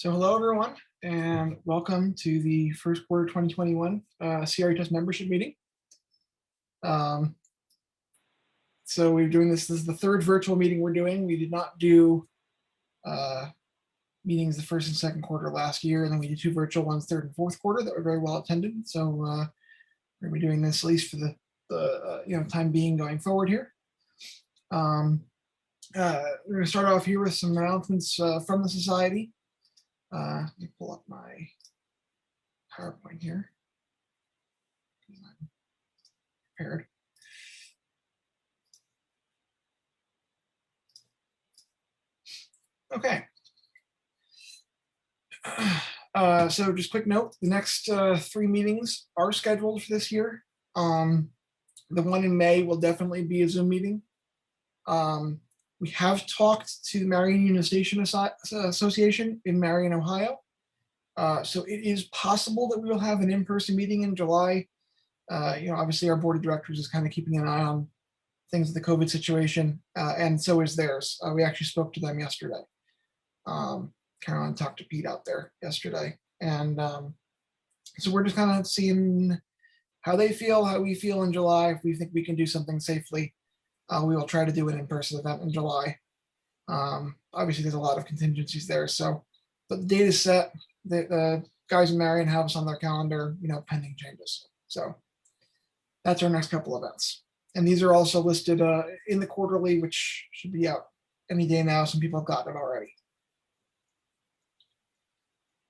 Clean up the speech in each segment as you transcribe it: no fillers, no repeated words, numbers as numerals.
So hello, everyone, and welcome to the first quarter 2021 CRHS membership meeting. So we're doing this is the third virtual meeting we're doing. We did not do meetings the first and second quarter last year, and then we did two virtual ones third and fourth quarter that were very well attended. So we're gonna be doing this at least for the time being going forward here. We're gonna start off here with some announcements from the society. Let me pull up my PowerPoint here. I'm prepared. Okay. So just quick note, the next three meetings are scheduled for this year. The one in May will definitely be a Zoom meeting. We have talked to the Marion Union Station Association in Marion, Ohio. So it is possible that we will have an in-person meeting in July. Obviously our board of directors is kind of keeping an eye on things with the COVID situation, and so is theirs. We actually spoke to them yesterday. Caroline talked to Pete out there yesterday. And so we're just kind of seeing how they feel, how we feel in July. If we think we can do something safely, we will try to do an in-person event in July. Obviously, there's a lot of contingencies there. So, but the date is set. The guys in Marion have us on their calendar, pending changes. So that's our next couple events. And these are also listed in the quarterly, which should be out any day now. Some people have gotten it already.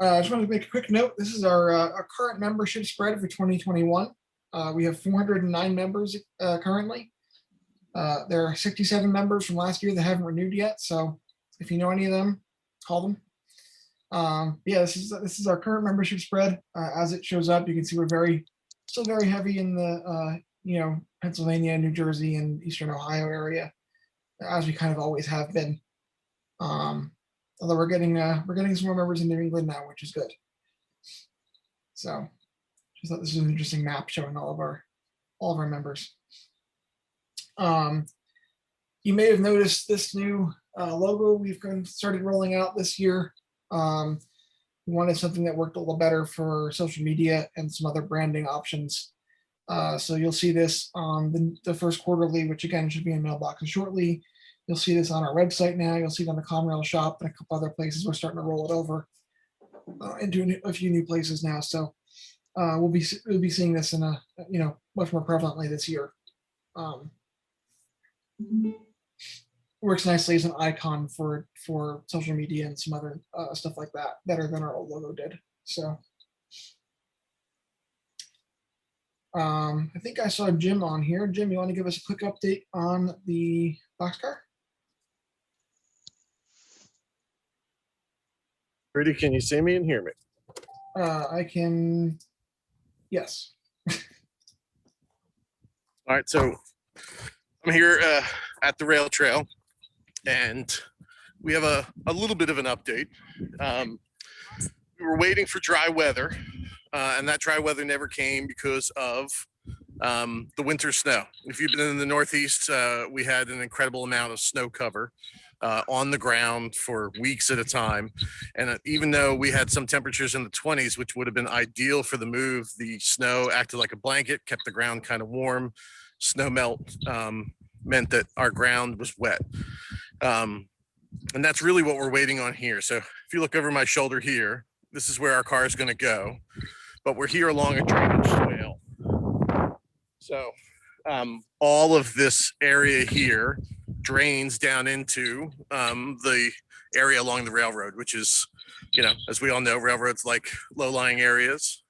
I just wanted to make a quick note. This is our current membership spread for 2021. We have 409 members currently. There are 67 members from last year that haven't renewed yet. So if you know any of them, call them. Yeah, this is our current membership spread. As it shows up, you can see we're still very heavy in the Pennsylvania, New Jersey, and Eastern Ohio area, as we kind of always have been. Although we're getting some more members in New England now, which is good. So just thought this was an interesting map showing all of our members. You may have noticed this new logo we've started rolling out this year. We wanted something that worked a little better for social media and some other branding options. So you'll see this on the first quarterly, which again should be in mailboxes shortly. You'll see this on our website now. You'll see it on the Conrail shop and a couple other places. We're starting to roll it over into a few new places now. So we'll be seeing this in much more prevalently this year. Works nicely as an icon for social media and some other stuff like that, better than our old logo did. So I think I saw Jim on here. Jim, you want to give us a quick update on the Boxcar? Rudy, can you see me and hear me? I can, yes. All right, so I'm here at the rail trail, and we have a little bit of an update. We were waiting for dry weather, and that dry weather never came because of the winter snow. If you've been in the Northeast, we had an incredible amount of snow cover on the ground for weeks at a time. And even though we had some temperatures in the 20s, which would have been ideal for the move, the snow acted like a blanket, kept the ground kind of warm. Snow melt meant that our ground was wet. And that's really what we're waiting on here. So if you look over my shoulder here, this is where our car is going to go. But we're here along a drainage swale. So all of this area here drains down into the area along the railroad, which is, as we all know, railroads like low-lying areas.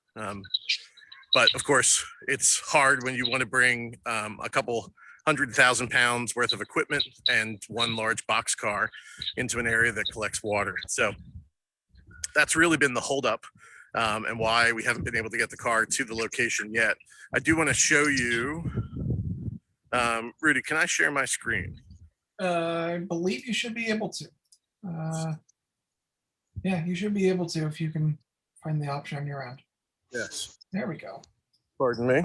But of course, it's hard when you want to bring a couple 100,000 pounds worth of equipment and one large boxcar into an area that collects water. So that's really been the holdup and why we haven't been able to get the car to the location yet. I do want to show you, Rudy, can I share my screen? I believe you should be able to. Yeah, you should be able to if you can find the option on your end. Yes. There we go. Pardon me.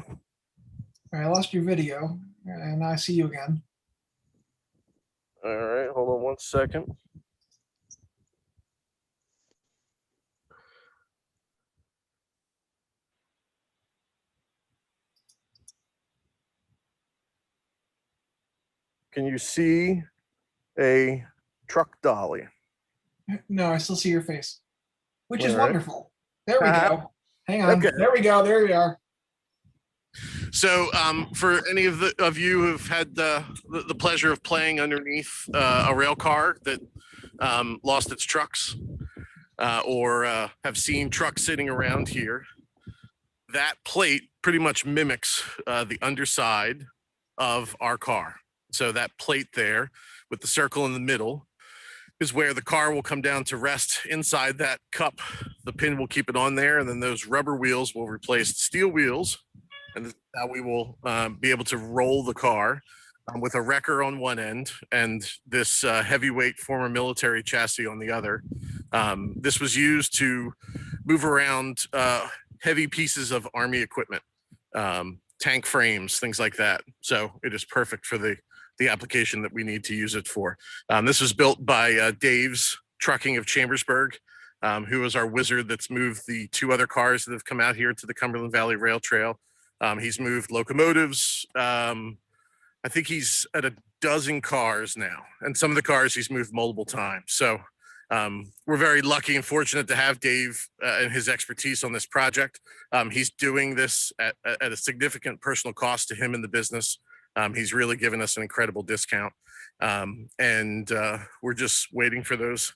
I lost your video, and I see you again. All right, hold on one second. can you see a truck dolly? No, I still see your face, which is All right. wonderful. There we go. Hang on. Okay. There we go. There we are. So for any of you who've had the pleasure of playing underneath a rail car that lost its trucks or have seen trucks sitting around here, that plate pretty much mimics the underside of our car. So that plate there with the circle in the middle is where the car will come down to rest inside that cup. The pin will keep it on there, and then those rubber wheels will replace the steel wheels. And this is how we will be able to roll the car with a wrecker on one end and this heavyweight former military chassis on the other. This was used to move around heavy pieces of Army equipment, tank frames, things like that. So it is perfect for the application that we need to use it for. This was built by Dave's Trucking of Chambersburg, who is our wizard that's moved the 2 other cars that have come out here to the Cumberland Valley Rail Trail. He's moved locomotives. I think he's at a dozen cars now, and some of the cars he's moved multiple times. So we're very lucky and fortunate to have Dave and his expertise on this project. He's doing this at a significant personal cost to him in the business. He's really given us an incredible discount, and we're just waiting for those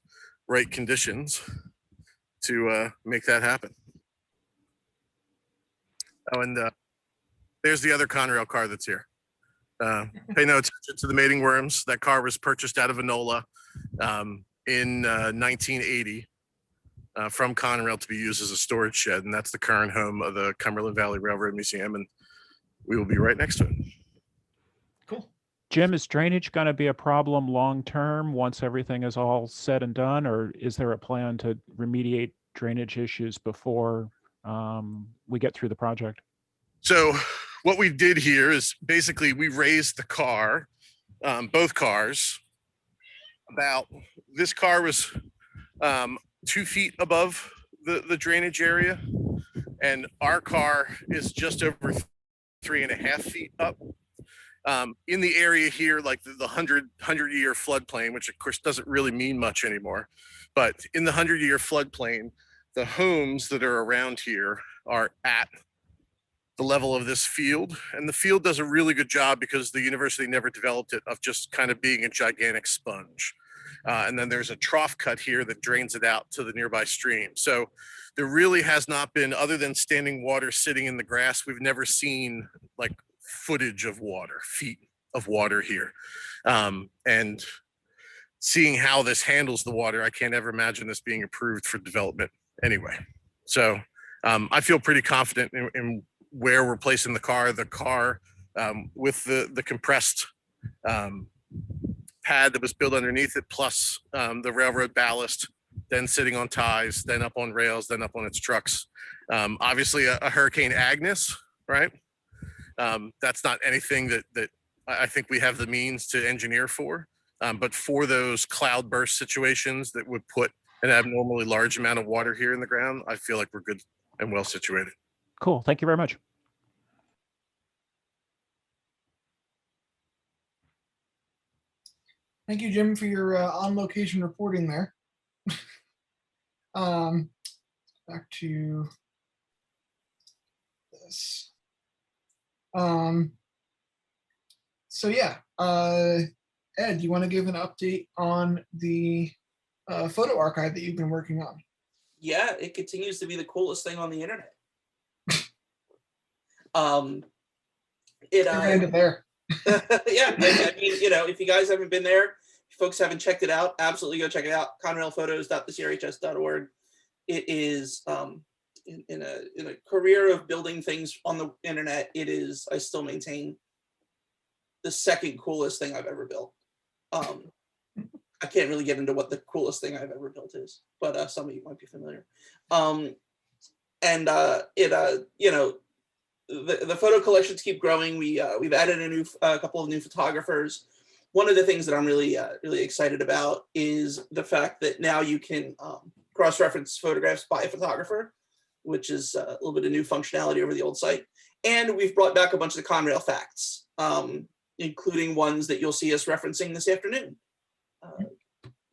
right conditions to make that happen. Oh, and there's the other Conrail car that's here. Pay no attention to the mating worms. That car was purchased out of Enola in 1980 from Conrail to be used as a storage shed, and that's the current home of the Cumberland Valley Railroad Museum, and we will be right next to it. Cool. Jim, is drainage going to be a problem long term once everything is all said and done, or is there a plan to remediate drainage issues before we get through the project? So what we did here is basically we raised the car, both cars, about, this car was 2 feet above the drainage area, and our car is just over 3.5 feet up. In the area here, like the 100-year floodplain, which of course doesn't really mean much anymore, but in the 100-year floodplain, the homes that are around here are at the level of this field, and the field does a really good job because the university never developed it, of just kind of being a gigantic sponge. And then there's a trough cut here that drains it out to the nearby stream. So there really has not been, other than standing water sitting in the grass, we've never seen like footage of water, feet of water here. And seeing how this handles the water, I can't ever imagine this being approved for development anyway. So I feel pretty confident in where we're placing the car with the compressed pad that was built underneath it, plus the railroad ballast, then sitting on ties, then up on rails, then up on its trucks. Obviously a Hurricane Agnes, right? That's not anything that I think we have the means to engineer for, but for those cloud burst situations that would put an abnormally large amount of water here in the ground, I feel like we're good and well situated. Cool. Thank you very much. Thank you, Jim, for your on-location reporting there. Back to this. So yeah, Ed, do you want to give an update on the photo archive that you've been working on? Yeah, it continues to be the coolest thing on the internet. End it there. Yeah, I mean, you know, if you guys haven't been there, if folks haven't checked it out, absolutely go check it out. Conrailphotos.thecrhs.org. It is in a career of building things on the internet, it is, I still maintain, the second coolest thing I've ever built. I can't really get into what the coolest thing I've ever built is, but some of you might be familiar. You know, the photo collections keep growing. We've added a couple of new photographers. One of the things that I'm really excited about is the fact that now you can cross-reference photographs by a photographer, which is a little bit of new functionality over the old site. And we've brought back a bunch of the Conrail facts. including ones that you'll see us referencing this afternoon.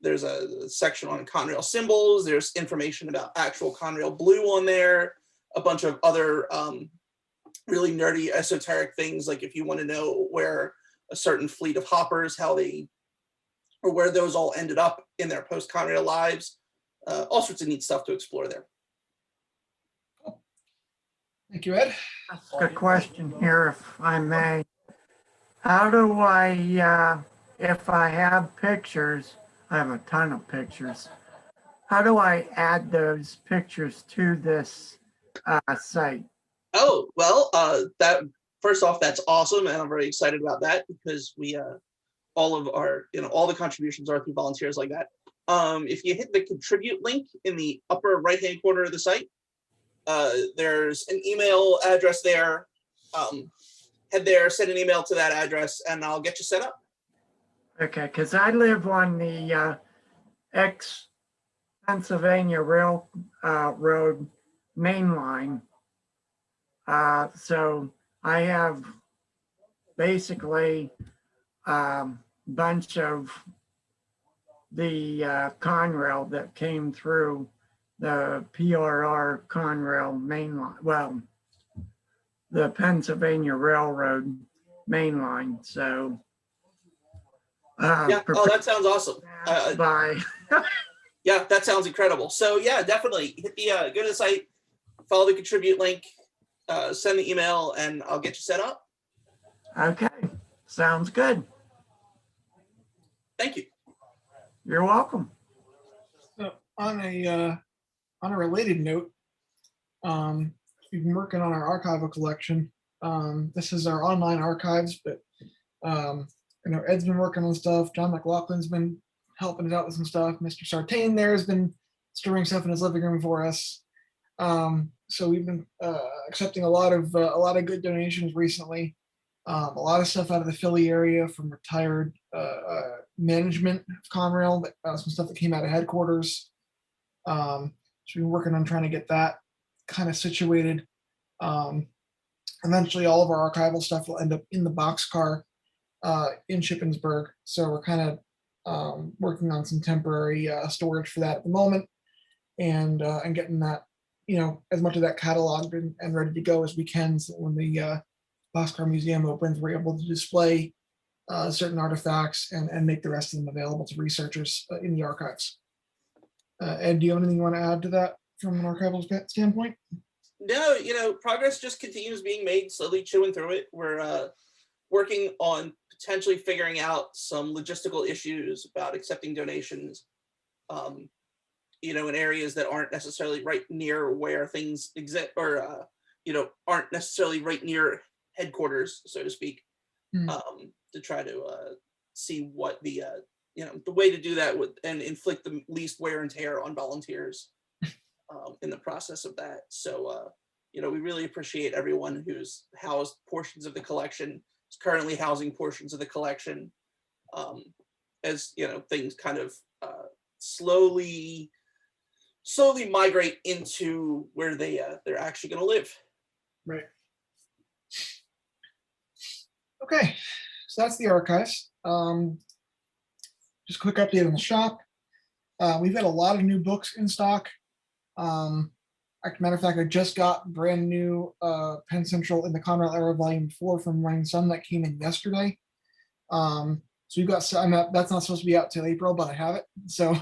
There's a section on Conrail symbols. There's information about actual Conrail blue on there. A bunch of other really nerdy, esoteric things, like if you want to know where a certain fleet of hoppers, how they, or where those all ended up in their post-Conrail lives. All sorts of neat stuff to explore there. Thank you, Ed. Ask a question here, if I may. How do I, if I have pictures, I have a ton of pictures. How do I add those pictures to this site? Oh, well, that first off, that's awesome. And I'm very excited about that because we, all of our, all the contributions are through volunteers like that. If you hit the contribute link in the upper right-hand corner of the site, there's an email address there. Head there, send an email to that address, and I'll get you set up. Okay, because I live on the ex-Pennsylvania Railroad main line. So I have basically bunch of the Conrail that came through the PRR Conrail main line, well, the Pennsylvania Railroad main line. So Yeah, oh, that sounds awesome. Bye. Yeah, that sounds incredible. So yeah, definitely hit the go to the site, follow the contribute link, send the email, and I'll get you set up. Okay, sounds good. Thank you. You're welcome. So on a related note, we've been working on our archival collection. This is our online archives, but I know Ed's been working on stuff. John McLaughlin's been helping us out with some stuff. Mr. Sartain there has been storing stuff in his living room for us. So we've been accepting a lot of good donations recently. A lot of stuff out of the Philly area from retired management of Conrail, some stuff that came out of headquarters. So we've been working on trying to get that kind of situated. Eventually, all of our archival stuff will end up in the Boxcar in Shippensburg. So we're kind of working on some temporary storage for that at the moment, and getting that, as much of that cataloged and ready to go as we can. So when the Boxcar Museum opens, we're able to display certain artifacts and make the rest of them available to researchers in the archives. Ed, do you have anything you want to add to that from an archival standpoint? No, progress just continues being made, slowly chewing through it. We're working on potentially figuring out some logistical issues about accepting donations, in areas that aren't necessarily right near where things exist, or, aren't necessarily right near headquarters, so to speak, to try to see what the way to do that would and inflict the least wear and tear on volunteers in the process of that. So, we really appreciate everyone who's housed portions of the collection, is currently housing portions of the collection, as things kind of slowly migrate into where they're actually going to live. Right. Okay, so that's the archives. Just a quick update on the shop. We've got a lot of new books in stock. Matter of fact, I just got brand new Penn Central in the Conrail Era Volume 4 from Running Sun that came in yesterday. So we've got some, that's not supposed to be out till April, but I have it. So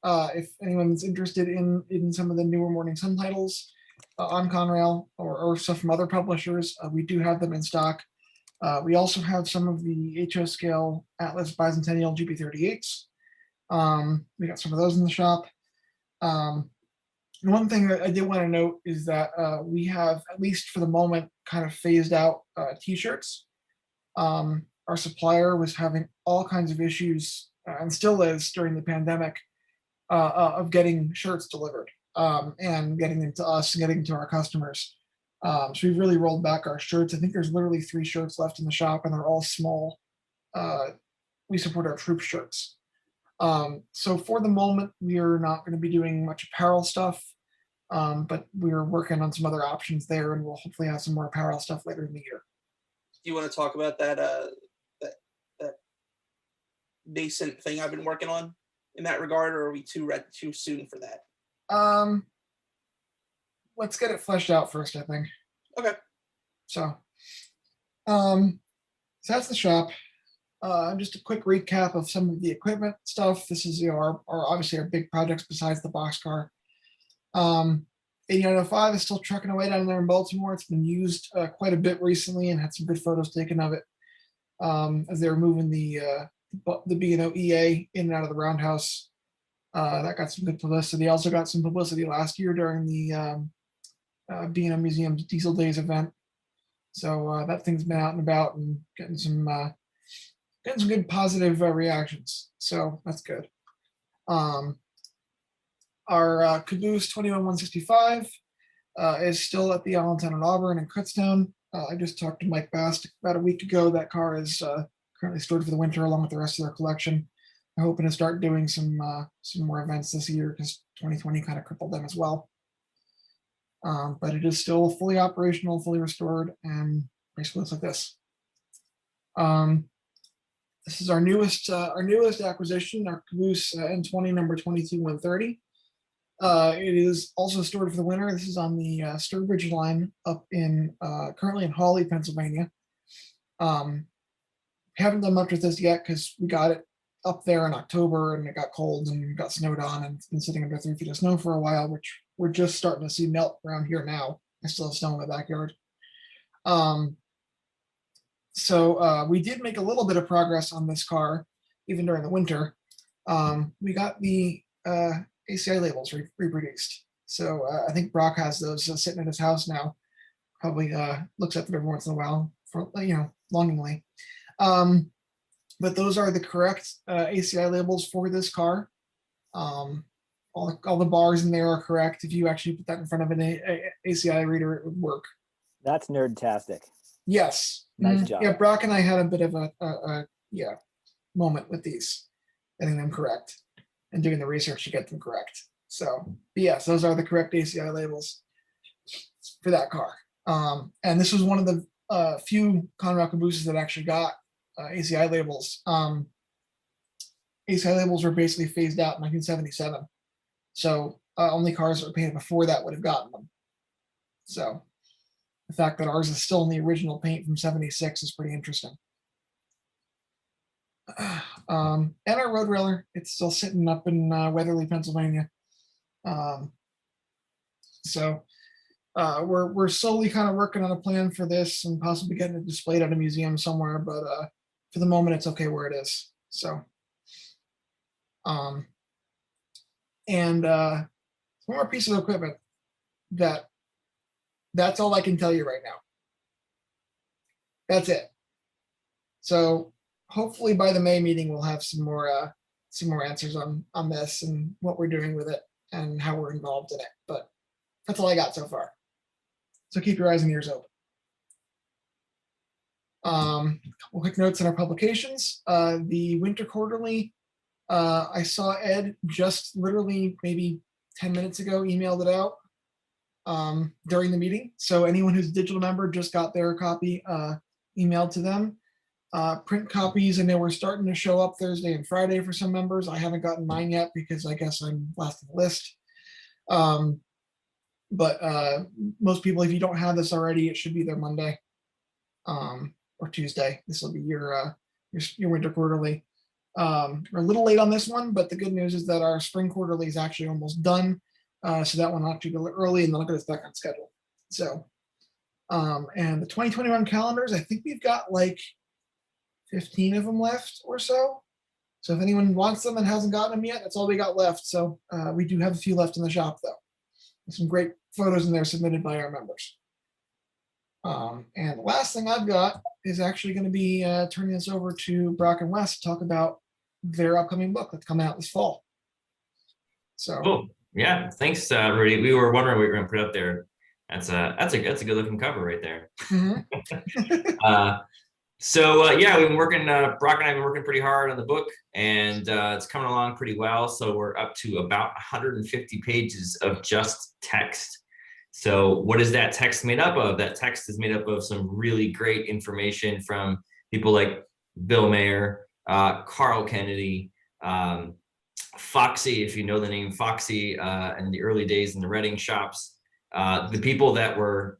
if anyone's interested in some of the newer Morning Sun titles on Conrail or stuff from other publishers, we do have them in stock. We also have some of the HO scale Atlas Bicentennial GP38s. We got some of those in the shop. One thing that I did want to note is that we have, at least for the moment, kind of phased out t-shirts. Our supplier was having all kinds of issues, and still is during the pandemic, of getting shirts delivered and getting them to us and getting them to our customers. So we've really rolled back our shirts. I think there's literally 3 shirts left in the shop, and they're all small. We support our troop shirts. So for the moment, we are not going to be doing much apparel stuff, but we're working on some other options there, and we'll hopefully have some more apparel stuff later in the year. Do you want to talk about that nascent thing I've been working on in that regard, or are we too soon for that? Let's get it fleshed out first, I think. Okay. So that's the shop. Just a quick recap of some of the equipment stuff. This is our obviously our big projects besides the Boxcar. 8905 is still trucking away down there in Baltimore. It's been used quite a bit recently and had some good photos taken of it as they were moving the B&O EA in and out of the roundhouse. That got some good publicity. Also got some publicity last year during the B&O Museum's Diesel Days event. So that thing's been out and about and getting some good positive reactions. So that's good. Our Caboose 21165 is still at the Allentown and Auburn and Kutztown. I just talked to Mike Bast about a week ago. That car is currently stored for the winter along with the rest of their collection. I'm hoping to start doing some more events this year because 2020 kind of crippled them as well. But it is still fully operational, fully restored, and basically looks like this. This is our newest acquisition, our Caboose N20 number 22130. It is also stored for the winter. This is on the Sturbridge line up in currently in Hawley, Pennsylvania. Haven't done much with this yet because we got it up there in October and it got cold and got snowed on and it's been sitting under 3 feet of snow for a while, which we're just starting to see melt around here now. I still have snow in my backyard. So we did make a little bit of progress on this car, even during the winter. We got the ACI labels reproduced. So I think Brock has those sitting at his house now. Probably looks at them every once in a while, for longingly. But those are the correct ACI labels for this car. All the bars in there are correct. If you actually put that in front of an ACI reader, it would work. That's nerdtastic. Yes. Nice job. Yeah, Brock and I had a bit of a moment with these, getting them correct and doing the research to get them correct. So yes, those are the correct ACI labels for that car. And this was one of the few Conrail cabooses that actually got ACI labels. ACI labels were basically phased out in 1977. So only cars that were painted before that would have gotten them. So the fact that ours is still in the original paint from 76 is pretty interesting. And our road railer, it's still sitting up in Weatherly, Pennsylvania. So we're slowly kind of working on a plan for this and possibly getting it displayed at a museum somewhere, but for the moment it's okay where it is. So and one more piece of equipment that's all I can tell you right now. That's it. So hopefully by the May meeting we'll have some more answers on this and what we're doing with it and how we're involved in it. But that's all I got so far. So keep your eyes and ears open. Couple quick notes on our publications. The Winter Quarterly, I saw Ed just literally maybe 10 minutes ago emailed it out during the meeting. So anyone who's a digital member just got their copy emailed to them. Print copies, and they were starting to show up Thursday and Friday for some members. I haven't gotten mine yet because I guess I'm last on the list. But most people, if you don't have this already, it should be there Monday or Tuesday. This will be your Winter Quarterly. We're a little late on this one, but the good news is that our Spring Quarterly is actually almost done. So that one will actually go early and then I'll get us back on schedule. So, and the 2021 calendars, I think we've got like 15 of them left or so. So if anyone wants them and hasn't gotten them yet, that's all we got left. So we do have a few left in the shop though. There's some great photos in there submitted by our members. And the last thing I've got is actually going to be turning this over to Brock and Wes to talk about their upcoming book that's coming out this fall. So cool. Yeah, thanks, Rudy. We were wondering what you were going to put up there. That's a good looking cover right there. mm-hmm. So yeah, we've been working. Brock and I have been working pretty hard on the book, and it's coming along pretty well. So we're up to about 150 pages of just text. So what is that text made up of? That text is made up of some really great information from people like Bill Mayer, Carl Kennedy, Foxy, if you know the name Foxy, in the early days in the Reading shops, the people that were,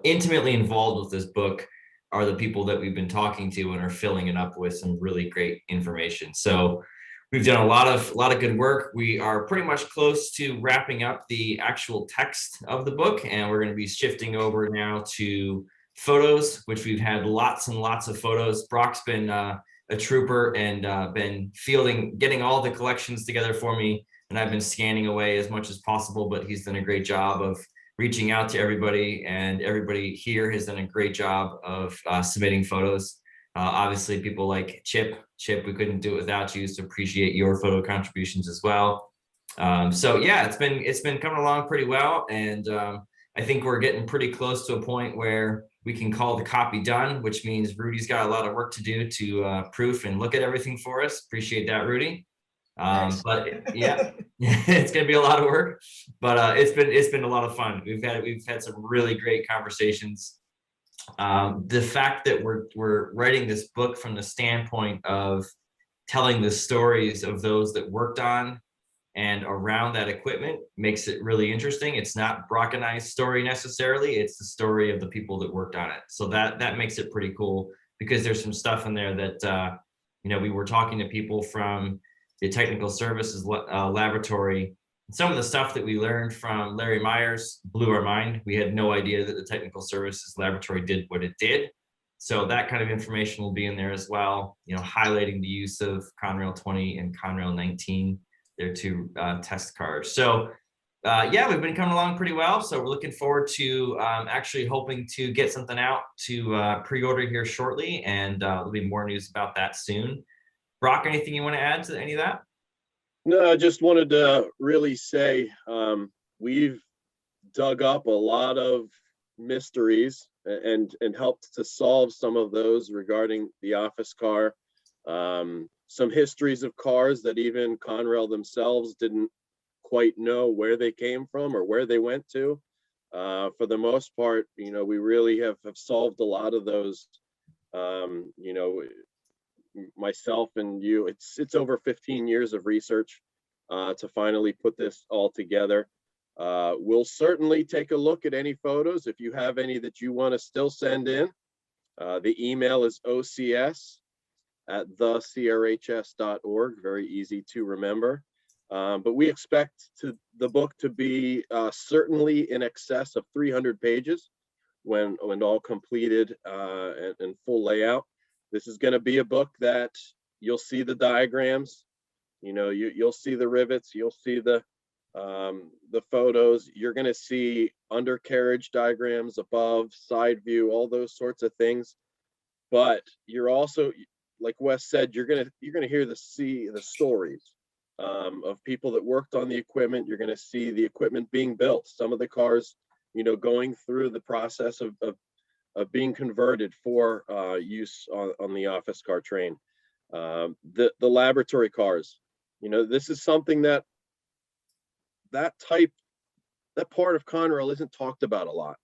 intimately involved with this book are the people that we've been talking to and are filling it up with some really great information. So we've done a lot of good work. We are pretty much close to wrapping up the actual text of the book, and we're going to be shifting over now to photos, which we've had lots and lots of photos. Brock's been a trooper and been getting all the collections together for me, and I've been scanning away as much as possible, but he's done a great job of reaching out to everybody, and everybody here has done a great job of submitting photos. Obviously, people like Chip, we couldn't do it without you, so appreciate your photo contributions as well. So yeah, it's been coming along pretty well, and I think we're getting pretty close to a point where we can call the copy done, which means Rudy's got a lot of work to do to proof and look at everything for us. Appreciate that, Rudy. Nice. But yeah, it's gonna be a lot of work, but it's been a lot of fun. We've had some really great conversations. The fact that we're writing this book from the standpoint of telling the stories of those that worked on and around that equipment makes it really interesting. It's not Brock and I's story necessarily, it's the story of the people that worked on it. So that makes it pretty cool, because there's some stuff in there that we were talking to people from the technical services laboratory. Some of the stuff that we learned from Larry Myers blew our mind. We had no idea that the technical services laboratory did what it did. So that kind of information will be in there as well, highlighting the use of Conrail 20 and Conrail 19, their two test cars. So yeah, we've been coming along pretty well. So we're looking forward to actually hoping to get something out to pre-order here shortly, and there'll be more news about that soon. Brock, anything you want to add to any of that? No, I just wanted to really say we've dug up a lot of mysteries and helped to solve some of those regarding the office car. Some histories of cars that even Conrail themselves didn't quite know where they came from or where they went to. For the most part, we really have solved a lot of those. Myself and you, it's over 15 years of research to finally put this all together. We'll certainly take a look at any photos. If you have any that you want to still send in, the email is ocs@thecrhs.org, very easy to remember. But we expect the book to be certainly in excess of 300 pages when all completed and full layout. This is going to be a book that you'll see the diagrams, you'll see the rivets, you'll see the photos. You're going to see undercarriage diagrams, above, side view, all those sorts of things. But you're also, like Wes said, you're going to hear the stories of people that worked on the equipment. You're going to see the equipment being built. Some of the cars, going through the process of being converted for use on the office car train. The laboratory cars, this is something that part of Conrail isn't talked about a lot.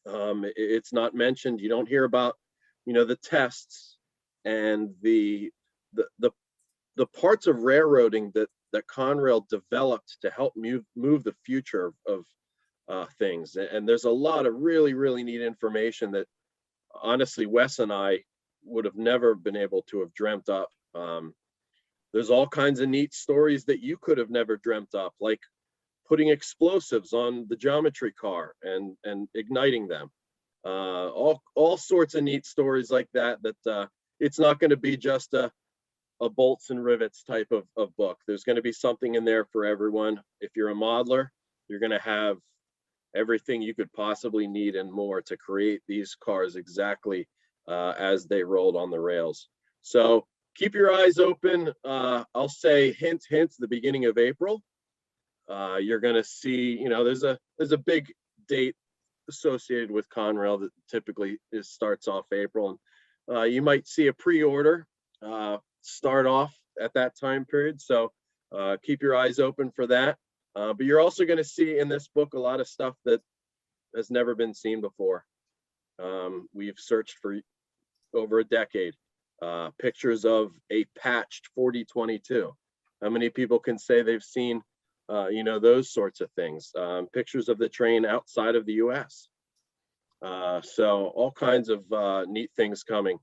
It's not mentioned. You don't hear about, the tests and the parts of railroading that Conrail developed to help move the future of things. And there's a lot of really, really neat information that honestly Wes and I would have never been able to have dreamt up. There's all kinds of neat stories that you could have never dreamt up, like putting explosives on the geometry car and igniting them. All sorts of neat stories like that it's not going to be just a bolts and rivets type of book. There's going to be something in there for everyone. If you're a modeler, you're going to have everything you could possibly need and more to create these cars exactly as they rolled on the rails. So keep your eyes open. I'll say hint, the beginning of April. You're going to see, there's a big date associated with Conrail that typically starts off April. And you might see a pre-order start off at that time period. So keep your eyes open for that. But you're also going to see in this book a lot of stuff that has never been seen before. We've searched for over a decade pictures of a patched 4022. How many people can say they've seen, those sorts of things? Pictures of the train outside of the US. So all kinds of neat things coming.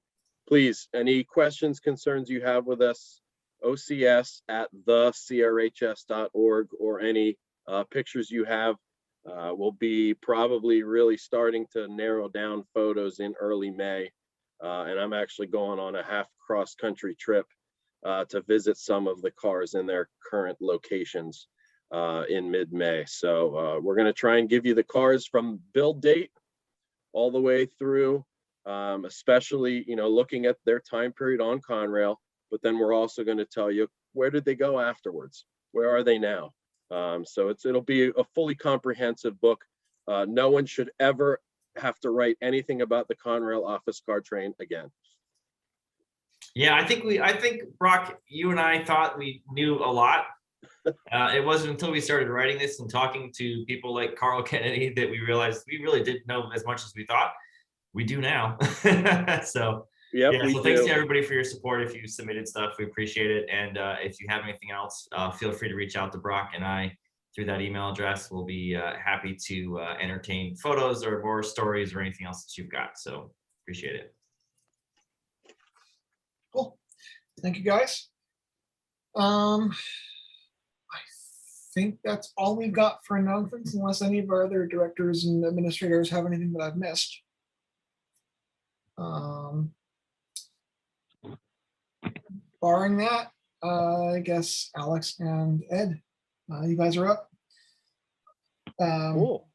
Please, any questions, concerns you have with us, ocs@thecrhs.org, or any pictures you have. We'll be probably really starting to narrow down photos in early May. And I'm actually going on a half cross-country trip to visit some of the cars in their current locations in mid-May. So we're going to try and give you the cars from build date all the way through, especially, looking at their time period on Conrail. But then we're also going to tell you, where did they go afterwards? Where are they now? So it'll be a fully comprehensive book. No one should ever have to write anything about the Conrail office car train again. Yeah, I think Brock, you and I thought we knew a lot. It wasn't until we started writing this and talking to people like Carl Kennedy that we realized we really didn't know as much as we thought. We do now. So Yep, yeah, we so thanks do. to everybody for your support. If you submitted stuff, we appreciate it. And if you have anything else, feel free to reach out to Brock and I through that email address. We'll be happy to entertain photos or more stories or anything else that you've got. So appreciate it. Cool. Thank you, guys. I think that's all we've got for announcements, unless any of our other directors and administrators have anything that I've missed. Barring that, I guess Alex and Ed, you guys are up. Cool.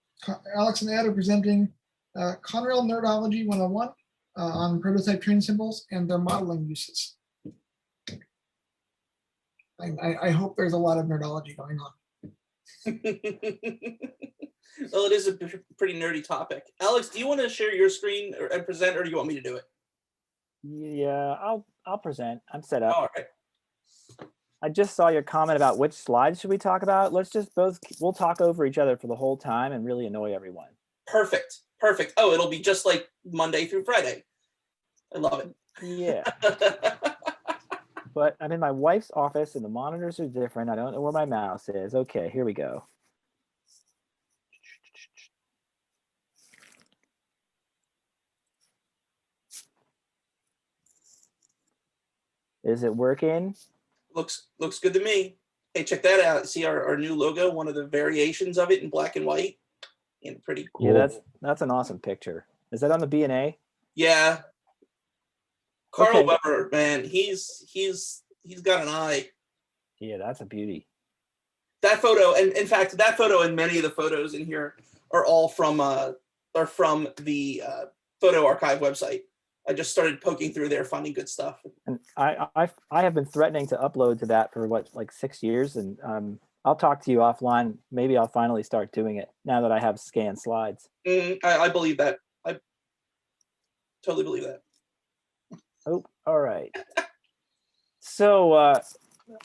Alex and Ed are presenting Conrail Nerdology 101 on prototype train symbols and their modeling uses. I hope there's a lot of nerdology going on. Well, it is a pretty nerdy topic. Alex, do you want to share your screen and present, or do you want me to do it? Yeah, I'll present. I'm set up. All right. I just saw your comment about which slides should we talk about. Let's just we'll talk over each other for the whole time and really annoy everyone. Perfect. Perfect. Oh, it'll be just like Monday through Friday. I love it. Yeah. But I'm in my wife's office and the monitors are different. I don't know where my mouse is. Okay, here we go. Is it working? Looks good to me. Hey, check that out. See our new logo, one of the variations of it in black and white. And pretty cool. Yeah, that's an awesome picture. Is that on the B&A? Yeah. Carl Okay. Weber, man, he's got an eye. Yeah, that's a beauty. That photo, and in fact, that photo and many of the photos in here are all from the photo archive website. I just started poking through there, finding good stuff. And I have been threatening to upload to that for like 6 years, and I'll talk to you offline. Maybe I'll finally start doing it now that I have scanned slides. I believe that. I totally believe that. Oh, all right. So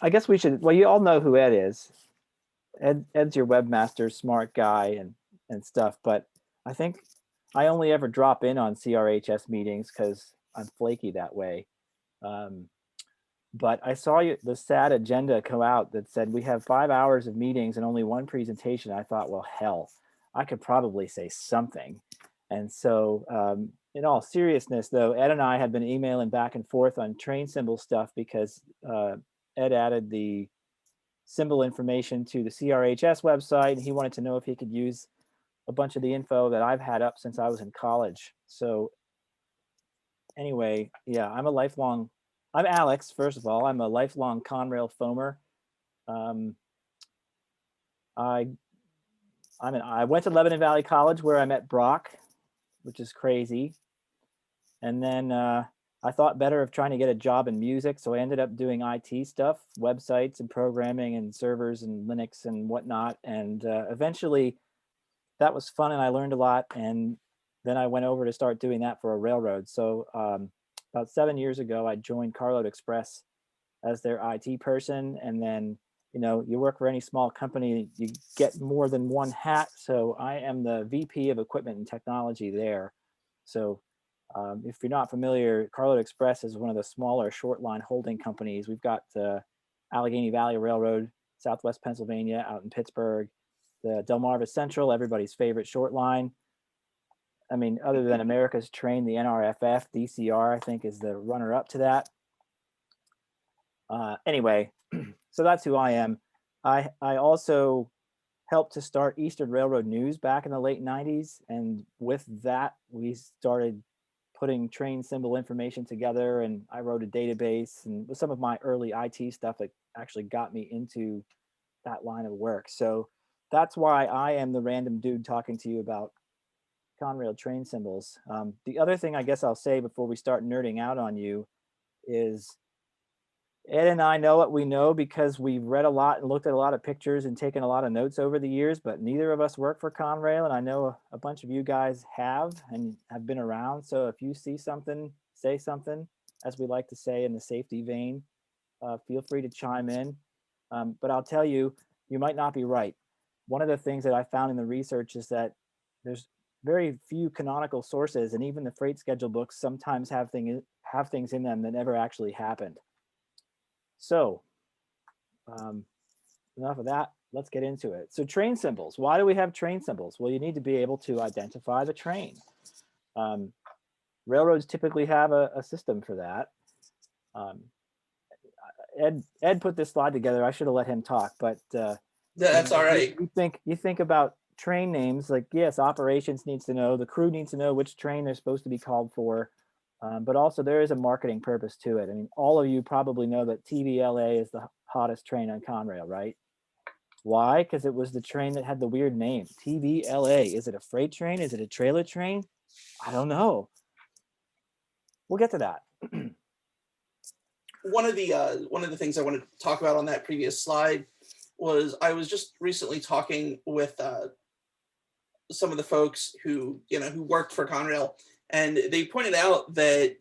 I guess we should. Well, you all know who Ed is. Ed's your webmaster, smart guy, and stuff. But I think I only ever drop in on CRHS meetings because I'm flaky that way. But I saw the sad agenda come out that said we have 5 hours of meetings and only one presentation. I thought, well, hell, I could probably say something. And so in all seriousness, though, Ed and I had been emailing back and forth on train symbol stuff because Ed added the symbol information to the CRHS website. And he wanted to know if he could use a bunch of the info that I've had up since I was in college. So anyway, yeah, I'm Alex, first of all. I'm a lifelong Conrail foamer. I went to Lebanon Valley College where I met Brock, which is crazy. And then I thought better of trying to get a job in music. So I ended up doing IT stuff, websites and programming and servers and Linux and whatnot. And eventually that was fun and I learned a lot. And then I went over to start doing that for a railroad. So about 7 years ago, I joined Carload Express as their IT person. And then, you work for any small company, you get more than one hat. So I am the VP of Equipment and Technology there. So If you're not familiar, Carload Express is one of the smaller short line holding companies. We've got Allegheny Valley Railroad, Southwest Pennsylvania, out in Pittsburgh, the Delmarva Central, everybody's favorite short line. I mean, other than America's Train, the NRFF, DCR, I think, is the runner-up to that. Anyway, so that's who I am. I also helped to start Eastern Railroad News back in the late 90s. And with that, we started putting train symbol information together, and I wrote a database, and with some of my early IT stuff that actually got me into that line of work. So that's why I am the random dude talking to you about Conrail train symbols. The other thing I guess I'll say before we start nerding out on you is Ed and I know what we know because we've read a lot and looked at a lot of pictures and taken a lot of notes over the years, but neither of us work for Conrail, and I know a bunch of you guys have and have been around. So if you see something, say something, as we like to say in the safety vein. Feel free to chime in. But I'll tell you, you might not be right. One of the things that I found in the research is that there's very few canonical sources, and even the freight schedule books sometimes have things in them that never actually happened. So enough of that. Let's get into it. So train symbols. Why do we have train symbols? Well, you need to be able to identify the train. Railroads typically have a system for that. Ed put this slide together. I should have let him talk, but That's all right. You think about train names, like, yes, operations needs to know, the crew needs to know which train they're supposed to be called for. But also there is a marketing purpose to it. I mean, all of you probably know that TVLA is the hottest train on Conrail, right? Why? Because it was the train that had the weird name, TVLA. Is it a freight train? Is it a trailer train? I don't know. We'll get to that. One of the things I wanted to talk about on that previous slide was I was just recently talking with some of the folks who worked for Conrail, and they pointed out that,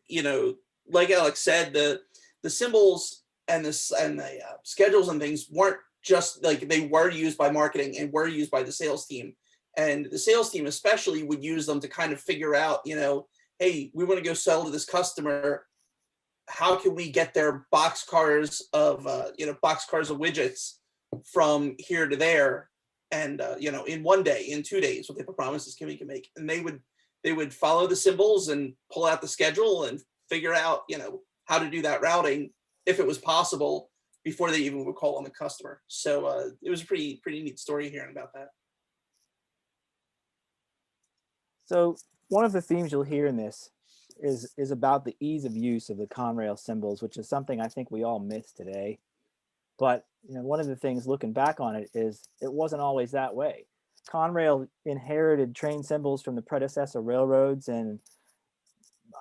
like Alex said, the symbols and the schedules and things weren't just like, they were used by marketing and were used by the sales team, and the sales team especially would use them to kind of figure out, hey, we want to go sell to this customer. How can we get their boxcars of widgets from here to there, and in one day, in 2 days, what type of promises can we make? And they would follow the symbols and pull out the schedule and figure out how to do that routing if it was possible before they even would call on the customer. So it was a pretty neat story hearing about that. So one of the themes you'll hear in this is about the ease of use of the Conrail symbols, which is something I think we all miss today. But one of the things looking back on it is it wasn't always that way. Conrail inherited train symbols from the predecessor railroads, and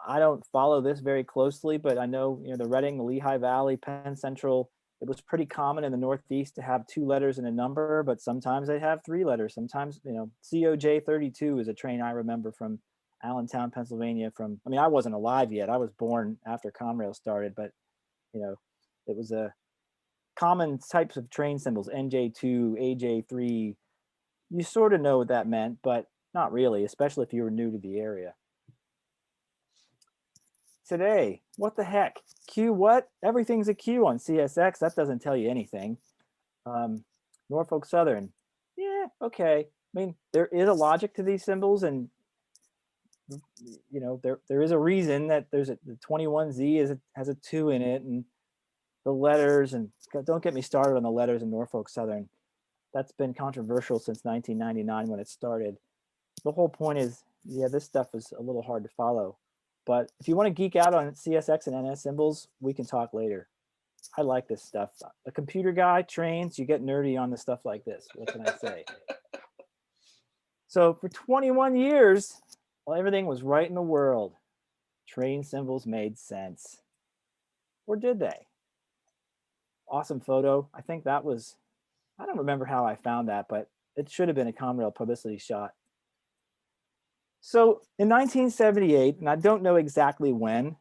I don't follow this very closely, but I know the Reading, the Lehigh Valley, Penn Central, it was pretty common in the Northeast to have 2 letters and a number, but sometimes they have 3 letters. Sometimes, COJ 32 is a train I remember from Allentown, Pennsylvania. I wasn't alive yet. I was born after Conrail started, but it was a common types of train symbols, NJ2, AJ3. You sort of know what that meant, but not really, especially if you were new to the area. Today, what the heck? Q what? Everything's a Q on CSX. That doesn't tell you anything. Norfolk Southern. Yeah, okay. I mean, there is a logic to these symbols, and there is a reason that there's the 21Z has a 2 in it, and the letters, and don't get me started on the letters in Norfolk Southern. That's been controversial since 1999 when it started. The whole point is, yeah, this stuff is a little hard to follow. But if you want to geek out on CSX and NS symbols, we can talk later. I like this stuff. A computer guy, trains, you get nerdy on the stuff like this. What can I say? So for 21 years, well, everything was right in the world. Train symbols made sense. Or did they? Awesome photo. I think that was, I don't remember how I found that, but it should have been a Conrail publicity shot. So in 1978, and I don't know exactly when,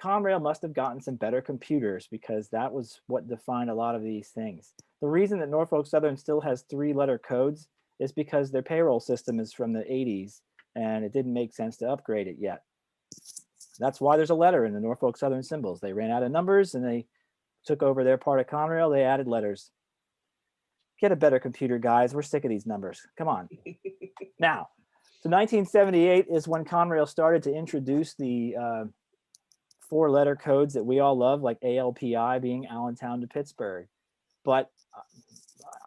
Conrail must have gotten some better computers, because that was what defined a lot of these things. The reason that Norfolk Southern still has 3-letter codes is because their payroll system is from the 80s, and it didn't make sense to upgrade it yet. That's why there's a letter in the Norfolk Southern symbols. They ran out of numbers and they took over their part of Conrail. They added letters. Get a better computer, guys. We're sick of these numbers. Come on. Now, so 1978 is when Conrail started to introduce the 4-letter codes that we all love, like ALPI being Allentown to Pittsburgh. But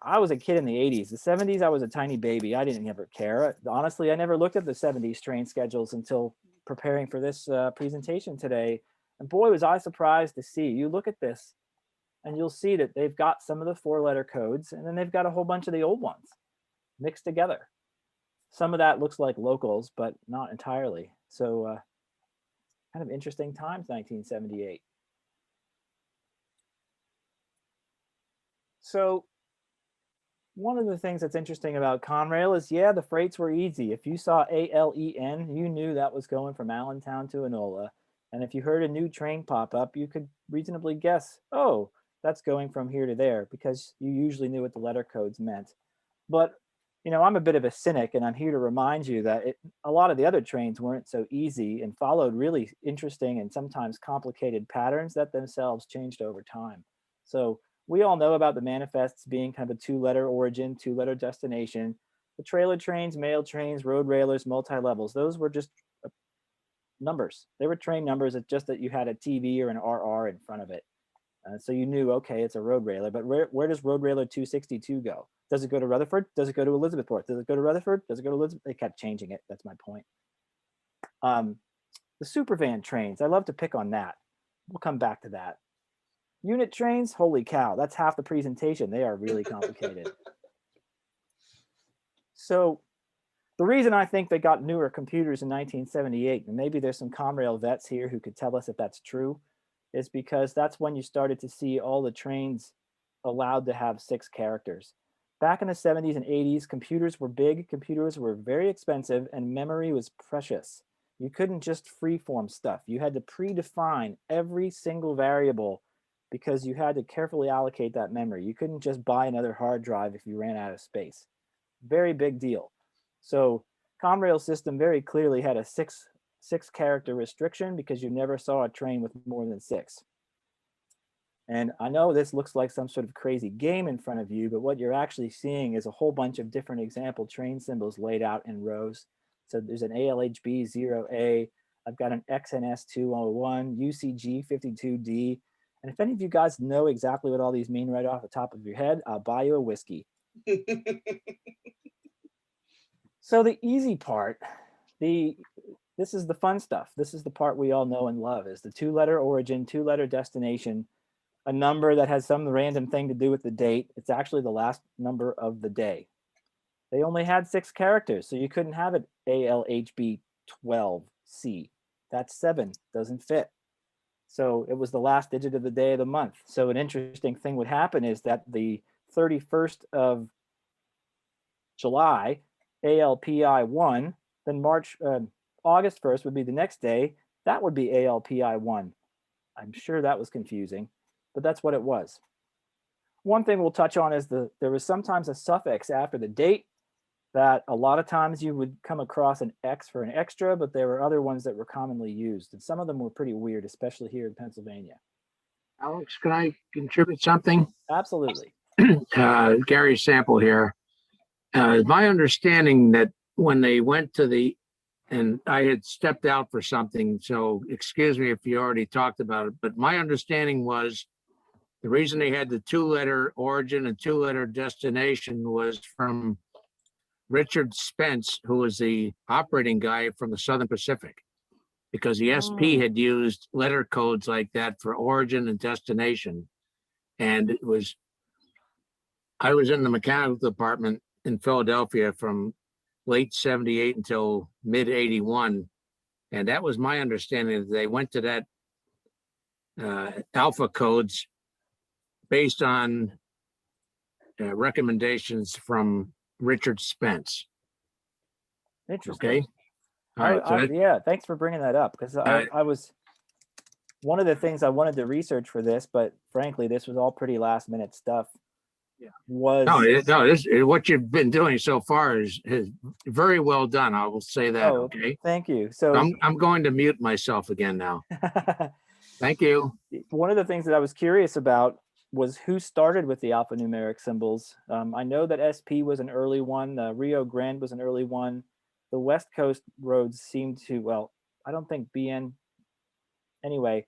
I was a kid in the 80s. The 70s, I was a tiny baby. I didn't ever care. Honestly, I never looked at the 70s train schedules until preparing for this presentation today. And boy, was I surprised to see. You look at this and you'll see that they've got some of the 4-letter codes and then they've got a whole bunch of the old ones mixed together. Some of that looks like locals, but not entirely. So kind of interesting times, 1978. So one of the things that's interesting about Conrail is, yeah, the freights were easy. If you saw ALEN, you knew that was going from Allentown to Enola. And if you heard a new train pop up, you could reasonably guess, oh, that's going from here to there, because you usually knew what the letter codes meant. But, you know, I'm a bit of a cynic, and I'm here to remind you that a lot of the other trains weren't so easy and followed really interesting and sometimes complicated patterns that themselves changed over time. So we all know about the manifests being kind of a 2-letter origin, 2-letter destination. The trailer trains, mail trains, road railers, multi-levels, those were just numbers. They were train numbers. It's just that you had a TV or an RR in front of it. So you knew, okay, it's a road railer, but where does road railer 262 go? Does it go to Rutherford? Does it go to Elizabethport? Does it go to Rutherford? Does it go to Elizabeth? They kept changing it. That's my point. The supervan trains, I love to pick on that. We'll come back to that. Unit trains, holy cow, that's half the presentation. They are really complicated. So the reason I think they got newer computers in 1978, and maybe there's some Conrail vets here who could tell us if that's true, is because that's when you started to see all the trains allowed to have 6 characters. Back in the 70s and 80s, computers were big, computers were very expensive, and memory was precious. You couldn't just freeform stuff. You had to predefine every single variable because you had to carefully allocate that memory. You couldn't just buy another hard drive if you ran out of space. Very big deal. So Conrail's system very clearly had a six character restriction because you never saw a train with more than 6. And I know this looks like some sort of crazy game in front of you, but what you're actually seeing is a whole bunch of different example train symbols laid out in rows. So there's an ALHB 0A, I've got an XNS 201, UCG 52D. And if any of you guys know exactly what all these mean right off the top of your head, I'll buy you a whiskey. So the easy part, this is the fun stuff. This is the part we all know and love, is the 2-letter origin, 2-letter destination, a number that has some random thing to do with the date. It's actually the last number of the day. They only had 6 characters, so you couldn't have it ALHB 12C. That's 7, doesn't fit. So it was the last digit of the day of the month. So an interesting thing would happen is that the 31st of July, ALPI 1, then August 1st would be the next day. That would be ALPI 1. I'm sure that was confusing, but that's what it was. One thing we'll touch on is there was sometimes a suffix after the date that a lot of times you would come across an X for an extra, but there were other ones that were commonly used. And some of them were pretty weird, especially here in Pennsylvania. Alex, can I contribute something? Absolutely. Gary Sample here. My understanding that when they went to and I had stepped out for something, so excuse me if you already talked about it, but my understanding was the reason they had the 2-letter origin and 2-letter destination was from Richard Spence, who was the operating guy from the Southern Pacific, because the SP had used letter codes like that for origin and destination. And I was in the mechanical department in Philadelphia from late 78 until mid 81. And that was my understanding, that they went to that alpha codes based on recommendations from Richard Spence. Interesting. Okay. All right. So yeah, thanks for bringing that up, because I was one of the things I wanted to research for this, but frankly, this was all pretty last minute stuff. was what you've been doing so far is very well done. I will say that. Oh, Okay. thank you. So I'm going to mute myself again now. Thank you. one of the things that I was curious about was who started with the alphanumeric symbols. I know that SP was an early one. Rio Grande was an early one. The West Coast roads seem to, well, I don't think BN. Anyway,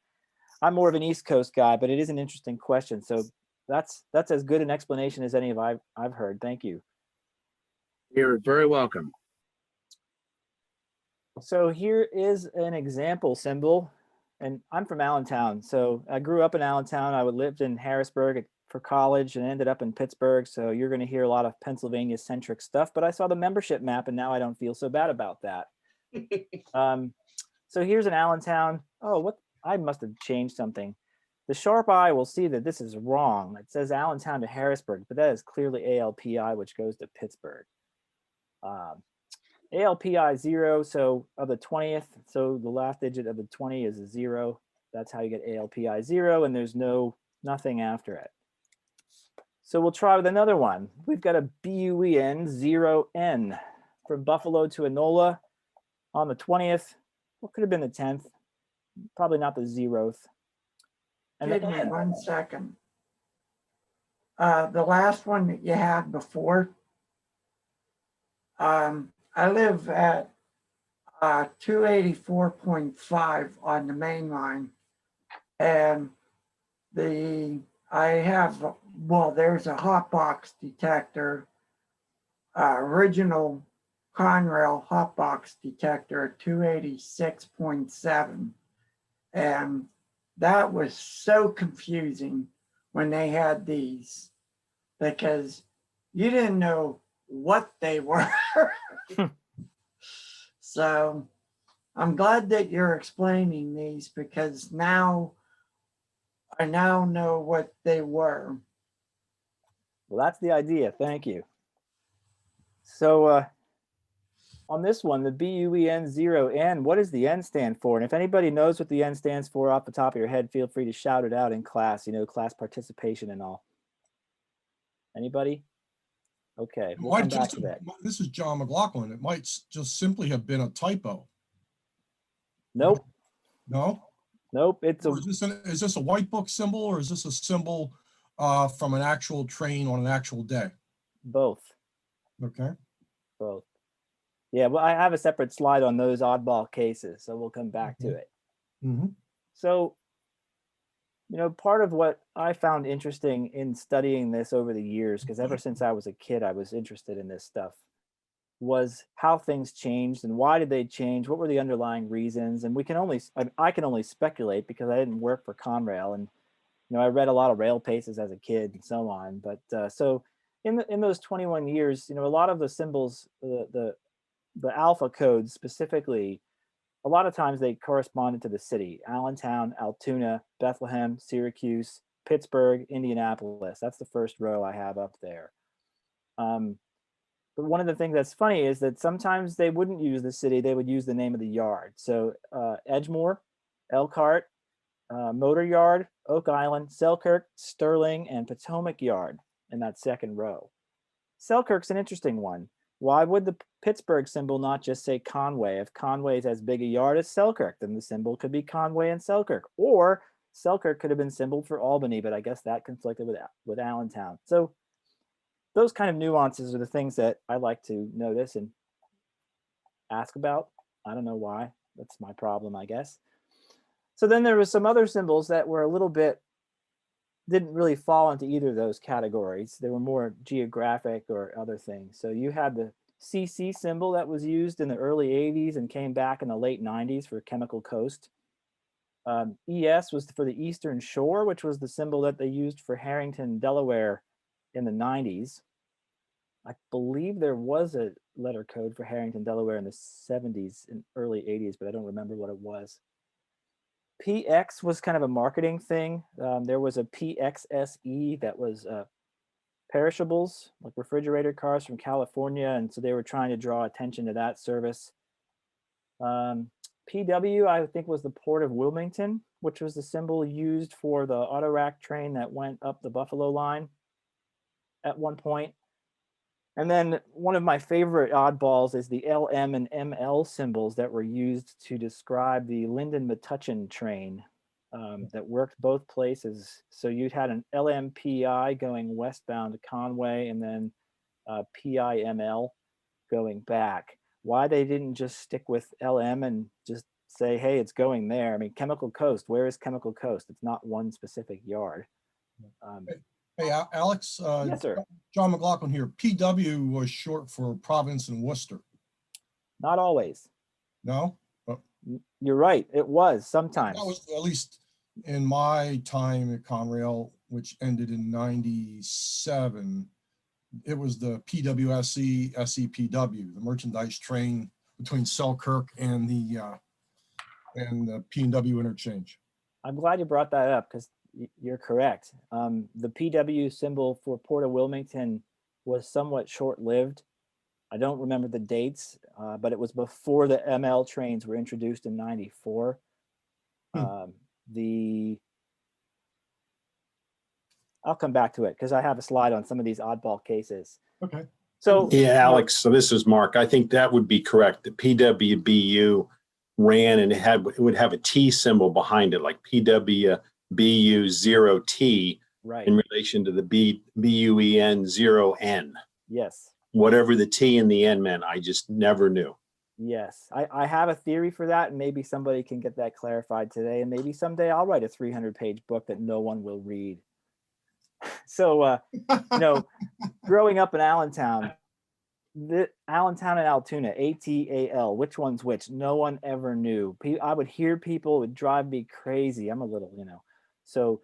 I'm more of an East Coast guy, but it is an interesting question. So that's as good an explanation as any of I've heard. Thank you. You're very welcome. So here is an example symbol, and I'm from Allentown. So I grew up in Allentown. I lived in Harrisburg for college and ended up in Pittsburgh. So you're going to hear a lot of Pennsylvania centric stuff, but I saw the membership map and now I don't feel so bad about that. So here's an Allentown. Oh, what? I must have changed something. The sharp eye will see that this is wrong. It says Allentown to Harrisburg, but that is clearly ALPI, which goes to Pittsburgh. ALPI 0, so of the 20th, so the last digit of the 20 is a 0. That's how you get ALPI 0, and there's nothing after it. So we'll try with another one. We've got a BUEN 0N from Buffalo to Enola on the 20th. What could have been the 10th? Probably not the 0th. And Give me 1 second. The last one that you had before, I live at 284.5 on the main line, and I have, well, there's a hot box detector, original Conrail hot box detector at 286.7, and that was so confusing when they had these, because you didn't know what they were. So I'm glad that you're explaining these, because now I now know what they were. Well, that's the idea. Thank you. So on this one, the BUEN 0N, what does the N stand for? And if anybody knows what the N stands for off the top of your head, feel free to shout it out in class, class participation and all. Anybody? Okay, we'll come back to that. This is John McLaughlin. It might just simply have been a typo. Nope. No? Nope. It's is this a white book symbol, or is this a symbol from an actual train on an actual day? Both. Okay. Both. Yeah, well, I have a separate slide on those oddball cases, so we'll come back to it. Mm-hmm. So, part of what I found interesting in studying this over the years, because ever since I was a kid, I was interested in this stuff, was how things changed and why did they change? What were the underlying reasons? And I can only speculate because I didn't work for Conrail, and I read a lot of rail paces as a kid and so on. But so in those 21 years, a lot of the symbols, the alpha codes specifically, a lot of times they corresponded to the city: Allentown, Altoona, Bethlehem, Syracuse, Pittsburgh, Indianapolis. That's the first row I have up there. But one of the things that's funny is that sometimes they wouldn't use the city, they would use the name of the yard. So Edgemoor, Elkhart, Motor Yard, Oak Island, Selkirk, Sterling, and Potomac Yard in that second row. Selkirk's an interesting one. Why would the Pittsburgh symbol not just say Conway? If Conway is as big a yard as Selkirk, then the symbol could be Conway and Selkirk. Or Selkirk could have been symboled for Albany, but I guess that conflicted with Allentown. So those kind of nuances are the things that I like to notice and ask about. I don't know why. That's my problem, I guess. So then there was some other symbols that were a little bit, didn't really fall into either of those categories. They were more geographic or other things. So you had the CC symbol that was used in the early 80s and came back in the late 90s for Chemical Coast. ES was for the Eastern Shore, which was the symbol that they used for Harrington, Delaware in the 90s. I believe there was a letter code for Harrington, Delaware in the 70s and early 80s, but I don't remember what it was. PX was kind of a marketing thing. There was a PXSE that was perishables, like refrigerator cars from California, and so they were trying to draw attention to that service. PW, I think, was the Port of Wilmington, which was the symbol used for the auto rack train that went up the Buffalo line. at one point. And then one of my favorite oddballs is the LM and ML symbols that were used to describe the Linden Metuchen train that worked both places. So you had an LMPI going westbound to Conway, and then PIML going back. Why they didn't just stick with LM and just say, hey, it's going there. I mean, Chemical Coast, where is Chemical Coast? It's not one specific yard. Hey, Alex, Yes, sir. John McLaughlin here. PW was short for Providence and Worcester. Not always. No? You're right. It was sometimes. That was at least in my time at Conrail, which ended in 97. It was the PWSC SEPW, the merchandise train between Selkirk and the P&W interchange. I'm glad you brought that up because you're correct. The PW symbol for Port of Wilmington was somewhat short-lived. I don't remember the dates, but it was before the ML trains were introduced in 94. I'll come back to it because I have a slide on some of these oddball cases. Okay. So yeah, Alex, so this is Mark. I think that would be correct. The PWBU ran and it would have a T symbol behind it, like PWBU0T right. in relation to the BUEN0N. Yes. Whatever the T and the N meant, I just never knew. Yes, I have a theory for that, and maybe somebody can get that clarified today, and maybe someday I'll write a 300-page book that no one will read. So, growing up in Allentown, Allentown and Altoona, ATAL, which one's which? No one ever knew. I would hear people, it would drive me crazy. I'm a little, so,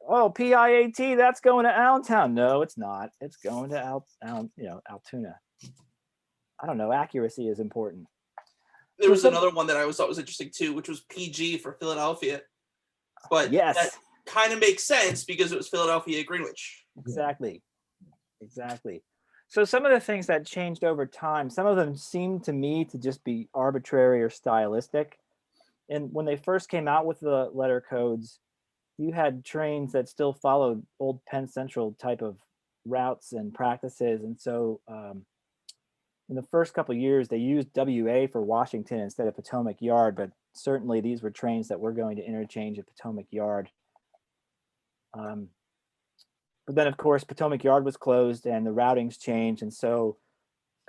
oh, PIAT, that's going to Allentown. No, it's not. It's going to Altoona. I don't know. Accuracy is important. There was another one that I always thought was interesting too, which was PG for Philadelphia. But yes, that kind of makes sense because it was Philadelphia Greenwich. Exactly. So some of the things that changed over time, some of them seemed to me to just be arbitrary or stylistic. And when they first came out with the letter codes, you had trains that still followed old Penn Central type of routes and practices. And so in the first couple of years, they used WA for Washington instead of Potomac Yard, but certainly these were trains that were going to interchange at Potomac Yard. But then, of course, Potomac Yard was closed and the routings changed. And so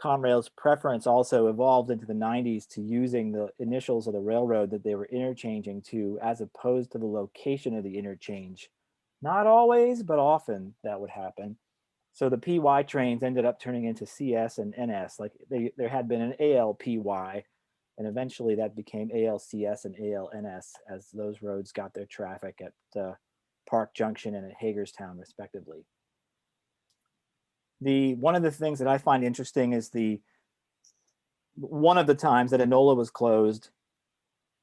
Conrail's preference also evolved into the 90s to using the initials of the railroad that they were interchanging to, as opposed to the location of the interchange. Not always, but often that would happen. So the PY trains ended up turning into CS and NS. Like there had been an ALPY, and eventually that became ALCS and ALNS as those roads got their traffic at Park Junction and at Hagerstown, respectively. One of the things that I find interesting is one of the times that Enola was closed,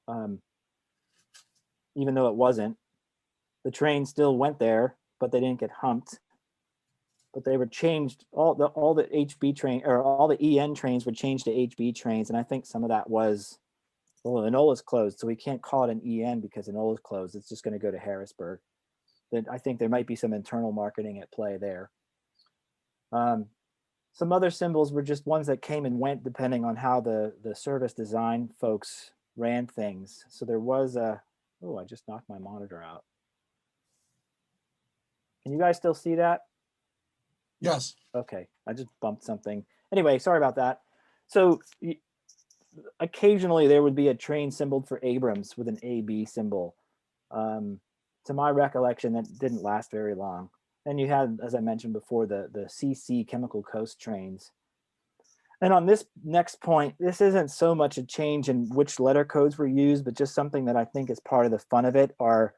even though it wasn't, the train still went there, but they didn't get humped. But they were changed, all the HB train, or all the EN trains were changed to HB trains. And I think some of that was, well, Enola's closed, so we can't call it an EN because Enola's closed. It's just going to go to Harrisburg. Then I think there might be some internal marketing at play there. Some other symbols were just ones that came and went depending on how the service design folks ran things. So there was I just knocked my monitor out. Can you guys still see that? Yes. Okay, I just bumped something. Anyway, sorry about that. So occasionally there would be a train symboled for Abrams with an AB symbol. To my recollection, that didn't last very long. And you had, as I mentioned before, the CC Chemical Coast trains. And on this next point, this isn't so much a change in which letter codes were used, but just something that I think is part of the fun of it are,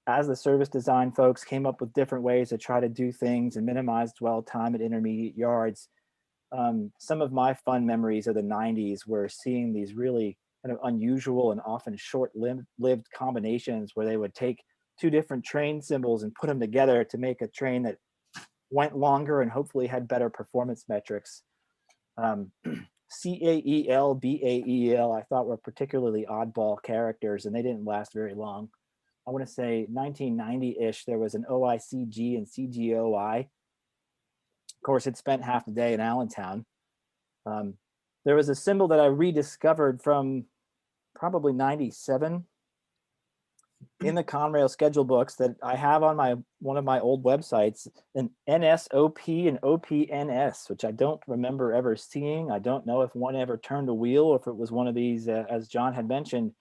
as the service design folks came up with different ways to try to do things and minimize dwell time at intermediate yards, some of my fun memories of the 90s were seeing these really kind of unusual and often short-lived combinations where they would take two different train symbols and put them together to make a train that went longer and hopefully had better performance metrics. CAEL, BAEL, I thought were particularly oddball characters, and they didn't last very long. I want to say 1990-ish, there was an OICG and CGOI. Of course, it spent half the day in Allentown. There was a symbol that I rediscovered from probably 97 in the Conrail schedule books that I have on one of my old websites, an NSOP and OPNS, which I don't remember ever seeing. I don't know if one ever turned a wheel or if it was one of these, as John had mentioned,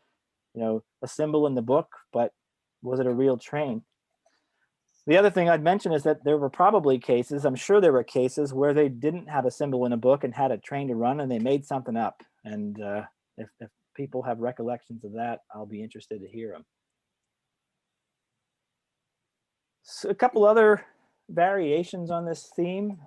a symbol in the book, but was it a real train? The other thing I'd mention is that there were probably cases, I'm sure there were cases where they didn't have a symbol in a book and had a train to run and they made something up. And if people have recollections of that, I'll be interested to hear them. So a couple other variations on this theme.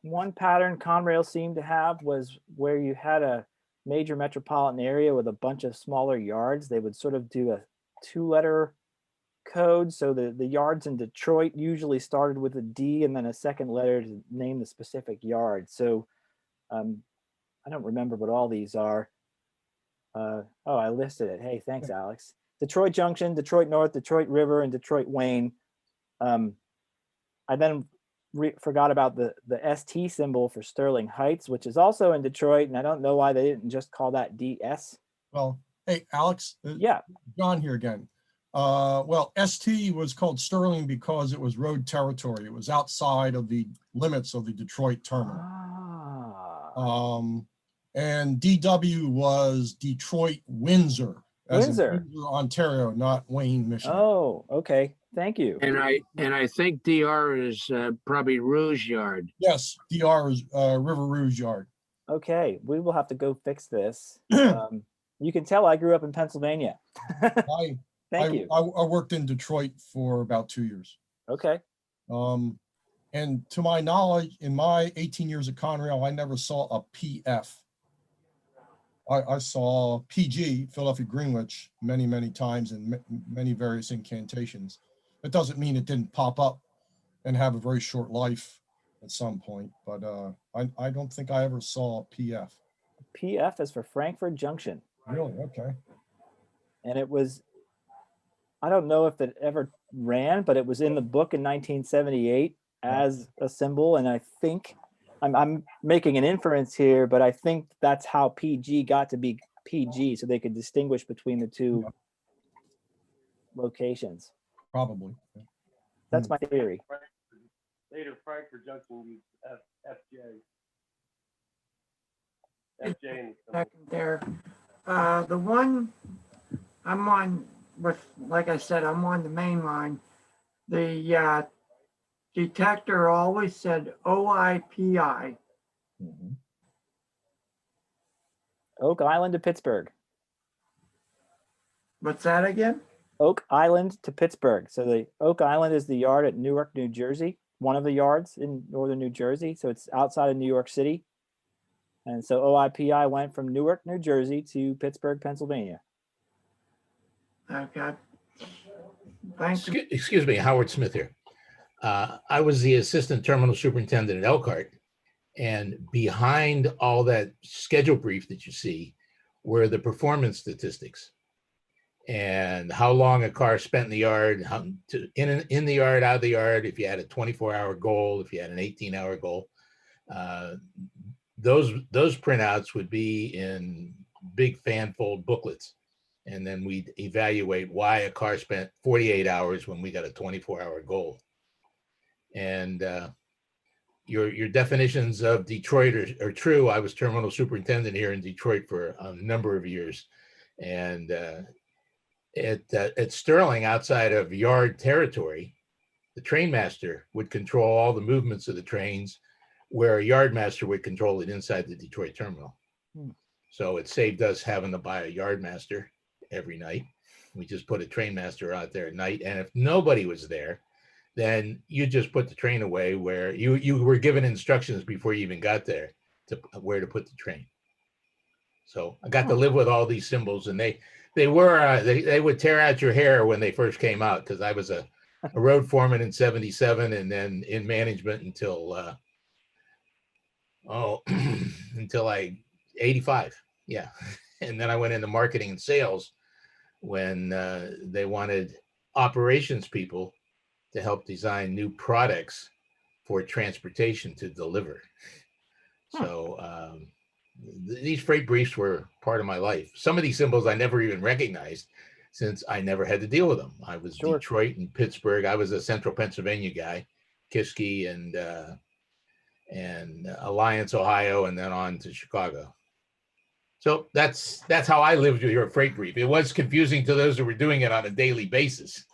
One pattern Conrail seemed to have was where you had a major metropolitan area with a bunch of smaller yards. They would sort of do a 2-letter code. So the yards in Detroit usually started with a D and then a second letter to name the specific yard. So I don't remember what all these are. Oh, I listed it. Hey, thanks, Alex. Detroit Junction, Detroit North, Detroit River, and Detroit Wayne. I then forgot about the ST symbol for Sterling Heights, which is also in Detroit, and I don't know why they didn't just call that DS. Well, hey, Alex. Yeah. John here again. Well, ST was called Sterling because it was road territory. It was outside of the limits of the Detroit terminal. And DW was Detroit Windsor. Windsor, Ontario, not Wayne, Michigan. Oh, okay. Thank you. And I think DR is probably Rouge Yard. Yes, DR is River Rouge Yard. Okay, we will have to go fix this. You can tell I grew up in Pennsylvania. Thank you. I worked in Detroit for about 2 years. Okay. And to my knowledge, in my 18 years at Conrail, I never saw a PF. I saw PG, Philadelphia Greenwich, many, many times in many various incantations. It doesn't mean it didn't pop up and have a very short life at some point, but I don't think I ever saw PF. PF is for Frankfurt Junction. Really? Okay. And it was, I don't know if it ever ran, but it was in the book in 1978 as a symbol. And I think, I'm making an inference here, but I think that's how PG got to be PG, so they could distinguish between the two locations. Probably. That's my theory. Later, Frankfurt Junction used FJ. FJ and Second there. The one I'm on with, like I said, I'm on the main line. The detector always said OIPI. Oak Island to Pittsburgh. What's that again? Oak Island to Pittsburgh. So the Oak Island is the yard at Newark, New Jersey, one of the yards in northern New Jersey. So it's outside of New York City. And so OIPI went from Newark, New Jersey to Pittsburgh, Pennsylvania. Okay. Thank you. Excuse me, Howard Smith here. I was the assistant terminal superintendent at Elkhart, and behind all that schedule brief that you see were the performance statistics and how long a car spent in the yard, in the yard, out of the yard, if you had a 24-hour goal, if you had an 18-hour goal. Those printouts would be in big fan-fold booklets. And then we'd evaluate why a car spent 48 hours when we got a 24-hour goal. And your definitions of Detroit are true. I was terminal superintendent here in Detroit for a number of years. And at Sterling, outside of yard territory, the train master would control all the movements of the trains, where a yard master would control it inside the Detroit terminal. So it saved us having to buy a yard master every night. We just put a train master out there at night. And if nobody was there, then you just put the train away where you were given instructions before you even got there to where to put the train. So I got to live with all these symbols, and they would tear out your hair when they first came out, because I was a road foreman in '77 and then in management until until 85. Yeah. And then I went into marketing and sales when they wanted operations people to help design new products for transportation to deliver. So these freight briefs were part of my life. Some of these symbols I never even recognized since I never had to deal with them. I was Sure. Detroit and Pittsburgh. I was a central Pennsylvania guy, Kiski and Alliance, Ohio, and then on to Chicago. So that's how I lived with your freight brief. It was confusing to those who were doing it on a daily basis.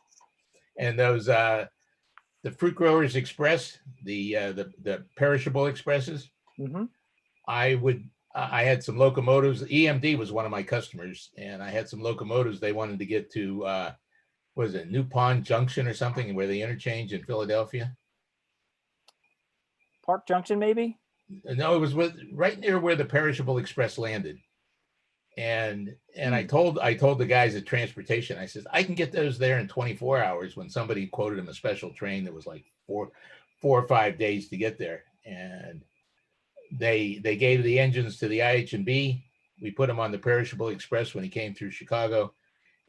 And those the Fruit Growers Express, the perishable expresses. Mm-hmm. I had some locomotives. EMD was one of my customers, and I had some locomotives they wanted to get to what is it, New Pond Junction or something, where they interchange in Philadelphia. Park Junction, maybe? No, it was right near where the perishable express landed. And I told the guys at transportation, I says, I can get those there in 24 hours, when somebody quoted them a special train that was like four or 5 days to get there. And they gave the engines to the IH&B. We put him on the perishable express when he came through Chicago,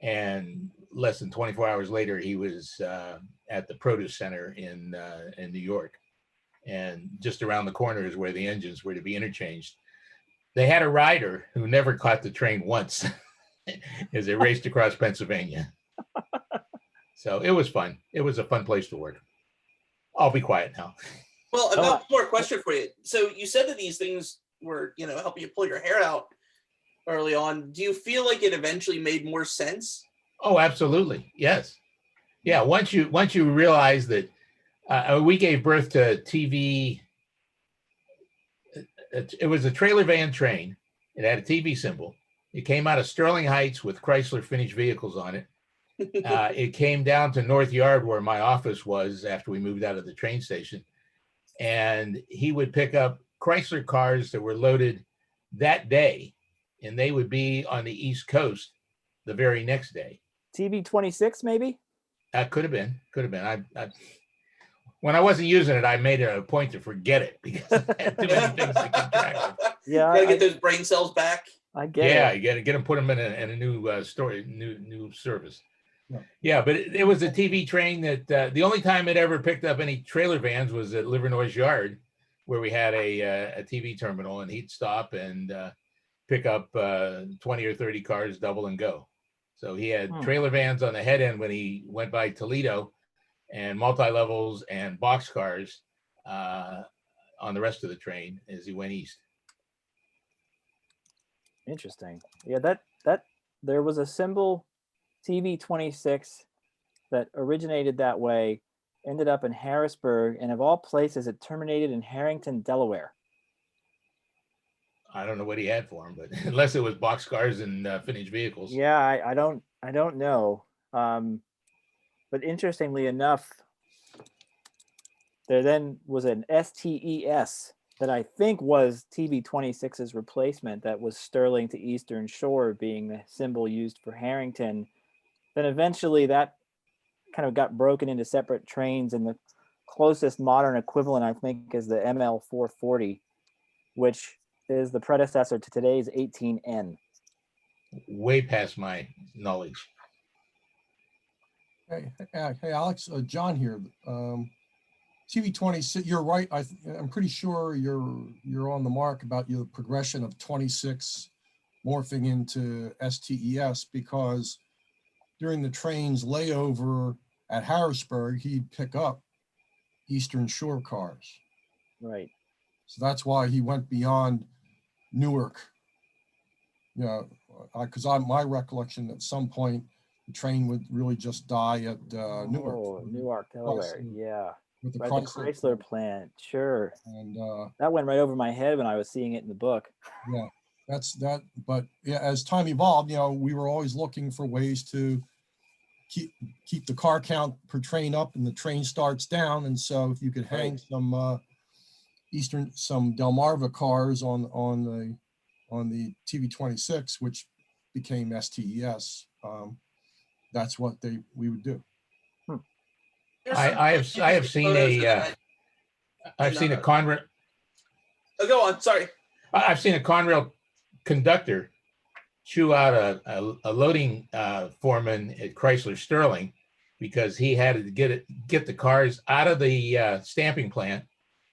and less than 24 hours later, he was at the produce center in New York. And just around the corner is where the engines were to be interchanged. They had a rider who never caught the train once as it raced across Pennsylvania. So it was fun. It was a fun place to work. I'll be quiet now. Well, I've got one more question for you. So you said that these things were, helping you pull your hair out early on. Do you feel like it eventually made more sense? Oh, absolutely. Yes. Yeah. Once you realize that we gave birth to TV. It was a trailer van train. It had a TV symbol. It came out of Sterling Heights with Chrysler finished vehicles on it. It came down to North Yard, where my office was after we moved out of the train station. And he would pick up Chrysler cars that were loaded that day, and they would be on the East Coast the very next day. TV 26, maybe? Could have been. I when I wasn't using it, I made it a point to forget it because I had too many things to keep track of. Yeah, you gotta get those brain cells back. I get it. You gotta get them, put them in a new story, new service. Yeah. Yeah, but it was a TV train that the only time it ever picked up any trailer vans was at Livernois Yard, where we had a TV terminal, and he'd stop and pick up 20 or 30 cars, double and go. So he had trailer vans on the head end when he went by Toledo, and multi-levels and boxcars on the rest of the train as he went east. Interesting. Yeah, that there was a symbol, TV 26, that originated that way, ended up in Harrisburg, and of all places, it terminated in Harrington, Delaware. I don't know what he had for him, but unless it was boxcars and finished vehicles. Yeah, I don't know. But interestingly enough, there then was an STES that I think was TV 26's replacement, that was Sterling to Eastern Shore being the symbol used for Harrington. Then eventually that kind of got broken into separate trains, and the closest modern equivalent, I think, is the ML 440, which is the predecessor to today's 18N. Way past my knowledge. Hey, Alex, John here. TV 26, you're right. I'm pretty sure you're on the mark about your progression of 26 morphing into STES, because during the train's layover at Harrisburg, he'd pick up Eastern Shore cars. Right. So that's why he went beyond Newark. Yeah, because my recollection at some point, the train would really just die at Newark. Oh, Newark, Delaware. Yeah. With the right, Chrysler the plant. Sure. And that went right over my head when I was seeing it in the book. yeah, that's that. But yeah, as time evolved, we were always looking for ways to keep the car count per train up, and the train starts down. And so if you could hang some some Delmarva cars on the TV 26, which became STES, that's what we would do. I have seen a Conrail. Oh, go on. Sorry. I've seen a Conrail conductor chew out a loading foreman at Chrysler Sterling, because he had to get the cars out of the stamping plant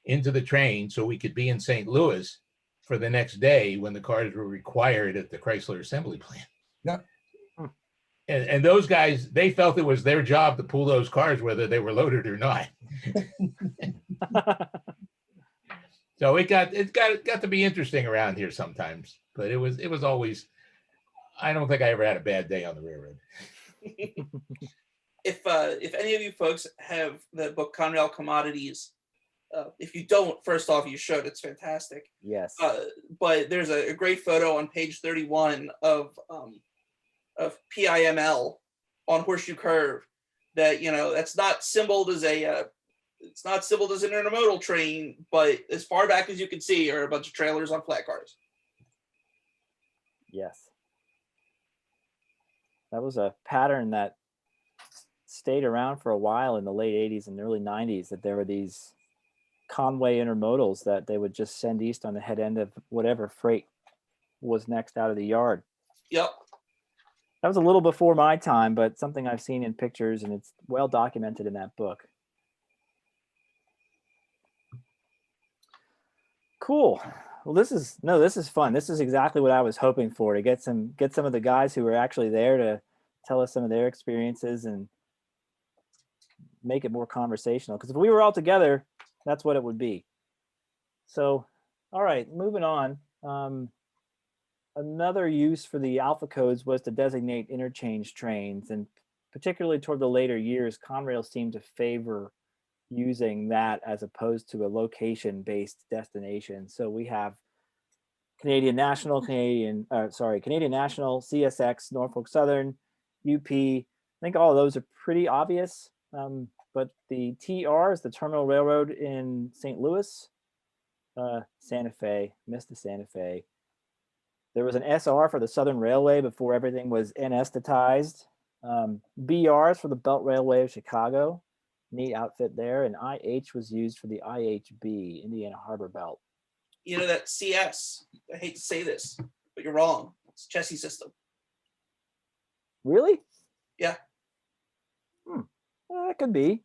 into the train so we could be in St. Louis for the next day when the cars were required at the Chrysler assembly plant. Yeah. And those guys, they felt it was their job to pull those cars whether they were loaded or not. So it got to be interesting around here sometimes, but it was always, I don't think I ever had a bad day on the railroad. If any of you folks have the book Conrail Commodities, if you don't, first off, you should. It's fantastic. Yes. But there's a great photo on page 31 of PIML on Horseshoe Curve that, you know, that's not symboled as it's not symboled as an intermodal train, but as far back as you can see are a bunch of trailers on flat cars. Yes. That was a pattern that stayed around for a while in the late 80s and early 90s, that there were these Conway intermodals that they would just send east on the head end of whatever freight was next out of the yard. Yep. That was a little before my time, but something I've seen in pictures, and it's well documented in that book. Cool. Well, this is fun. This is exactly what I was hoping for, to get some of the guys who were actually there to tell us some of their experiences and make it more conversational. Because if we were all together, that's what it would be. So, all right, moving on. Another use for the alpha codes was to designate interchange trains, and particularly toward the later years, Conrail seemed to favor using that as opposed to a location-based destination. So we have Canadian National, CSX, Norfolk Southern, UP. I think all of those are pretty obvious. But the TRs, the Terminal Railroad in St. Louis, Santa Fe, missed the Santa Fe. There was an SR for the Southern Railway before everything was NS-tatized. BRs for the Belt Railway of Chicago. Neat outfit there. And IH was used for the IHB, Indiana Harbor Belt. You know, that CS, I hate to say this, but you're wrong. It's chassis system. Really? Yeah. Well, that could be.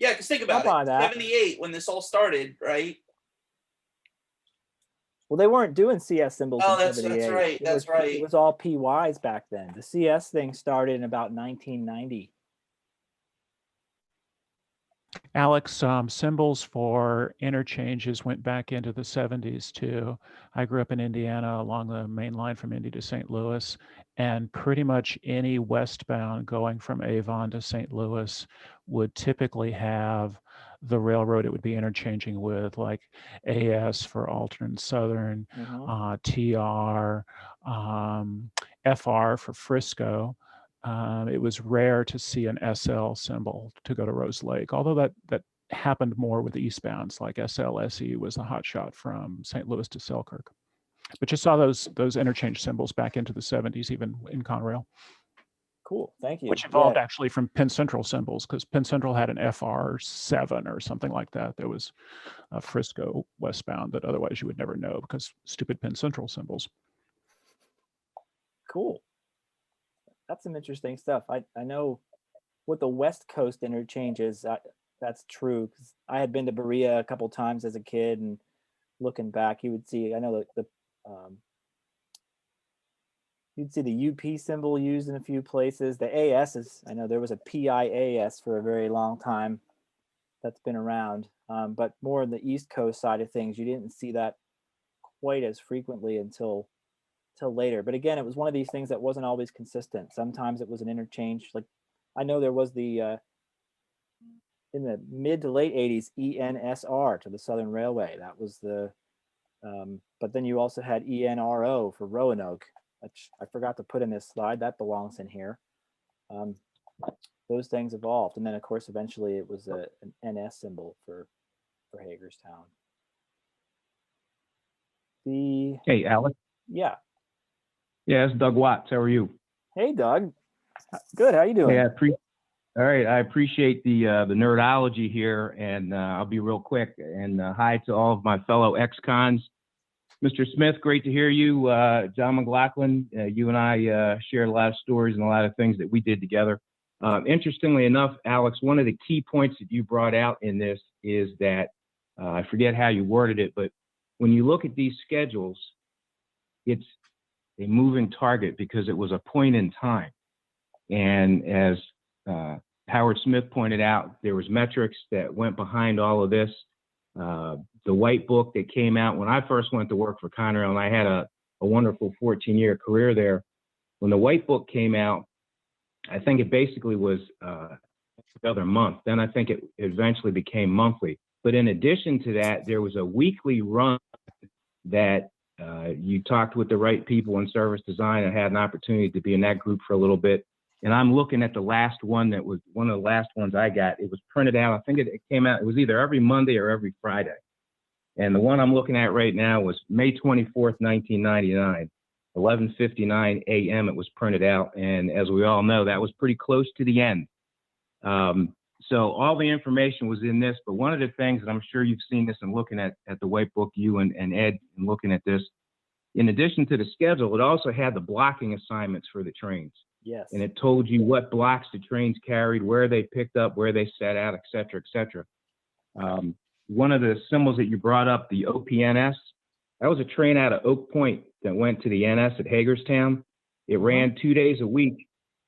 Yeah, because think about I'll buy it. that. 78, when this all started, right? Well, they weren't doing CS symbols Oh, in that's 78. right. That's right. It was all PYs back then. The CS thing started in about 1990. Alex, symbols for interchanges went back into the 70s too. I grew up in Indiana along the main line from Indy to St. Louis, and pretty much any westbound going from Avon to St. Louis would typically have the railroad it would be interchanging with, like AS for Alternate Southern, TR, FR for Frisco. It was rare to see an SL symbol to go to Rose Lake, although that happened more with eastbounds, like SLSE was the hot shot from St. Louis to Selkirk. But you saw those interchange symbols back into the 70s, even in Conrail. Cool, thank you. Which evolved actually from Penn Central symbols, because Penn Central had an FR7 or something like that. There was a Frisco westbound that otherwise you would never know because stupid Penn Central symbols. Cool. That's some interesting stuff. I know with the West Coast interchanges, that's true, because I had been to Berea a couple times as a kid, and looking back, you would see, I know you'd see the UP symbol used in a few places. The AS is, I know there was a PIAS for a very long time that's been around, but more on the East Coast side of things, you didn't see that quite as frequently until later. But again, it was one of these things that wasn't always consistent. Sometimes it was an interchange. Like I know there was the in the mid to late 80s ENSR to the Southern Railway. That was the but then you also had ENRO for Roanoke, which I forgot to put in this slide. That belongs in here. Those things evolved, and then of course eventually it was an NS symbol for Hagerstown. Hey, Alex. Yeah, it's Doug Watts. How are you? Hey, Doug. Good. How you doing? Hey, all right. I appreciate the nerdology here, and I'll be real quick. And hi to all of my fellow ex-cons. Mr. Smith, great to hear you. John McLaughlin, you and I shared a lot of stories and a lot of things that we did together. Interestingly enough, Alex, one of the key points that you brought out in this is that, I forget how you worded it, but when you look at these schedules, it's a moving target because it was a point in time. And as Howard Smith pointed out, there was metrics that went behind all of this. The white book that came out when I first went to work for Conrail, and I had a wonderful 14-year career there. When the white book came out, I think it basically was another month. Then I think it eventually became monthly. But in addition to that, there was a weekly run that you talked with the right people in service design. I had an opportunity to be in that group for a little bit. And I'm looking at the last one that was one of the last ones I got. It was printed out. I think it came out, it was either every Monday or every Friday. And the one I'm looking at right now was May 24th, 1999, 11:59 a.m. It was printed out. And as we all know, that was pretty close to the end. So all the information was in this, but one of the things, and I'm sure you've seen this in looking at the white book, you and Ed, and looking at this, in addition to the schedule, it also had the blocking assignments for the trains. Yes. And it told you what blocks the trains carried, where they picked up, where they set out, et cetera, et cetera. One of the symbols that you brought up, the OPNS, that was a train out of Oak Point that went to the NS at Hagerstown. It ran 2 days a week,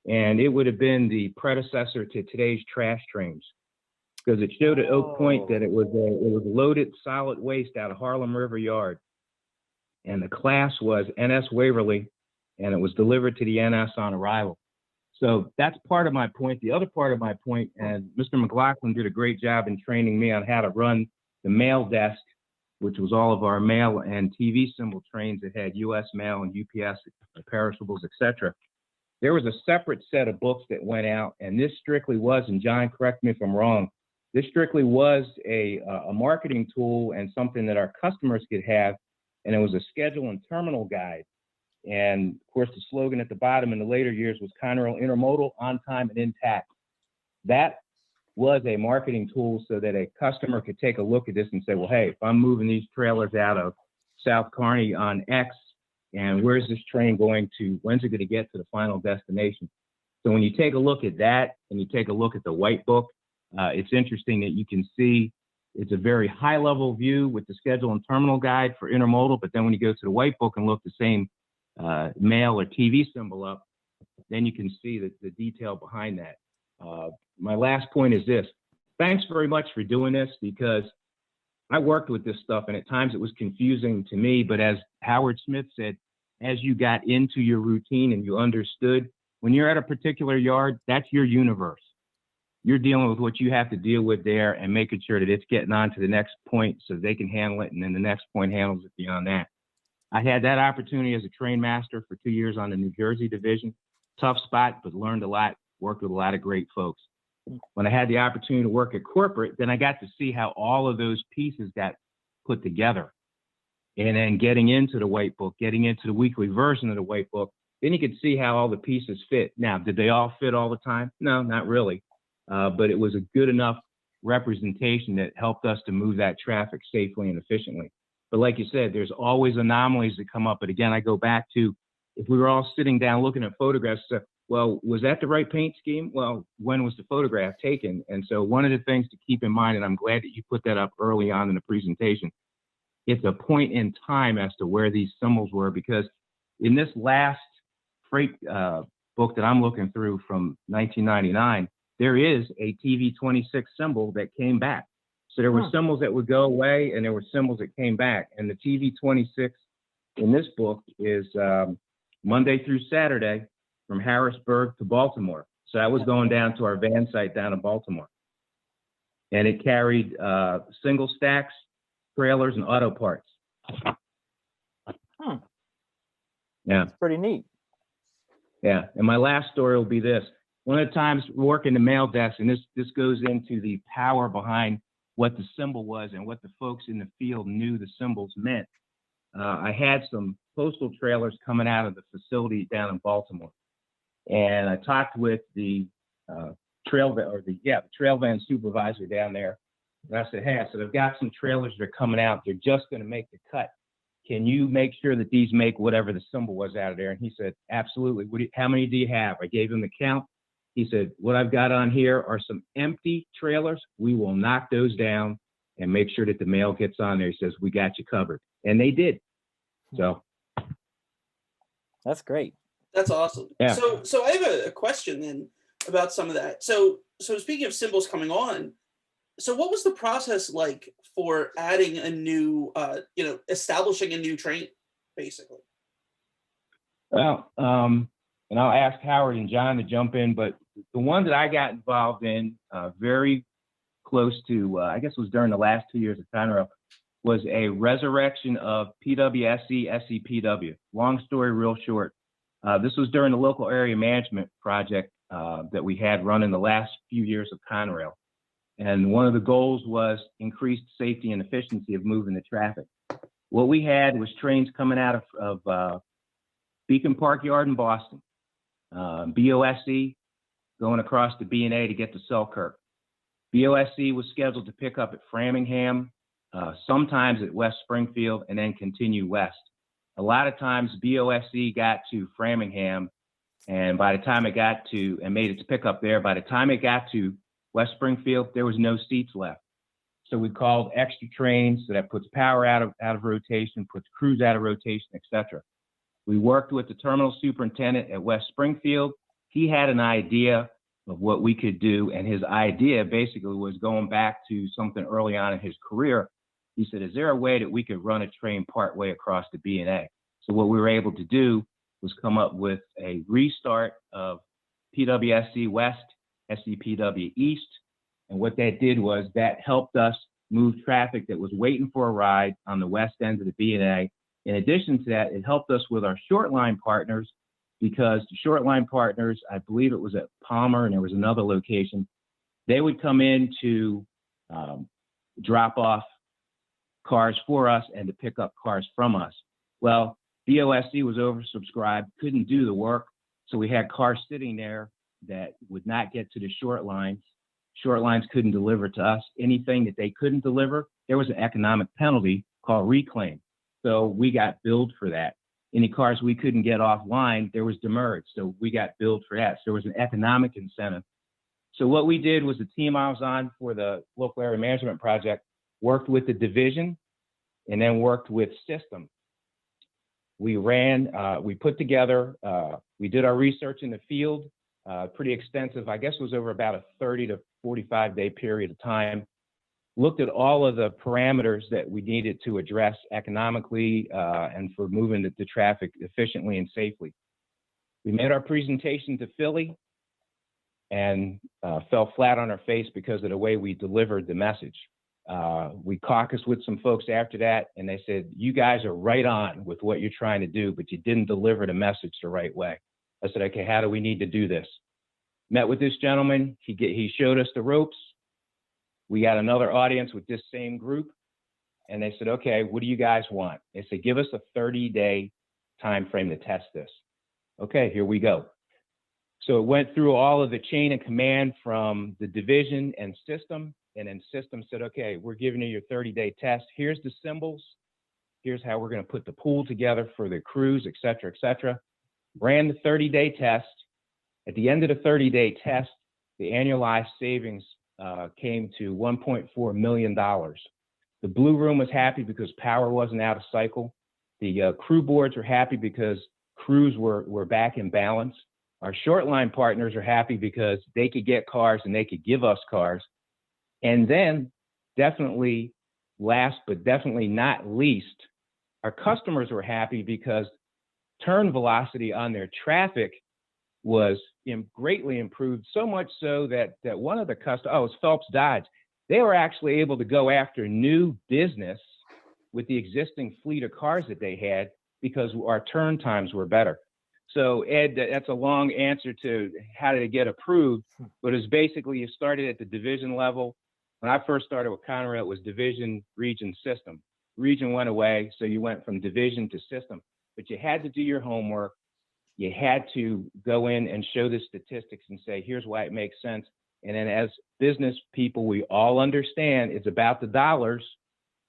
and it would have been the predecessor to today's trash trains, because it showed at Oak Point that it was loaded solid waste out of Harlem River Yard, and the class was NS Waverly, and it was delivered to the NS on arrival. So that's part of my point. The other part of my point, and Mr. McLaughlin did a great job in training me on how to run the mail desk, which was all of our mail and TV symbol trains that had U.S. mail and UPS perishables, et cetera. There was a separate set of books that went out, and this strictly was, and John, correct me if I'm wrong, this strictly was a marketing tool and something that our customers could have, and it was a schedule and terminal guide. And of course, the slogan at the bottom in the later years was Conrail Intermodal, on time and intact. That was a marketing tool so that a customer could take a look at this and say, well, hey, if I'm moving these trailers out of South Kearney on X, and where's this train going to, when's it going to get to the final destination? So when you take a look at that and you take a look at the white book, it's interesting that you can see it's a very high level view with the schedule and terminal guide for intermodal. But then when you go to the white book and look the same mail or TV symbol up, then you can see the detail behind that. My last point is this. Thanks very much for doing this, because I worked with this stuff and at times it was confusing to me, but as Howard Smith said, as you got into your routine and you understood, when you're at a particular yard, that's your universe. You're dealing with what you have to deal with there and making sure that it's getting on to the next point so they can handle it, and then the next point handles it beyond that. I had that opportunity as a train master for 2 years on the New Jersey division. Tough spot, but learned a lot, worked with a lot of great folks. When I had the opportunity to work at corporate, then I got to see how all of those pieces got put together. And then getting into the white book, getting into the weekly version of the white book, then you could see how all the pieces fit. Now, did they all fit all the time? No, not really. But it was a good enough representation that helped us to move that traffic safely and efficiently. But like you said, there's always anomalies that come up. But again, I go back to, if we were all sitting down looking at photographs, well, was that the right paint scheme? Well, when was the photograph taken? And so one of the things to keep in mind, and I'm glad that you put that up early on in the presentation, it's a point in time as to where these symbols were, because in this last freight book that I'm looking through from 1999, there is a TV26 symbol that came back. So there were symbols that would go away and there were symbols that came back. And the TV26 in this book is Monday through Saturday from Harrisburg to Baltimore. So that was going down to our van site down in Baltimore. And it carried single stacks, trailers, and auto parts. Yeah. That's pretty neat. Yeah. And my last story will be this. One of the times working the mail desk, and this goes into the power behind what the symbol was and what the folks in the field knew the symbols meant. I had some postal trailers coming out of the facility down in Baltimore. And I talked with the trail van supervisor down there. And I said, hey, I've got some trailers that are coming out. They're just going to make the cut. Can you make sure that these make whatever the symbol was out of there? And he said, absolutely. How many do you have? I gave him the count. He said, what I've got on here are some empty trailers. We will knock those down and make sure that the mail gets on there. He says, we got you covered. And they did. So That's great. That's awesome. Yeah. So I have a question then about some of that. So speaking of symbols coming on, so what was the process like for adding a new, establishing a new train, basically? Well, and I'll ask Howard and John to jump in, but the one that I got involved in very close to, I guess it was during the last 2 years of Conrail, was a resurrection of PWSC, SCPW. Long story, real short. This was during the local area management project that we had run in the last few years of Conrail. And one of the goals was increased safety and efficiency of moving the traffic. What we had was trains coming out of Beacon Park Yard in Boston, BOSC going across to B&A to get to Selkirk. BOSC was scheduled to pick up at Framingham, sometimes at West Springfield, and then continue west. A lot of times BOSC got to Framingham, and by the time it got to, and made its pickup there, by the time it got to West Springfield, there was no seats left. So we called extra trains, so that puts power out of rotation, puts crews out of rotation, etc. We worked with the terminal superintendent at West Springfield. He had an idea of what we could do, and his idea basically was going back to something early on in his career. He said, is there a way that we could run a train partway across the B&A? So what we were able to do was come up with a restart of PWSC West, SCPW East. And what that did was that helped us move traffic that was waiting for a ride on the west end of the B&A. In addition to that, it helped us with our short line partners, because the short line partners, I believe it was at Palmer and there was another location, they would come in to drop off cars for us and to pick up cars from us. Well, BOSC was oversubscribed, couldn't do the work, so we had cars sitting there that would not get to the short lines. Short lines couldn't deliver to us. Anything that they couldn't deliver, there was an economic penalty called reclaim. So we got billed for that. Any cars we couldn't get offline, there was demurrage. So we got billed for that. So there was an economic incentive. So what we did was the team I was on for the local area management project worked with the division and then worked with system. We put together, we did our research in the field, pretty extensive, I guess it was over about a 30 to 45 day period of time. Looked at all of the parameters that we needed to address economically and for moving the traffic efficiently and safely. We made our presentation to Philly and fell flat on our face because of the way we delivered the message. We caucused with some folks after that, and they said, you guys are right on with what you're trying to do, but you didn't deliver the message the right way. I said, okay, how do we need to do this? Met with this gentleman, he showed us the ropes. We got another audience with this same group, and they said, okay, what do you guys want? They said, give us a 30-day time frame to test this. Okay, here we go. So it went through all of the chain of command from the division and system, and then system said, okay, we're giving you your 30-day test. Here's the symbols. Here's how we're going to put the pool together for the crews, et cetera, et cetera. Ran the 30-day test. At the end of the 30-day test, the annualized savings came to $1.4 million. The Blue Room was happy because power wasn't out of cycle. The crew boards were happy because crews were back in balance. Our short line partners are happy because they could get cars and they could give us cars. And then definitely last, but definitely not least, our customers were happy because turn velocity on their traffic was greatly improved, so much so that one of the customers, oh, it was Phelps Dodge, they were actually able to go after new business with the existing fleet of cars that they had because our turn times were better. So Ed, that's a long answer to how did it get approved, but it's basically you started at the division level. When I first started with Conrail, it was division, region, system. Region went away, so you went from division to system, but you had to do your homework. You had to go in and show the statistics and say, here's why it makes sense. And then as business people, we all understand it's about the dollars.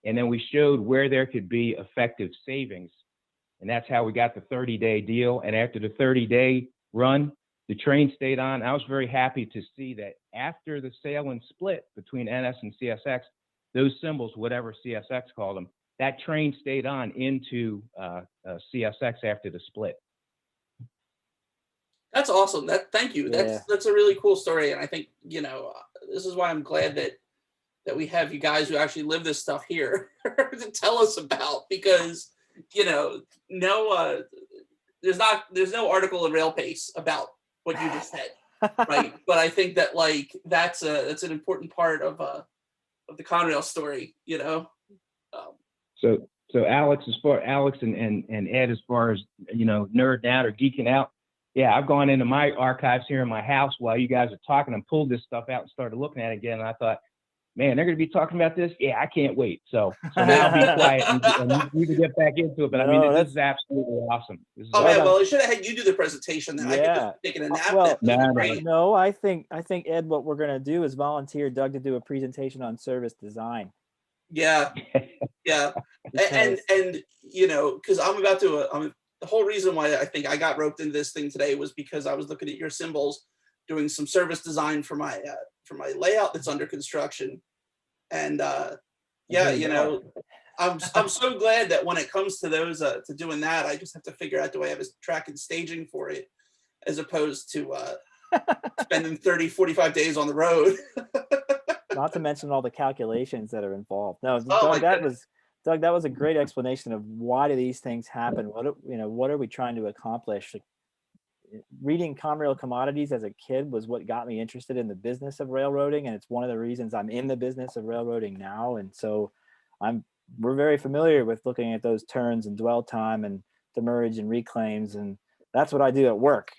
And then we showed where there could be effective savings. And that's how we got the 30-day deal. And after the 30-day run, The train stayed on. I was very happy to see that after the sale and split between NS and CSX, those symbols, whatever CSX called them, that train stayed on into CSX after the split. That's awesome. Thank you. Yeah. That's a really cool story, and I think this is why I'm glad that we have you guys who actually live this stuff here to tell us about, because there's no article in Rail Pace about what you just said, right? But I think that that's an important part of the Conrail story, So Alex, Alex and Ed, as far as nerding out or geeking out, yeah, I've gone into my archives here in my house while you guys are talking and pulled this stuff out and started looking at it again. And I thought, man, they're going to be talking about this. Yeah, I can't wait. So now be quiet and you can get back into it. But I mean, this is absolutely awesome. Man, well, I should have had you do the presentation. Then I could just take a nap. Well, no, I think Ed, what we're going to do is volunteer Doug to do a presentation on service design. Yeah, yeah, and because I'm about to. The whole reason why I think I got roped into this thing today was because I was looking at your symbols, doing some service design for my layout that's under construction, and I'm so glad that when it comes to those to doing that, I just have to figure out, do I have a track and staging for it, as opposed to spending 30-45 days on the road. Not to mention all the calculations that are involved. No, Oh, Doug, that was a great explanation of why do these things happen. What are we trying to accomplish? Reading Conrail Commodities as a kid was what got me interested in the business of railroading, and it's one of the reasons I'm in the business of railroading now. And so we're very familiar with looking at those turns and dwell time and demurrage and reclaims, and that's what I do at work.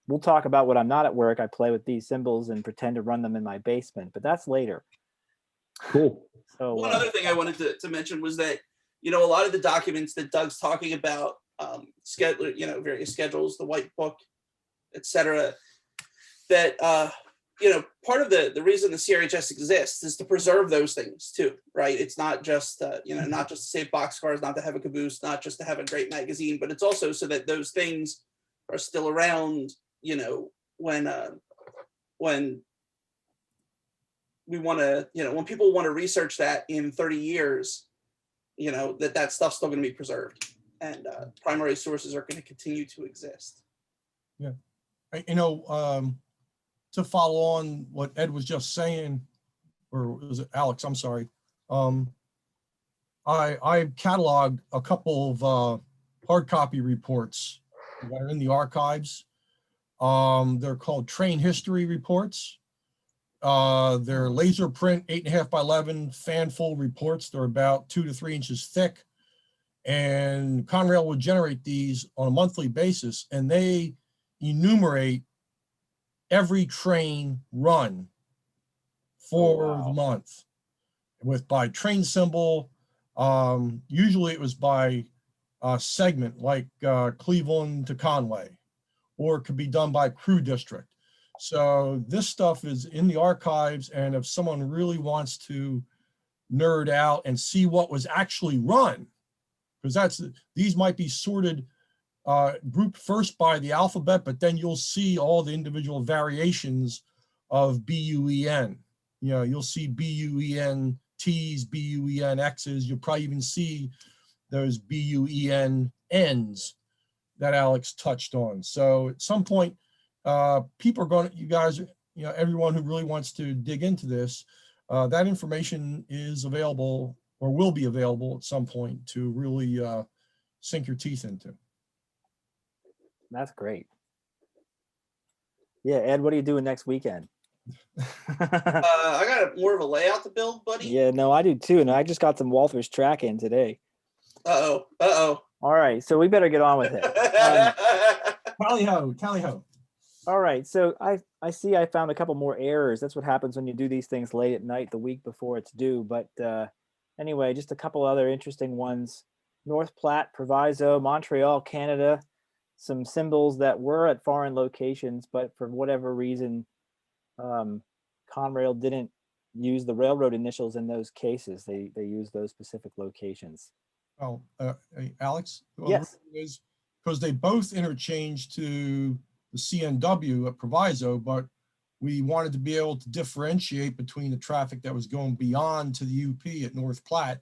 We'll talk about what I'm not at work. I play with these symbols and pretend to run them in my basement, but that's later. Cool. So one other thing I wanted to mention was that a lot of the documents that Doug's talking about, various schedules, the white book, etc., that part of the reason the CRHS exists is to preserve those things too, right? It's not just not just to save boxcars, not to have a caboose, not just to have a great magazine, but it's also so that those things are still around, when we want to, when people want to research that in 30 years, that stuff's still going to be preserved, and primary sources are going to continue to exist. Yeah. To follow on what Ed was just saying, or was it Alex? I'm sorry. I cataloged a couple of hard copy reports that are in the archives. They're called train history reports. They're laser print 8.5 by 11 fan fold reports. They're about 2 to 3 inches thick, and Conrail will generate these on a monthly basis, and they enumerate every train run for the month by train symbol. Usually it was by segment, like Cleveland to Conway, or it could be done by crew district. So this stuff is in the archives, and if someone really wants to nerd out and see what was actually run, because these might be sorted, grouped first by the alphabet, but then you'll see all the individual variations of BUEN. You'll see BUEN T's, BUEN X's. You'll probably even see those BUEN N's that Alex touched on. So at some point, people are going to, you guys, everyone who really wants to dig into this, that information is available, or will be available at some point, to really sink your teeth into. That's great. Yeah, Ed, what are you doing next weekend? I got more of a layout to build, buddy. Yeah, no, I do too. And I just got some Walther's track in today. Uh-oh. All right, so we better get on with it. Tally ho, tally ho. All right, so I see I found a couple more errors. That's what happens when you do these things late at night, the week before it's due. But anyway, just a couple other interesting ones. North Platte, Proviso, Montreal, Canada. Some symbols that were at foreign locations, but for whatever reason, Conrail didn't use the railroad initials in those cases. They used those specific locations. Oh, Alex? Yes. Because they both interchange to the CNW at Proviso, but we wanted to be able to differentiate between the traffic that was going beyond to the UP at North Platte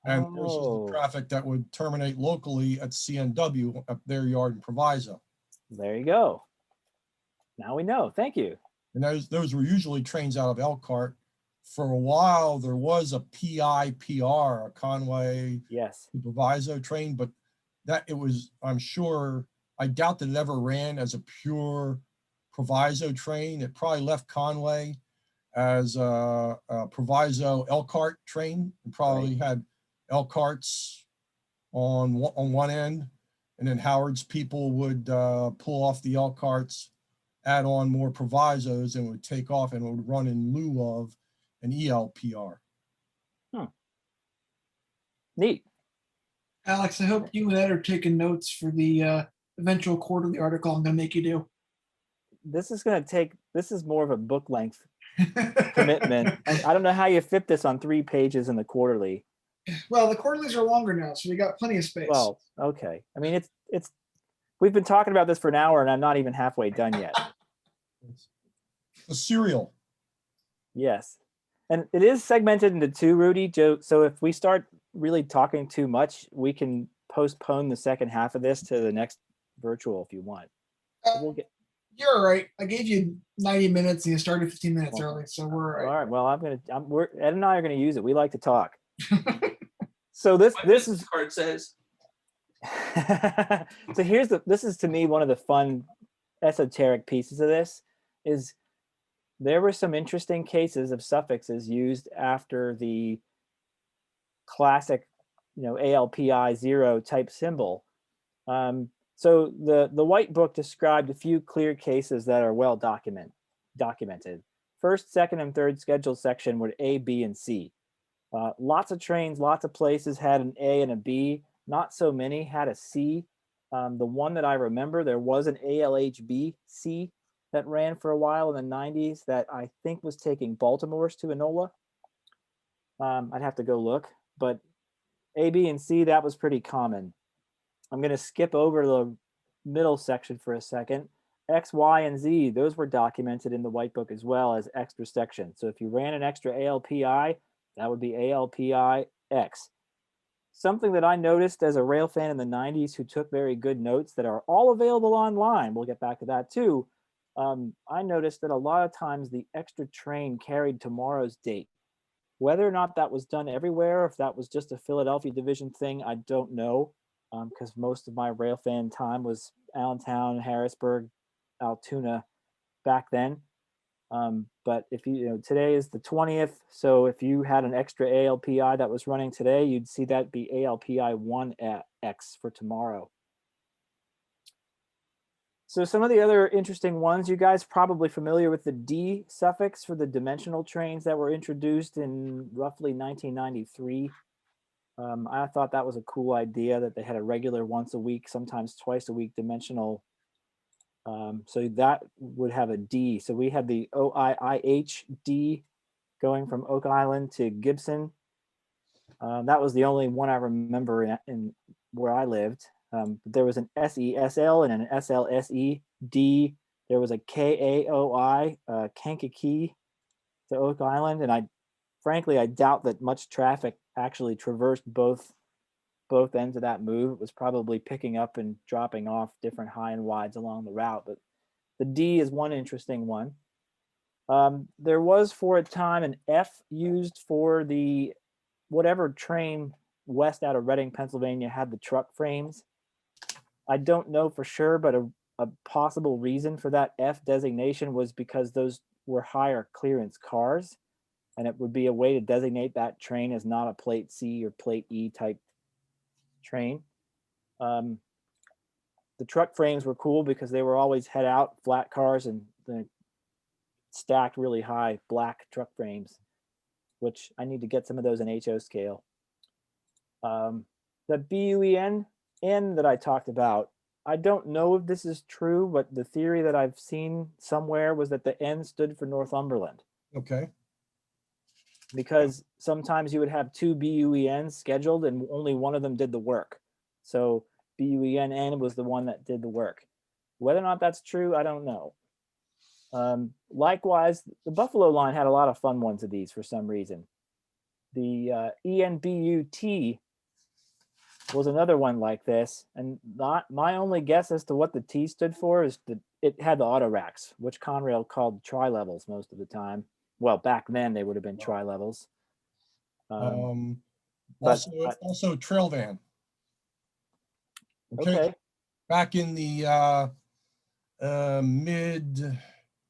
and versus the traffic that would terminate locally at CNW at their yard in Proviso. There you go. Now we know. Thank you. And those were usually trains out of Elkhart. For a while, there was a PIPR, a Conway yes to Proviso train, but that it was, I'm sure, I doubt that it ever ran as a pure Proviso train. It probably left Conway as a Proviso Elkhart train, and probably had Elkharts on one end, and then Howard's people would pull off the Elkharts, add on more Provisos, and would take off, and it would run in lieu of an ELPR. Neat. Alex, I hope you and Ed are taking notes for the eventual quarterly article I'm going to make you do. This is going to take, this is more of a book length commitment. I don't know how you fit this on 3 pages in the quarterly. Well, the quarterlies are longer now, so we got plenty of space. Well, okay. I mean, it's we've been talking about this for an hour and I'm not even halfway done yet. A serial. Yes. And it is segmented into 2, Rudy. Joe. So if we start really talking too much, we can postpone the second half of this to the next virtual if you want. We'll get. You're all right. I gave you 90 minutes and you started 15 minutes early, so we're all right. All right. Well, Ed and I are gonna use it. We like to talk. So this is card says. So this is to me one of the fun esoteric pieces of this is there were some interesting cases of suffixes used after the classic, ALPI 0 type symbol. So the white book described a few clear cases that are well documented. First, second, and third schedule section were A, B, and C. Lots of trains, lots of places had an A and a B. Not so many had a C. The one that I remember, there was an ALHB C that ran for a while in the 90s that I think was taking Baltimore's to Enola. I'd have to go look, but A, B, and C, that was pretty common. I'm going to skip over the middle section for a second. X, Y, and Z, those were documented in the white book as well as extra sections. So if you ran an extra ALPI, that would be ALPI X. Something that I noticed as a rail fan in the 90s who took very good notes that are all available online, we'll get back to that too. I noticed that a lot of times the extra train carried tomorrow's date. Whether or not that was done everywhere, if that was just a Philadelphia division thing, I don't know, because most of my rail fan time was Allentown, Harrisburg, Altoona back then. But if today is the 20th, so if you had an extra ALPI that was running today, you'd see that be ALPI 1X for tomorrow. So some of the other interesting ones, you guys probably familiar with the D suffix for the dimensional trains that were introduced in roughly 1993. I thought that was a cool idea that they had a regular once a week, sometimes twice a week dimensional. So that would have a D. So we had the OIIH-D going from Oak Island to Gibson. That was the only one I remember in where I lived. But there was an SESL and an SLSE-D. There was a KAOI, Kankakee to Oak Island. And frankly, I doubt that much traffic actually traversed both ends of that move. It was probably picking up and dropping off different high and wides along the route, but the D is one interesting one. There was for a time an F used for the whatever train west out of Reading, Pennsylvania had the truck frames. I don't know for sure, but a possible reason for that F designation was because those were higher clearance cars, and it would be a way to designate that train as not a plate C or plate E type train. The truck frames were cool because they were always head out flat cars and the stacked really high black truck frames, which I need to get some of those in HO scale. The BUEN N that I talked about, I don't know if this is true, but the theory that I've seen somewhere was that the N stood for Northumberland. Okay. Because sometimes you would have 2 BUENs scheduled and only one of them did the work. So BUEN was the one that did the work. Whether or not that's true, I don't know. Likewise, the Buffalo line had a lot of fun ones of these for some reason. The ENBUT was another one like this, and not my only guess as to what the T stood for is that it had the auto racks, which Conrail called tri-levels most of the time. Well, back then they would have been tri-levels. Also trail van. Okay. Back in the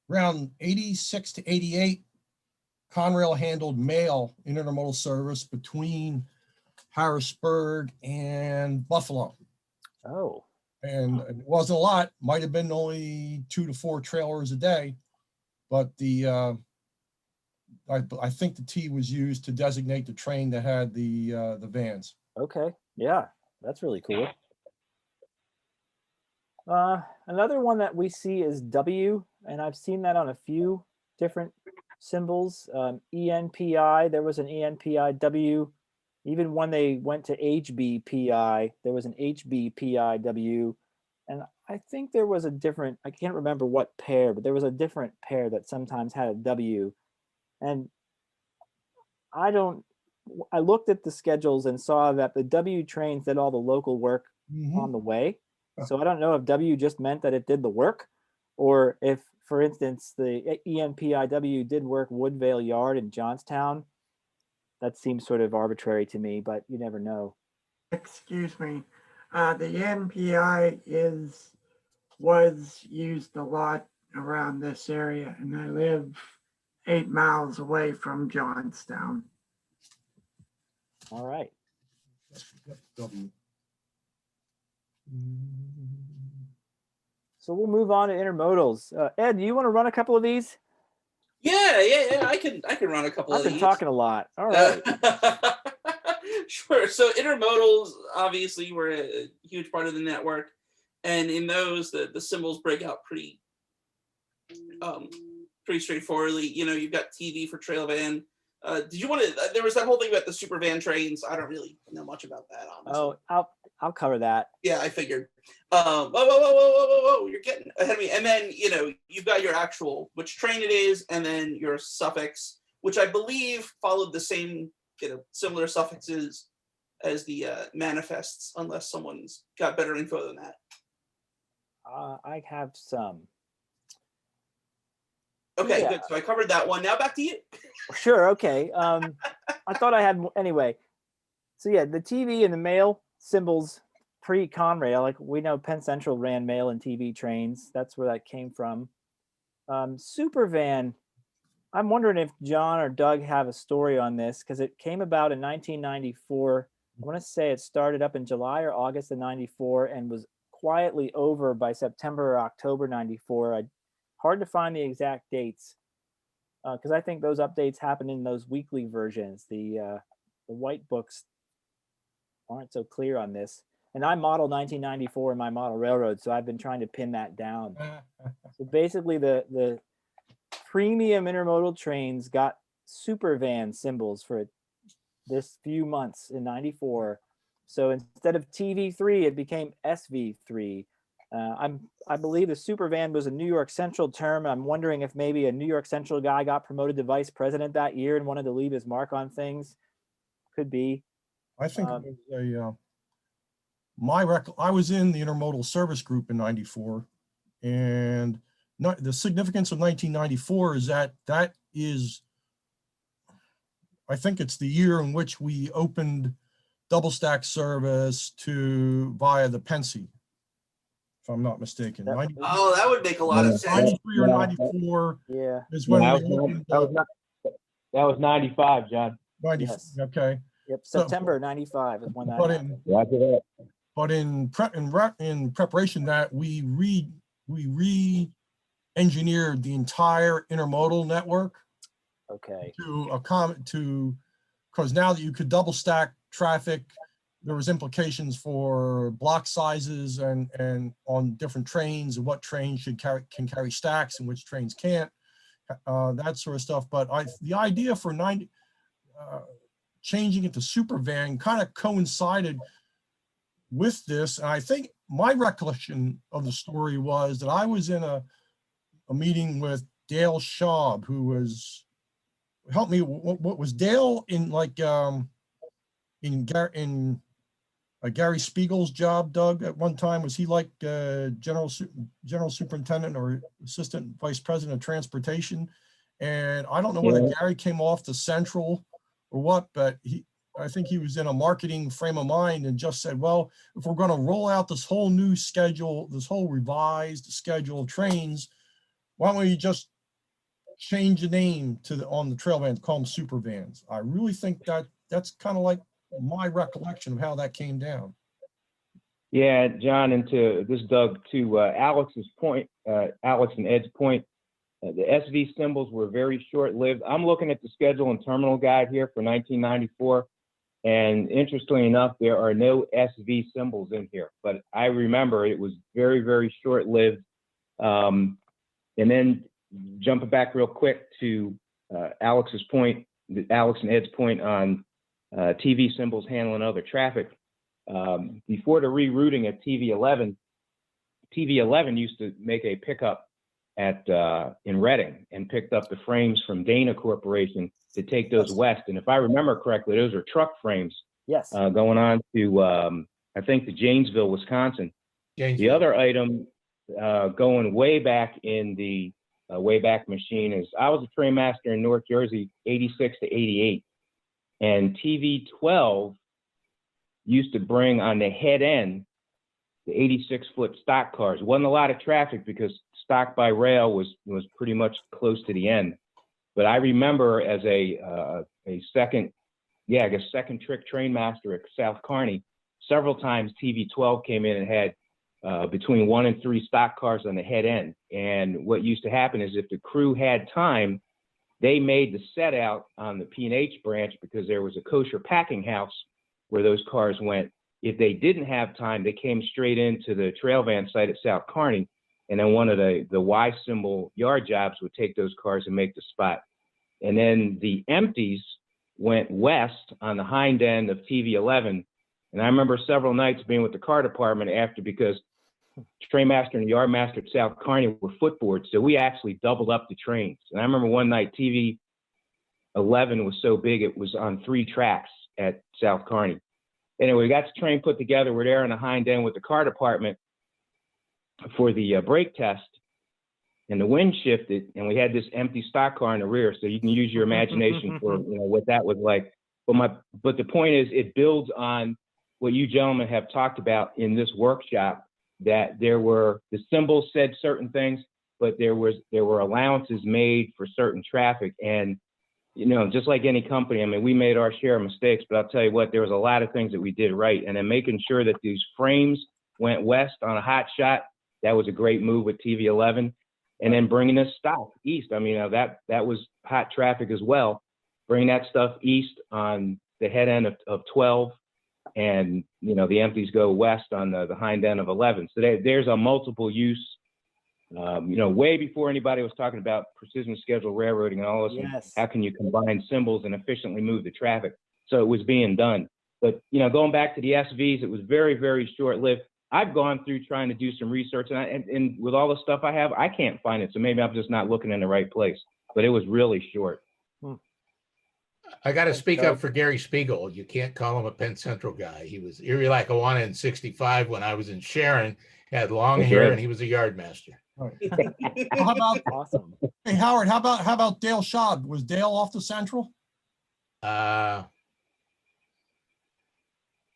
around 86 to 88, Conrail handled mail in intermodal service between Harrisburg and Buffalo. Oh. And it wasn't a lot, might have been only 2 to 4 trailers a day, but the I think the T was used to designate the train that had the vans. Okay, yeah, that's really cool. Another one that we see is W, and I've seen that on a few different symbols. ENPI, there was an ENPI W. Even when they went to HBPI, there was an HBPI W. And I think there was a different, I can't remember what pair, but there was a different pair that sometimes had a W. And I looked at the schedules and saw that the W trains did all the local work on the way. So I don't know if W just meant that it did the work, or if, for instance, the ENPIW did work Woodvale Yard in Johnstown. That seems sort of arbitrary to me, but you never know. Excuse me. The NPI was used a lot around this area, and I live 8 miles away from Johnstown. All right. So we'll move on to intermodals. Ed, do you want to run a couple of these? Yeah. I can run a couple of these. I've been talking a lot. All right. Sure. So intermodals obviously were a huge part of the network, and in those the symbols break out pretty straightforwardly. You know, you've got TV for trail van. Did you want to? There was that whole thing about the super van trains. I don't really know much about that, honestly. Oh, I'll cover that. Yeah, I figured. Whoa! You're getting ahead of me. And then you've got your actual which train it is, and then your suffix, which I believe followed the same similar suffixes as the manifests, unless someone's got better info than that. I have some. Okay, Yeah. good. So I covered that one. Now back to you. Sure. Okay. I thought I had anyway. So yeah, the TV and the mail symbols pre-Conrail, like we know Penn Central ran mail and TV trains. That's where that came from. Super van. I'm wondering if John or Doug have a story on this because it came about in 1994. I want to say it started up in July or August of 94 and was quietly over by September or October 94. Hard to find the exact dates because I think those updates happen in those weekly versions. The white books aren't so clear on this. And I modeled 1994 in my model railroad, so I've been trying to pin that down. So basically the premium intermodal trains got super van symbols for this few months in 94. So instead of TV3, it became SV3. I believe the super van was a New York Central term. I'm wondering if maybe a New York Central guy got promoted to vice president that year and wanted to leave his mark on things. Could be. I think it was I was in the intermodal service group in 94, and the significance of 1994 is that is, I think it's the year in which we opened double stack service via the Pensy, if I'm not mistaken. That would make a lot of sense. 93 or 94 is when we opened. That was 95, John. 90, Yes. Okay. Yep, September 95 is when that happened. But in preparation that we re-engineered the entire intermodal network. Okay. Because now that you could double stack traffic, there was implications for block sizes and on different trains and what trains can carry stacks and which trains can't, that sort of stuff. But the idea for changing it to super van kind of coincided with this, and I think my recollection of the story was that I was in a meeting with Dale Schaub, who was, help me, what was Dale in like, in Gary Spiegel's job, Doug, at one time? Was he like general superintendent or assistant vice president of transportation? And I don't know whether Gary came off the central or what, but I think he was in a marketing frame of mind and just said, well, if we're going to roll out this whole new schedule, this whole revised schedule of trains, why don't we just change the name to on the trail vans, call them super vans? I really think that's kind of like my recollection of how that came down. Yeah, John, and to this, Doug, to Alex's point, Alex and Ed's point, the SV symbols were very short-lived. I'm looking at the schedule and terminal guide here for 1994, and interestingly enough, there are no SV symbols in here, but I remember it was very, very short-lived. And then jumping back real quick to Alex's point, Alex and Ed's point on TV symbols handling other traffic. Before the rerouting at TV11 used to make a pickup at in Reading and picked up the frames from Dana Corporation to take those west. And if I remember correctly, those are truck frames. Yes. Going on to I think to Janesville, Wisconsin. The other item going way back in the Wayback Machine is I was a train master in North Jersey, 86 to 88. And TV12 used to bring on the head end the 86-foot stock cars. Wasn't a lot of traffic because stock by rail was pretty much close to the end. But I remember as a second trick train master at South Kearney, several times TV12 came in and had between 1 and 3 stock cars on the head end. And what used to happen is if the crew had time, they made the set out on the P&H branch because there was a kosher packing house where those cars went. If they didn't have time, they came straight into the trail van site at South Kearney, and then one of the Y symbol yard jobs would take those cars and make the spot. And then the empties went west on the hind end of TV11. And I remember several nights being with the car department after, because train master and yard master at South Kearney were footboard, so we actually doubled up the trains. And I remember one night TV11 was so big it was on 3 tracks at South Kearney. Anyway, we got the train put together. We're there on the hind end with the car department for the brake test, and the wind shifted, and we had this empty stock car in the rear. So you can use your imagination for what that was like. But the point is, it builds on what you gentlemen have talked about in this workshop. That there were, the symbols said certain things, but there were allowances made for certain traffic. And just like any company, I mean, we made our share of mistakes, but I'll tell you what, there was a lot of things that we did right. And then making sure that these frames went west on a hot shot, that was a great move with TV11. And then bringing this stock east, I mean, that was hot traffic as well. Bringing that stuff east on the head end of 12, and the empties go west on the hind end of 11. So there's a multiple use. Way before anybody was talking about precision scheduled railroading and all this, Yes. how can you combine symbols and efficiently move the traffic? So it was being done. But, going back to the SVs, it was very, very short-lived. I've gone through trying to do some research, and with all the stuff I have, I can't find it. So maybe I'm just not looking in the right place, but it was really short. I got to speak up for Gary Spiegel. You can't call him a Penn Central guy. He was Erie Lackawanna in '65 when I was in Sharon, had long That's hair, right. and he was a yard master. Well, how about Awesome. Hey Howard? How about Dale Schaub? Was Dale off the central? I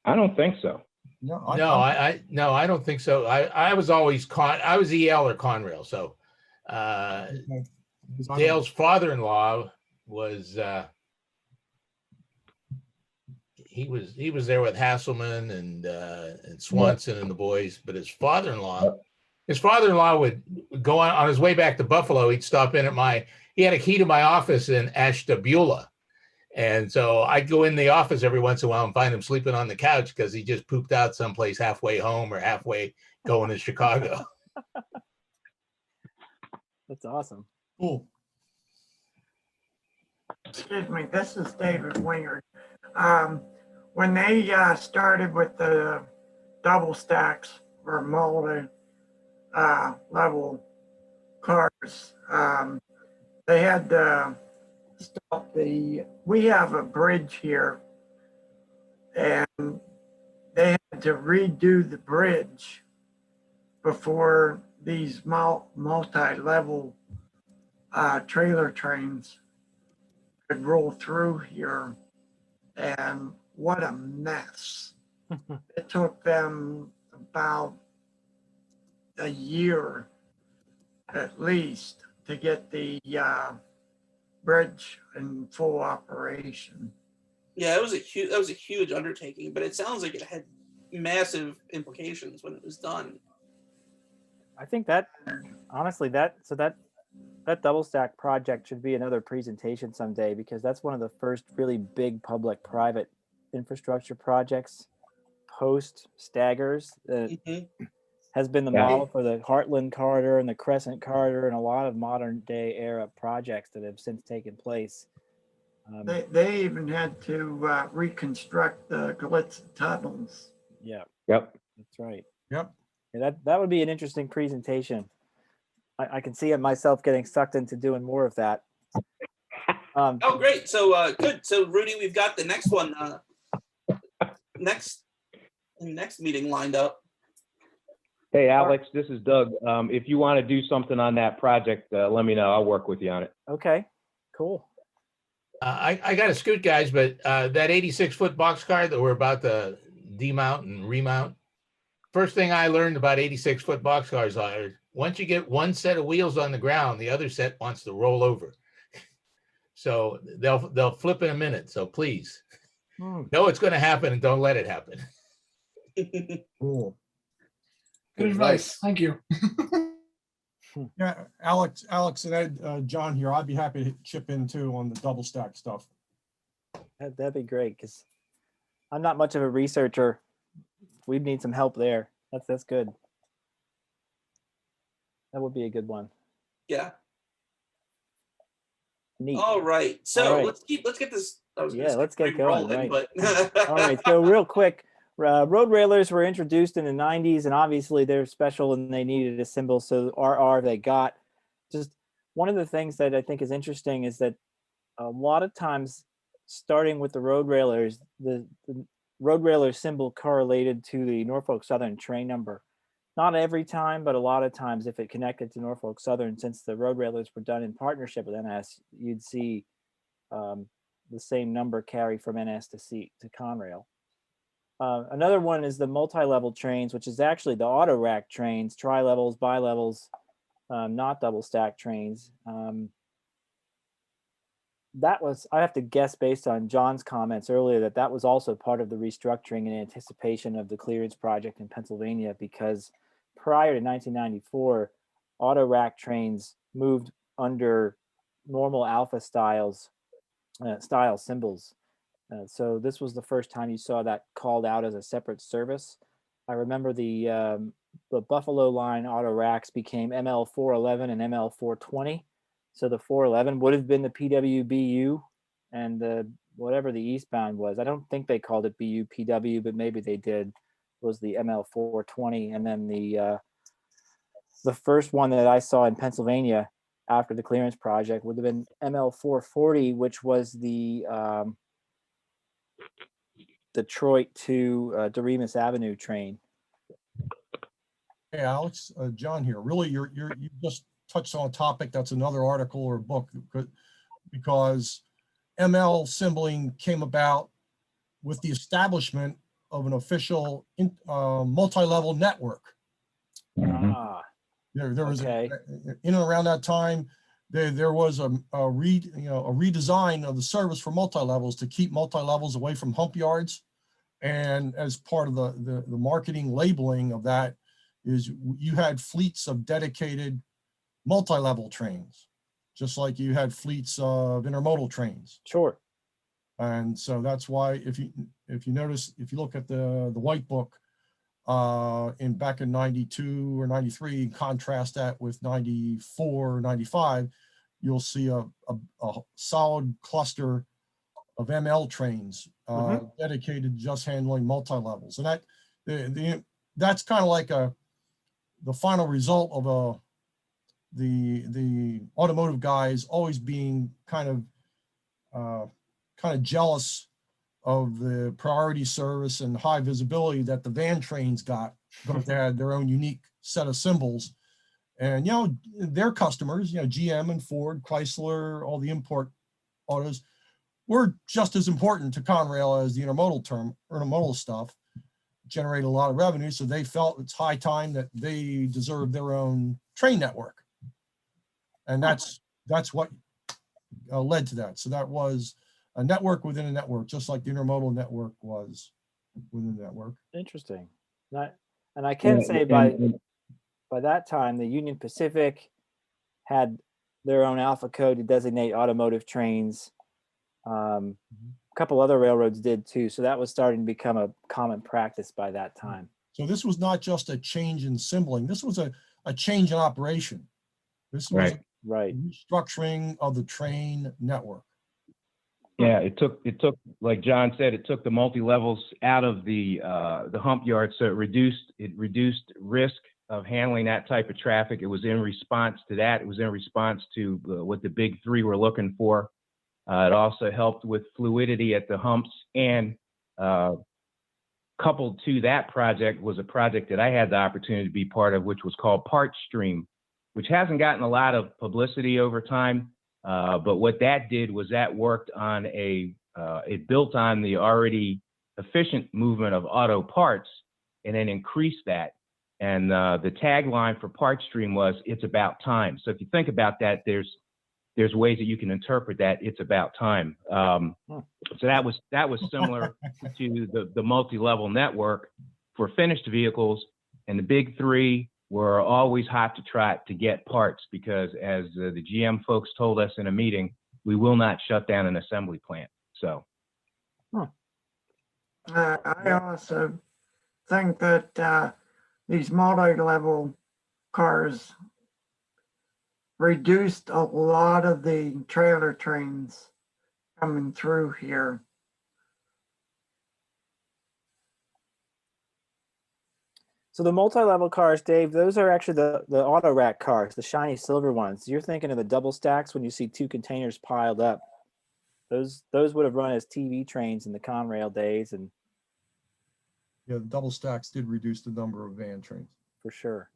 don't think so. No, I don't think so. I was always I was EL or Conrail. So Dale's father-in-law was he was there with Hasselman and Swanson and the boys, but his father-in-law would go on his way back to Buffalo. He'd stop in at he had a key to my office in Ashtabula. And so I'd go in the office every once in a while and find him sleeping on the couch because he just pooped out someplace halfway home or halfway going to Chicago. That's awesome. Cool. Excuse me, this is David Wingard. When they started with the double stacks or level cars. They had to stop we have a bridge here, and they had to redo the bridge before these multi-level trailer trains could roll through here. And what a mess. It took them about a year at least to get the bridge in full operation. Yeah, that was a huge undertaking, but it sounds like it had massive implications when it was done. I think that honestly that double stack project should be another presentation someday, because that's one of the first really big public private infrastructure projects post staggers that has been the model for the Heartland corridor and the Crescent corridor and a lot of modern day era projects that have since taken place. They even had to reconstruct the Glitz tunnels. Yeah. Yep. That's right. Yep. Yeah, that would be an interesting presentation. I can see it myself getting sucked into doing more of that. Oh, great. So good. So Rudy, we've got the next one, next meeting lined up. Hey, Alex, this is Doug. If you want to do something on that project, let me know. I'll work with you on it. Okay, cool. I got to scoot, guys, but that 86-foot boxcar that we're about to demount and remount, first thing I learned about 86-foot boxcars are once you get one set of wheels on the ground, the other set wants to roll over. So they'll flip in a minute. So please know it's going to happen and don't let it happen. Cool. Good advice. Thank you. Yeah, Alex and Ed, John here. I'd be happy to chip in too on the double stack stuff. That'd be great, because I'm not much of a researcher. We'd need some help there. That's good. That would be a good one. Yeah. Neat. All right. So All right. let's get this. Let's get going. Rolling, Right. but All right. So real quick, road railers were introduced in the 90s, and obviously they're special and they needed a symbol. So RR they got. Just one of the things that I think is interesting is that a lot of times, starting with the road railers, the road railer symbol correlated to the Norfolk Southern train number. Not every time, but a lot of times, if it connected to Norfolk Southern, since the road railers were done in partnership with NS, you'd see the same number carry from NS to Conrail. Another one is the multi-level trains, which is actually the auto rack trains, tri-levels, bi-levels, not double stack trains. That was, I have to guess based on John's comments earlier, that was also part of the restructuring in anticipation of the clearance project in Pennsylvania, because prior to 1994, auto rack trains moved under normal alpha style symbols. So this was the first time you saw that called out as a separate service. I remember the Buffalo line auto racks became ML 411 and ML 420. So the 411 would have been the PWBU, and whatever the eastbound was, I don't think they called it BUPW, but maybe they did, was the ML 420. And then the first one that I saw in Pennsylvania after the clearance project would have been ML 440, which was the Detroit to Doremus Avenue train. Hey, Alex, John here. Really, you just touched on a topic that's another article or book, because ML symboling came about with the establishment of an official multi-level network. There was in and around that time, there was a redesign of the service for multi-levels to keep multi-levels away from hump yards. And as part of the marketing labeling of that is you had fleets of dedicated multi-level trains, just like you had fleets of intermodal trains. Sure. And so that's why if you notice, if you look at the white book back in 92 or 93, contrast that with 94 or 95, you'll see a solid cluster of ML trains dedicated to just handling multi-levels. And that the that's kind of like the final result of the automotive guys always being kind of jealous of the priority service and high visibility that the van trains got, because they had their own unique set of symbols. And, you know, their customers, you know, GM and Ford, Chrysler, all the import autos were just as important to Conrail as the intermodal stuff, generate a lot of revenue. So they felt it's high time that they deserve their own train network. And that's what led to that. So that was a network within a network, just like the intermodal network was within the network. Interesting. And I can say by that time, the Union Pacific had their own alpha code to designate automotive trains. A couple other railroads did too. So that was starting to become a common practice by that time. So this was not just a change in symboling. This was a change in operation. This was right. Restructuring of the train network. Yeah, it took like John said, it took the multi-levels out of the hump yard, so it reduced risk of handling that type of traffic. It was in response to that. It was in response to what the big three were looking for. It also helped with fluidity at the humps, and coupled to that project was a project that I had the opportunity to be part of, which was called Part Stream, which hasn't gotten a lot of publicity over time. But what that did was that worked on it built on the already efficient movement of auto parts and then increased that. And the tagline for Part Stream was, "It's about time." So if you think about that, there's ways that you can interpret that it's about time. So that was similar to the multi-level network for finished vehicles, and the big three were always hot to trot to get parts, because as the GM folks told us in a meeting, we will not shut down an assembly plant. So I also think that these multi-level cars reduced a lot of the trailer trains coming through here. So the multi-level cars, Dave, those are actually the auto rack cars, the shiny silver ones. You're thinking of the double stacks when you see two containers piled up. Those would have run as TV trains in the Conrail days, and yeah, the double stacks did reduce the number of van trains. For sure.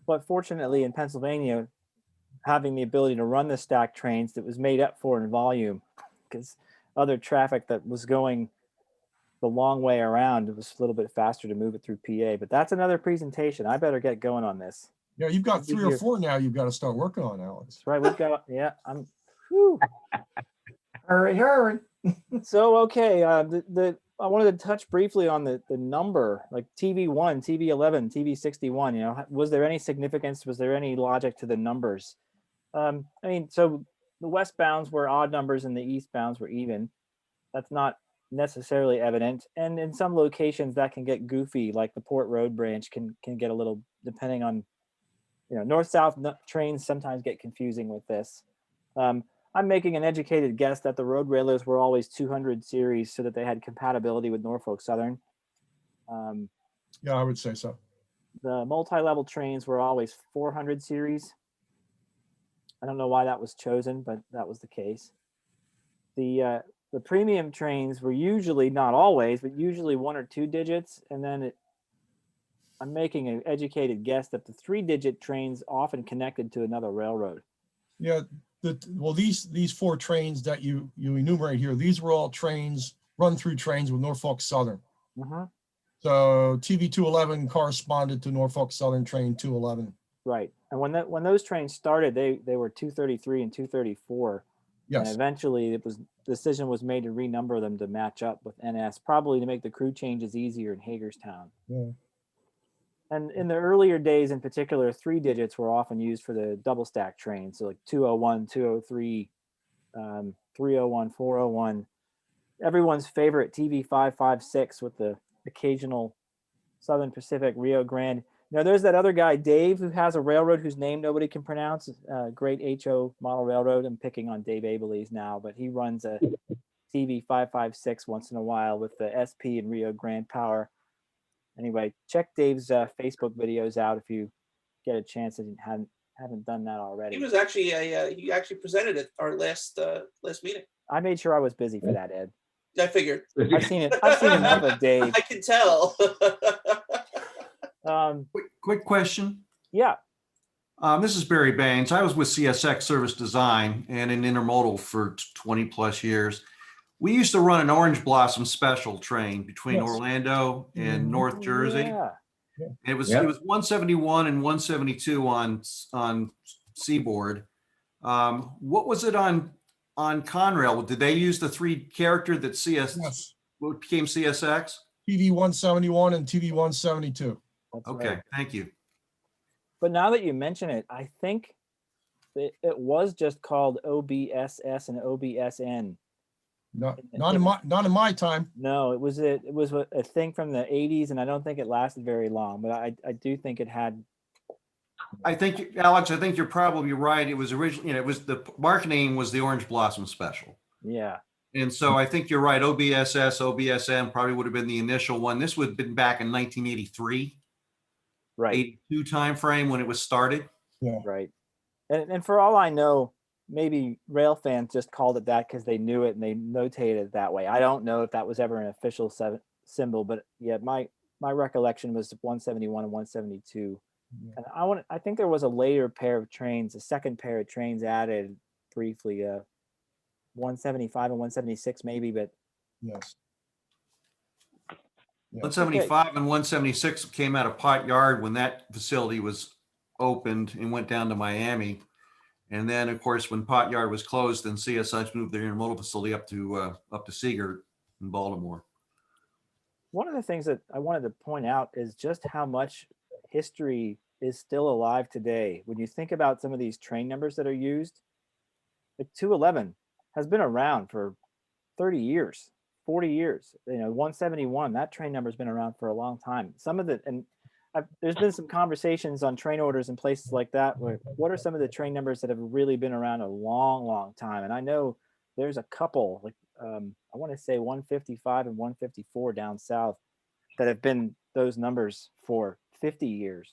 But fortunately in Pennsylvania, having the ability to run the stack trains, that was made up for in volume, because other traffic that was going the long way around, it was a little bit faster to move it through PA. But that's another presentation. I better get going on this. Yeah, you've got 3 or 4 now you've got to start working on, Alex. That's right. We've got, yeah, whew. Hurry. So, okay, I wanted to touch briefly on the number, like TV1, TV11, TV61, you know, was there any significance? Was there any logic to the numbers? I mean, so the westbounds were odd numbers and the eastbounds were even. That's not necessarily evident. And in some locations that can get goofy, like the Port Road branch can get a little, depending on, you know, north-south trains sometimes get confusing with this. I'm making an educated guess that the road railers were always 200 series so that they had compatibility with Norfolk Southern. Yeah, I would say so. The multi-level trains were always 400 series. I don't know why that was chosen, but that was the case. The premium trains were usually, not always, but usually 1 or 2 digits. And then I'm making an educated guess that the 3-digit trains often connected to another railroad. Yeah, well, these 4 trains that you enumerate here, these were all trains, run-through trains with Norfolk Southern. Mm-hmm. So TV 211 corresponded to Norfolk Southern train 211. Right, and when those trains started, they were 233 and 234. Yes. And eventually, decision was made to renumber them to match up with NS, probably to make the crew changes easier in Hagerstown. Yeah. And in the earlier days, in particular, 3 digits were often used for the double stack trains. So like 201, 203, 301, 401. Everyone's favorite TV 556 with the occasional Southern Pacific Rio Grande. Now there's that other guy, Dave, who has a railroad whose name nobody can pronounce, great HO model railroad. I'm picking on Dave Abelese now, but he runs a TV 556 once in a while with the SP and Rio Grande power. Anyway, check Dave's Facebook videos out if you get a chance and haven't done that already. He was actually he actually presented at our last meeting. I made sure I was busy for that, Ed. I figured. I've seen it. I've seen enough of Dave. I can tell. Quick question. Yeah. This is Barry Baines. I was with CSX Service Design and in intermodal for 20 plus years. We used to run an Orange Blossom special train between Yes. Orlando and North Jersey. Yeah. It was Yep. 171 and 172 on Seaboard. What was it on Conrail? Did they use the 3 character that Yes. what became CSX? TV 171 and TV 172. That's Okay, right. thank you. But now that you mention it, I think it was just called OBSS and OBSN. Not in my time. No, it was a thing from the 80s, and I don't think it lasted very long. But I do think it had. I think, Alex, I think you're probably right. It was originally, it was the marketing was the Orange Blossom special. Yeah. And so I think you're right. OBSS, OBSN probably would have been the initial one. This would have been back in 1983, Right. 82 timeframe when it was started. Yeah. Right. And for all I know, maybe rail fans just called it that because they knew it and they notated it that way. I don't know if that was ever an official symbol, but yeah, my recollection was 171 and 172. Yeah. And I think there was a later pair of trains, a second pair of trains added briefly, 175 and 176 maybe, but Yes. Yeah. 175 and 176 came out of Pot Yard when that facility was opened and went down to Miami. And then, of course, when Pot Yard was closed, then CSX moved their intermodal facility up to Seagirt in Baltimore. one of the things that I wanted to point out is just how much history is still alive today. When you think about some of these train numbers that are used, the 211 has been around for 30 years, 40 years. 171, that train number has been around for a long time. There's been some conversations on train orders and places like that. What are some of the train numbers that have really been around a long, long time? And I know there's a couple, like I want to say 155 and 154 down south that have been those numbers for 50 years.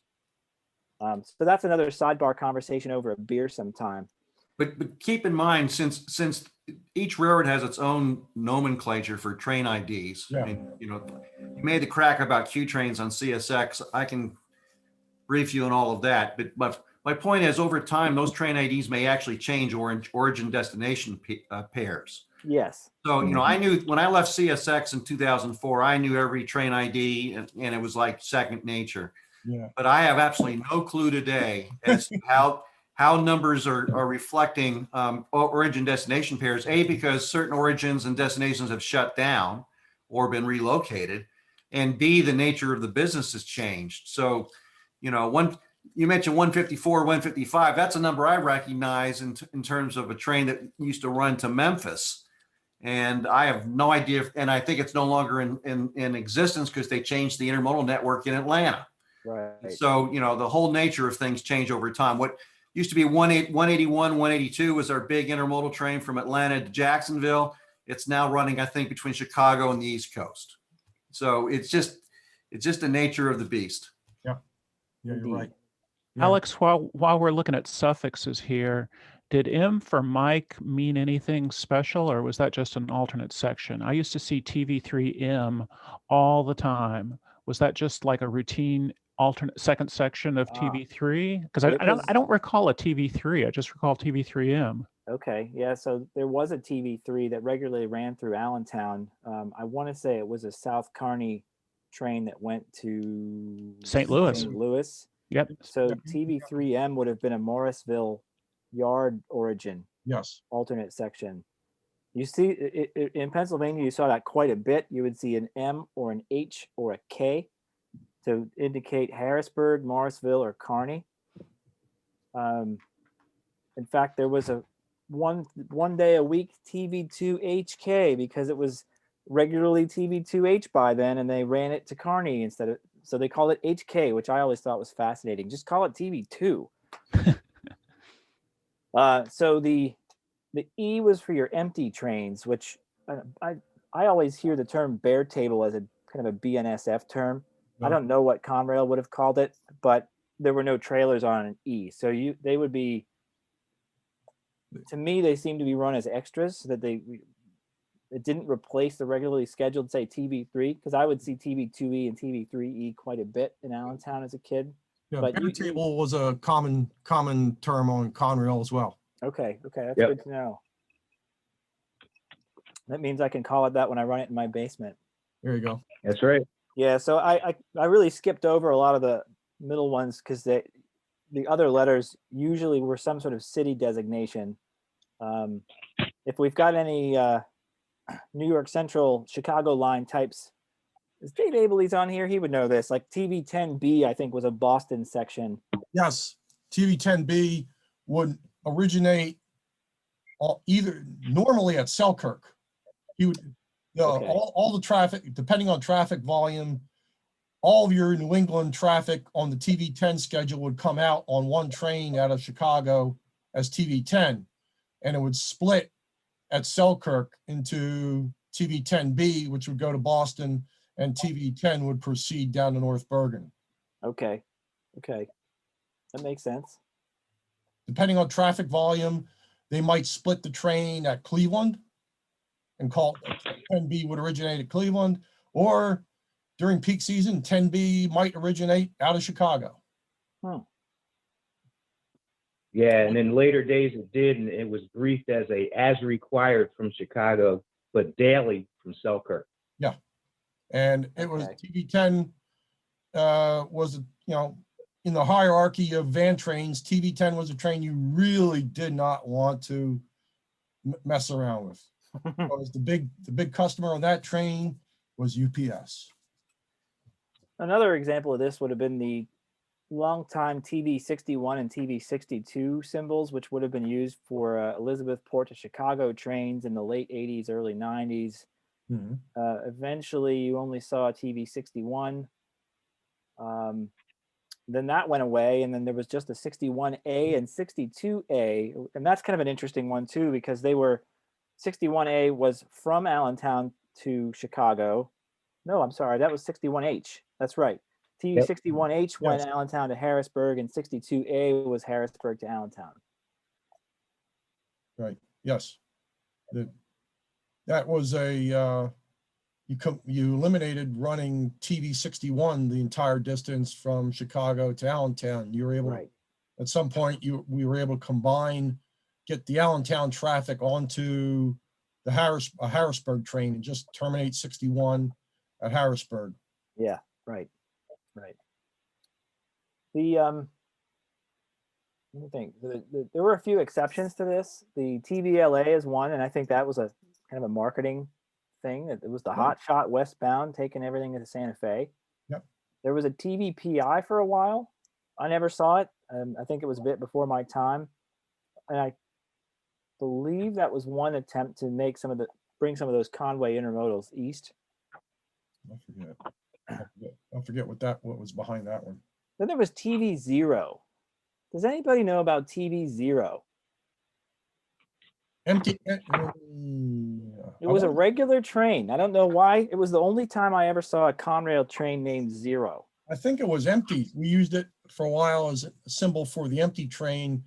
So that's another sidebar conversation over a beer sometime. But keep in mind, since each railroad has its own nomenclature for train IDs. Yeah. I mean, you made the crack about Q trains on CSX. I can brief you on all of that. But my point is, over time, those train IDs may actually change origin destination pairs. Yes. So, I knew when I left CSX in 2004, I knew every train ID and it was like second nature. Yeah. But I have absolutely no clue today as to how numbers are reflecting origin destination pairs, because certain origins and destinations have shut down or been relocated, and B, the nature of the business has changed. So, you mentioned 154, 155, that's a number I recognize in terms of a train that used to run to Memphis. And I have no idea, and I think it's no longer in existence because they changed the intermodal network in Atlanta. Right. So, the whole nature of things change over time. What used to be 181, 182 was our big intermodal train from Atlanta to Jacksonville. It's now running, I think, between Chicago and the East Coast. So it's just the nature of the beast. Yeah, you're right. Yeah. Alex, while we're looking at suffixes here, did M for Mike mean anything special, or was that just an alternate section? I used to see TV3M all the time. Was that just like a routine alternate second section of TV3? Because I don't recall a TV3. I just recall TV3M. Okay, yeah. So there was a TV3 that regularly ran through Allentown. I want to say it was a South Kearney train that went to St. Louis. St. Louis. Yep. So TV3M would have been a Morrisville yard origin. Yes. Alternate section. You see in Pennsylvania, you saw that quite a bit. You would see an M or an H or a K to indicate Harrisburg, Morrisville, or Kearney. In fact, there was a one day a week TV2HK because it was regularly TV2H by then, and they ran it to Kearney instead of, so they called it HK, which I always thought was fascinating. Just call it TV2. So the E was for your empty trains, which I always hear the term bear table as a kind of a BNSF term. I don't know what Conrail would have called it, but there were no trailers on an E. So they would be, to me, they seem to be run as extras so that it didn't replace the regularly scheduled, say, TV3, because I would see TV2E and TV3E quite a bit in Allentown as a kid. Yeah, But bare table was a common term on Conrail as well. Okay, that's Yep. good to know. That means I can call it that when I run it in my basement. There you go. That's right. Yeah, so I really skipped over a lot of the middle ones because the other letters usually were some sort of city designation. If we've got any New York Central, Chicago line types, is Dave Abeley's on here? He would know this. Like TV10B, I think, was a Boston section. Yes, TV10B would originate either normally at Selkirk. He would, Okay. all the traffic, depending on traffic volume, all of your New England traffic on the TV10 schedule would come out on one train out of Chicago as TV10, and it would split at Selkirk into TV10B, which would go to Boston, and TV10 would proceed down to North Bergen. Okay, that makes sense. Depending on traffic volume, they might split the train at Cleveland and call 10B would originate at Cleveland, or during peak season, 10B might originate out of Chicago. Yeah, and in later days it did, and it was briefed as required from Chicago, but daily from Selkirk. Yeah, and it was TV10 was, in the hierarchy of van trains, TV10 was a train you really did not want to mess around with. Because the big customer on that train was UPS. Another example of this would have been the longtime TV61 and TV62 symbols, which would have been used for Elizabethport to Chicago trains in the late 80s, early 90s. Eventually, you only saw TV61. Then that went away, and then there was just a 61A and 62A, and that's kind of an interesting one too, because 61A was from Allentown to Chicago. No, I'm sorry, that was 61H. That's right. TV61H went Allentown to Harrisburg, and 62A was Harrisburg to Allentown. Right. Yes. That was you eliminated running TV61 the entire distance from Chicago to Allentown. You were able at some point we were able to get the Allentown traffic onto the Harrisburg train and just terminate 61 at Harrisburg. Yeah, right. The let me think. There were a few exceptions to this. The TVLA is one, and I think that was a kind of a marketing thing. It was the hot shot westbound, taking everything into Santa Fe. Yep. There was a TVPI for a while. I never saw it. I think it was a bit before my time, and I believe that was one attempt to bring some of those Conway intermodals east. I forget what was behind that one. Then there was TV Zero. Does anybody know about TV Zero? Empty. It was a regular train. I don't know why. It was the only time I ever saw a Conrail train named Zero. I think it was empty. We used it for a while as a symbol for the empty train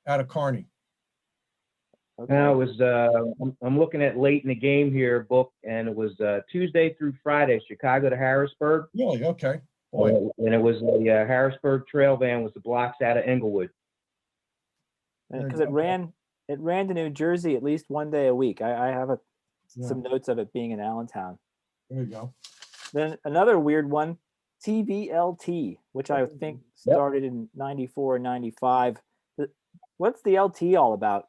out of Kearney. Okay. It was. I'm looking at late in the game here book, and it was Tuesday through Friday, Chicago to Harrisburg. Really? Okay. Boy. And it was the Harrisburg trail van with the blocks out of Englewood. Because it ran to New Jersey at least one day a week. I have some notes of it being in Allentown. There you go. Then another weird one, TVLT, which I think started in 94 and 95. What's the LT all about?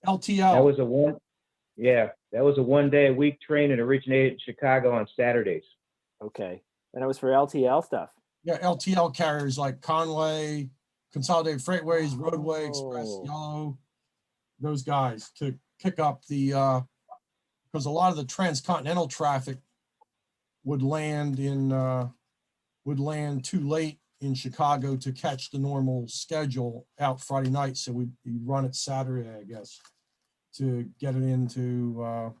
LTL. That was a one day a week train and originated in Chicago on Saturdays. Okay. And it was for LTL stuff. Yeah, LTL carriers like Conway, Consolidated Freightways, Roadway Express, Yellow, those guys to pick up the because a lot of the transcontinental traffic would land too late in Chicago to catch the normal schedule out Friday night. So we run it Saturday, I guess, to get it into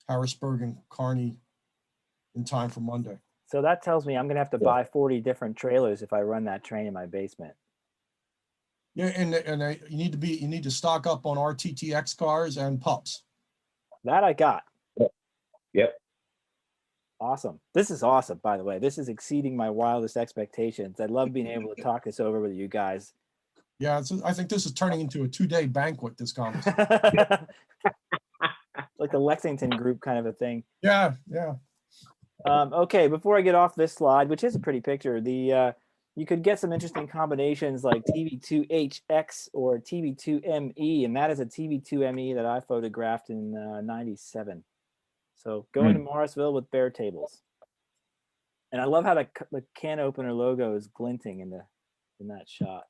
Harrisburg and Kearney in time for Monday. So that tells me I'm gonna have to buy 40 different trailers if I run that train in my basement. Yeah, and you need to stock up on RTTX cars and pups. That I got. Yep. Awesome. This is awesome, by the way. This is exceeding my wildest expectations. I love being able to talk this over with you guys. Yeah, I think this is turning into a 2-day banquet, this conversation. Like the Lexington group kind of a thing. Yeah. Okay, before I get off this slide, which is a pretty picture, you could get some interesting combinations like TV2HX or TV2ME, and that is a TV2ME that I photographed in 97. So going to Morrisville with bare tables. And I love how the can opener logo is glinting in that shot.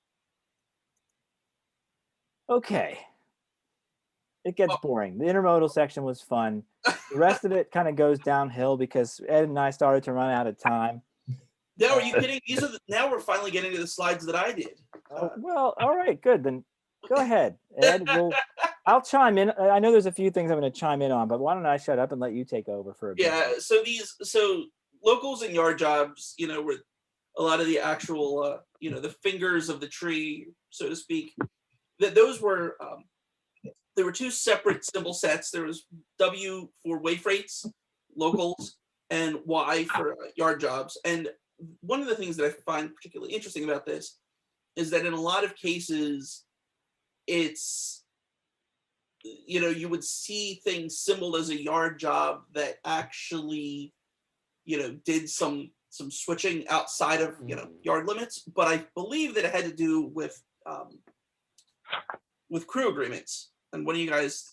Okay. It gets boring. The intermodal section was fun. The rest of it kind of goes downhill because Ed and I started to run out of time. No, are you kidding? Now we're finally getting to the slides that I did. Well, all right, good. Then go ahead, Ed. I'll chime in. I know there's a few things I'm going to chime in on, but why don't I shut up and let you take over for a bit? Yeah. So locals and yard jobs, were a lot of the actual, the fingers of the tree, so to speak. That those were. There were two separate symbol sets. There was W for way freights, locals, and Y for yard jobs. And one of the things that I find particularly interesting about this is that in a lot of cases, it's, you would see things symboled as a yard job that actually, did some switching outside of, yard limits. But I believe that it had to do with crew agreements. And one of you guys,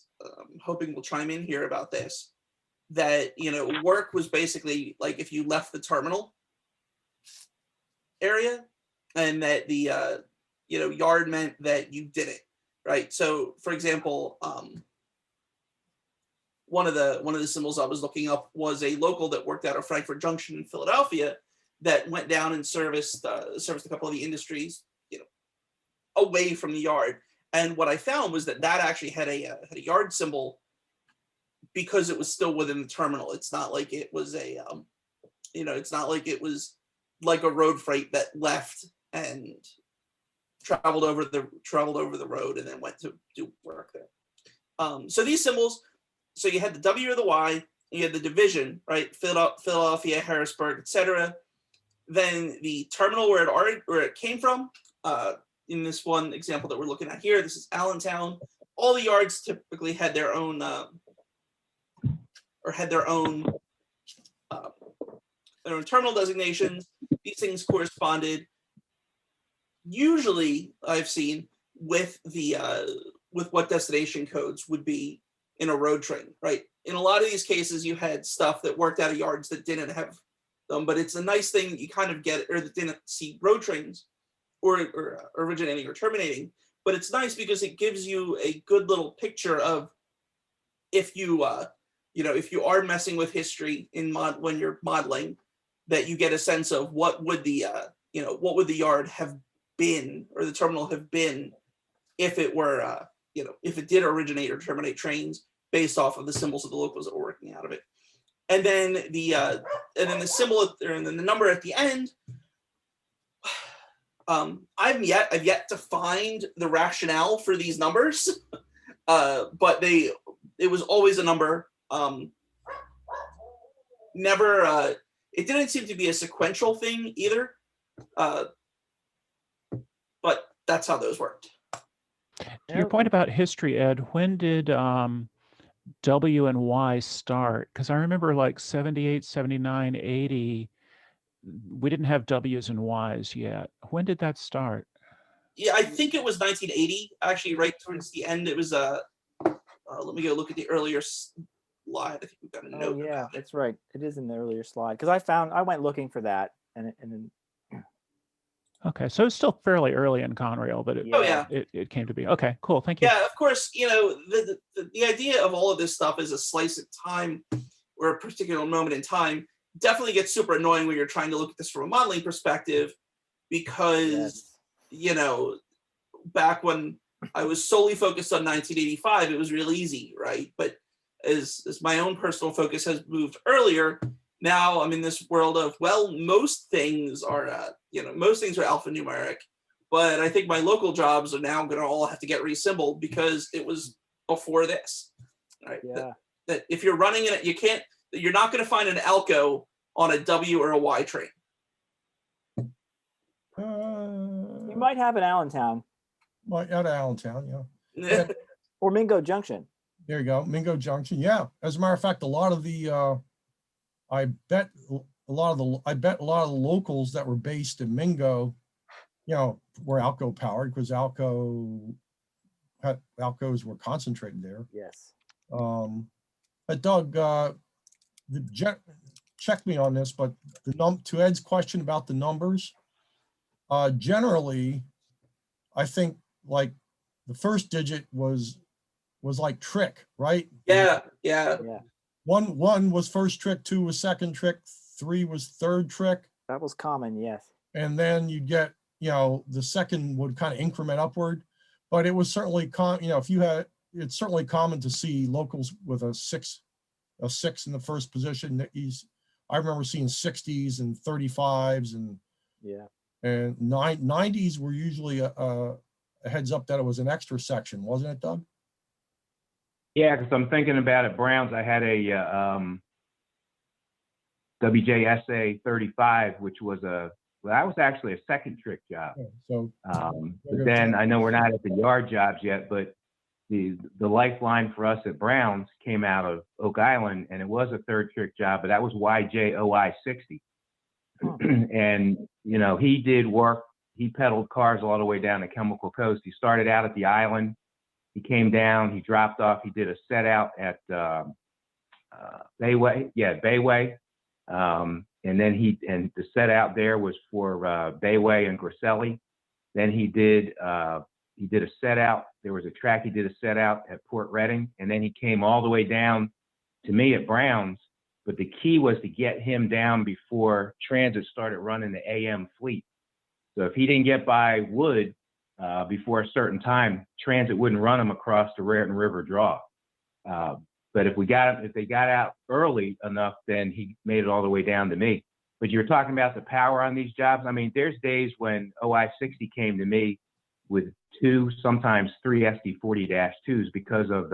hoping will chime in here about this, that, work was basically like if you left the terminal area, and that the, yard meant that you didn't, right? So, for example, one of the symbols I was looking up was a local that worked out of Frankfurt Junction in Philadelphia that went down and serviced a couple of the industries, away from the yard. And what I found was that actually had a yard symbol because it was still within the terminal. It's not like it was it's not like it was like a road freight that left and traveled over the road and then went to do work there. So these symbols, so you had the W or the Y, you had the division, right? Philadelphia, Harrisburg, etc. Then the terminal where it came from. In this one example that we're looking at here, this is Allentown. All the yards typically had their own terminal designations. These things corresponded. Usually, I've seen with what destination codes would be in a road train, right? In a lot of these cases, you had stuff that worked out of yards that didn't have them, but it's a nice thing that you kind of get, or that didn't see road trains. Or originating or terminating, but it's nice because it gives you a good little picture of if you are messing with history when you're modeling, that you get a sense of what would the yard have been or the terminal have been if it were if it did originate or terminate trains based off of the symbols of the locals that were working out of it, and then the symbol and then the number at the end. I've yet to find the rationale for these numbers, but it was always a number. Never, it didn't seem to be a sequential thing either, but that's how those worked. To your point about history, Ed, when did W and Y start? Because I remember like 78, 79, 80, we didn't have W's and Y's yet. When did that start? Yeah, I think it was 1980. Actually, right towards the end, it was let me go look at the earlier slide. I think we've got a note. Oh yeah, that's right. It is in the earlier slide because I went looking for that and then. Okay, so it's still fairly early in Conrail, but it came to be. Okay, cool. Thank you. Yeah, of course. The idea of all of this stuff is a slice of time or a particular moment in time. Definitely gets super annoying when you're trying to look at this from a modeling perspective, because back when I was solely focused on 1985, it was real easy, right? But as my own personal focus has moved earlier, now I'm in this world of, well, most things are, most things are alphanumeric, but I think my local jobs are now going to all have to get resymboled because it was before this, right? Yeah. That if you're running it, you're not going to find an Alco on a W or a Y train. You might have in Allentown. Out of Allentown, Yeah. Or Mingo Junction. There you go, Mingo Junction. Yeah, as a matter of fact, a lot of the, I bet a lot of the locals that were based in Mingo, were Alco powered because Alcos were concentrated there. Yes. But Doug, check me on this, but to Ed's question about the numbers, generally, I think like the first digit was like trick, right? Yeah. One was first trick, 2 was second trick, 3 was third trick. That was common, yes. And then you get, the second would kind of increment upward, but it was certainly it's certainly common to see locals with a six in the first position. I remember seeing 60s and 35s and 90s were usually a heads up that it was an extra section, wasn't it, Doug? Yeah, because I'm thinking about it. Browns, I had a WJSA 35, which was that was actually a second trick job. So, but then I know we're not at the yard jobs yet, but the lifeline for us at Browns came out of Oak Island, and it was a third trick job, but that was YJOI 60. And he did work. He pedaled cars all the way down to Chemical Coast. He started out at the island. He came down. He dropped off. He did a set out at Bayway. Yeah, Bayway. And then the set out there was for Bayway and Griselli. Then he did a set out. There was a track. He did a set out at Port Reading, and then he came all the way down to me at Browns. But the key was to get him down before transit started running the AM fleet. So if he didn't get by Wood before a certain time, transit wouldn't run him across the Raritan River draw. But if they got out early enough, then he made it all the way down to me. But you were talking about the power on these jobs. I mean, there's days when OI 60 came to me with 2, sometimes 3 SD40-2s because of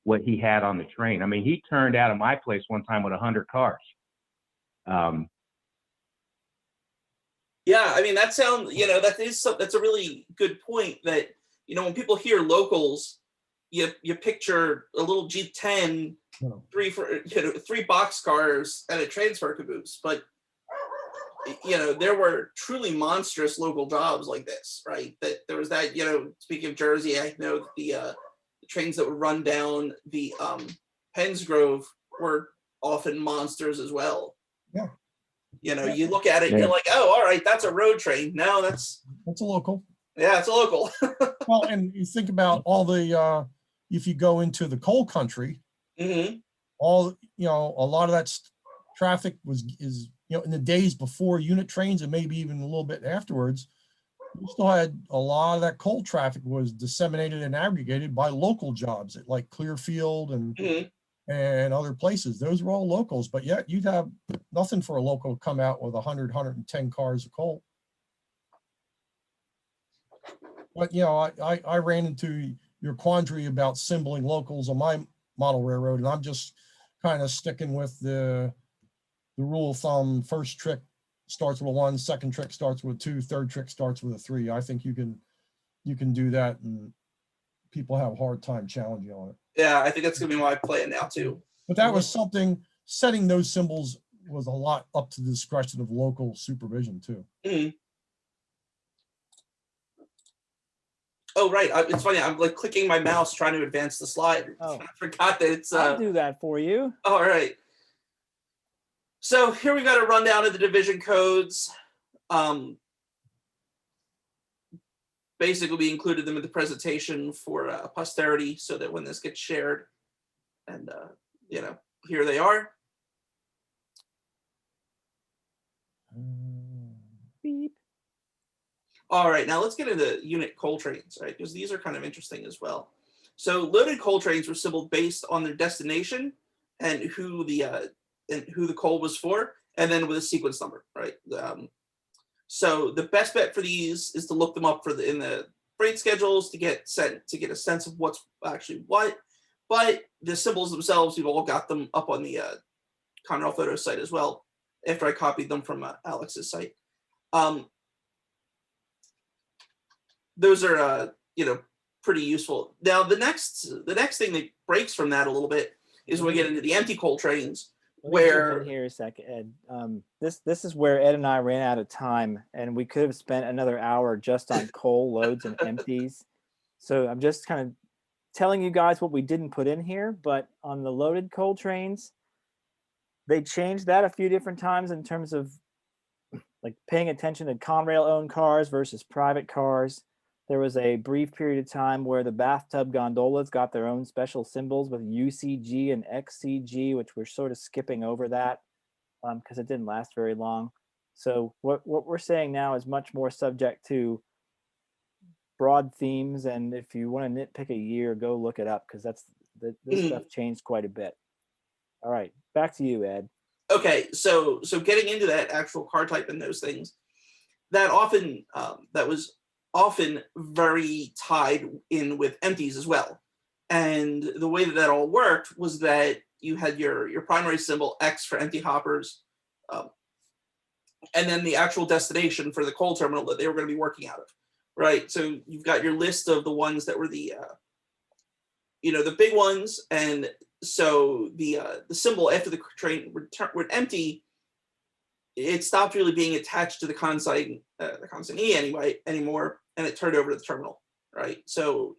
what he had on the train. I mean, he turned out of my place one time with 100 cars. Yeah, I mean, that's a really good point that, when people hear locals, you picture a little G10, 3 boxcars and a transfer caboose, but there were truly monstrous local jobs like this, right? That there was that, speaking of Jersey, I know that the trains that would run down the Pensgrove were often monsters as well. Yeah. You look at it, you're like, oh, all right, that's a road train. No, that's a local. Yeah, it's a local. Well, and you think about all the if you go into the coal country, a lot of that traffic is in the days before unit trains and maybe even a little bit afterwards, you still had a lot of that coal traffic was disseminated and aggregated by local jobs at like Clearfield and other places. Those were all locals, but yet you'd have nothing for a local to come out with 100, 110 cars of coal. But I ran into your quandary about symboling locals on my model railroad, and I'm just kind of sticking with the rule of thumb. First trick starts with a 1, second trick starts with a 2, third trick starts with a 3. I think you can do that, and people have a hard time challenging on it. Yeah, I think that's gonna be my plan now too. But that was something, setting those symbols was a lot up to the discretion of local supervision too. Oh, right. It's funny. I'm like clicking my mouse trying to advance the slide. Oh. I forgot that it's. I'll do that for you. All right. So here we've got a rundown of the division codes. Basically, we included them in the presentation for posterity so that when this gets shared, and here they are. Beep. All right, now let's get into unit coal trains, right? Because these are kind of interesting as well. So loaded coal trains were symboled based on their destination and who the and who the coal was for, and then with a sequence number, right? So the best bet for these is to look them up in the freight schedules to get a sense of what's actually what. But the symbols themselves, we've all got them up on the Conrail photo site as well, after I copied them from Alex's site. Those are pretty useful. Now the next thing that breaks from that a little bit is when we get into the empty coal trains, Let me jump where in here a second, Ed. This is where Ed and I ran out of time, and we could have spent another hour just on coal loads and empties. So I'm just kind of telling you guys what we didn't put in here, but on the loaded coal trains, they changed that a few different times in terms of like paying attention to Conrail owned cars versus private cars. There was a brief period of time where the bathtub gondolas got their own special symbols with UCG and XCG, which we're sort of skipping over that because it didn't last very long. So what we're saying now is much more subject to broad themes. And if you want to nitpick a year, go look it up because this stuff changed quite a bit. All right, back to you, Ed. Okay, so getting into that actual car type and those things, that was often very tied in with empties as well. And the way that all worked was that you had your primary symbol X for empty hoppers, and then the actual destination for the coal terminal that they were going to be working out of, right? So you've got your list of the ones that were the big ones, and so the symbol after the train went empty, it stopped really being attached to the consignee anymore, and it turned over to the terminal, right? So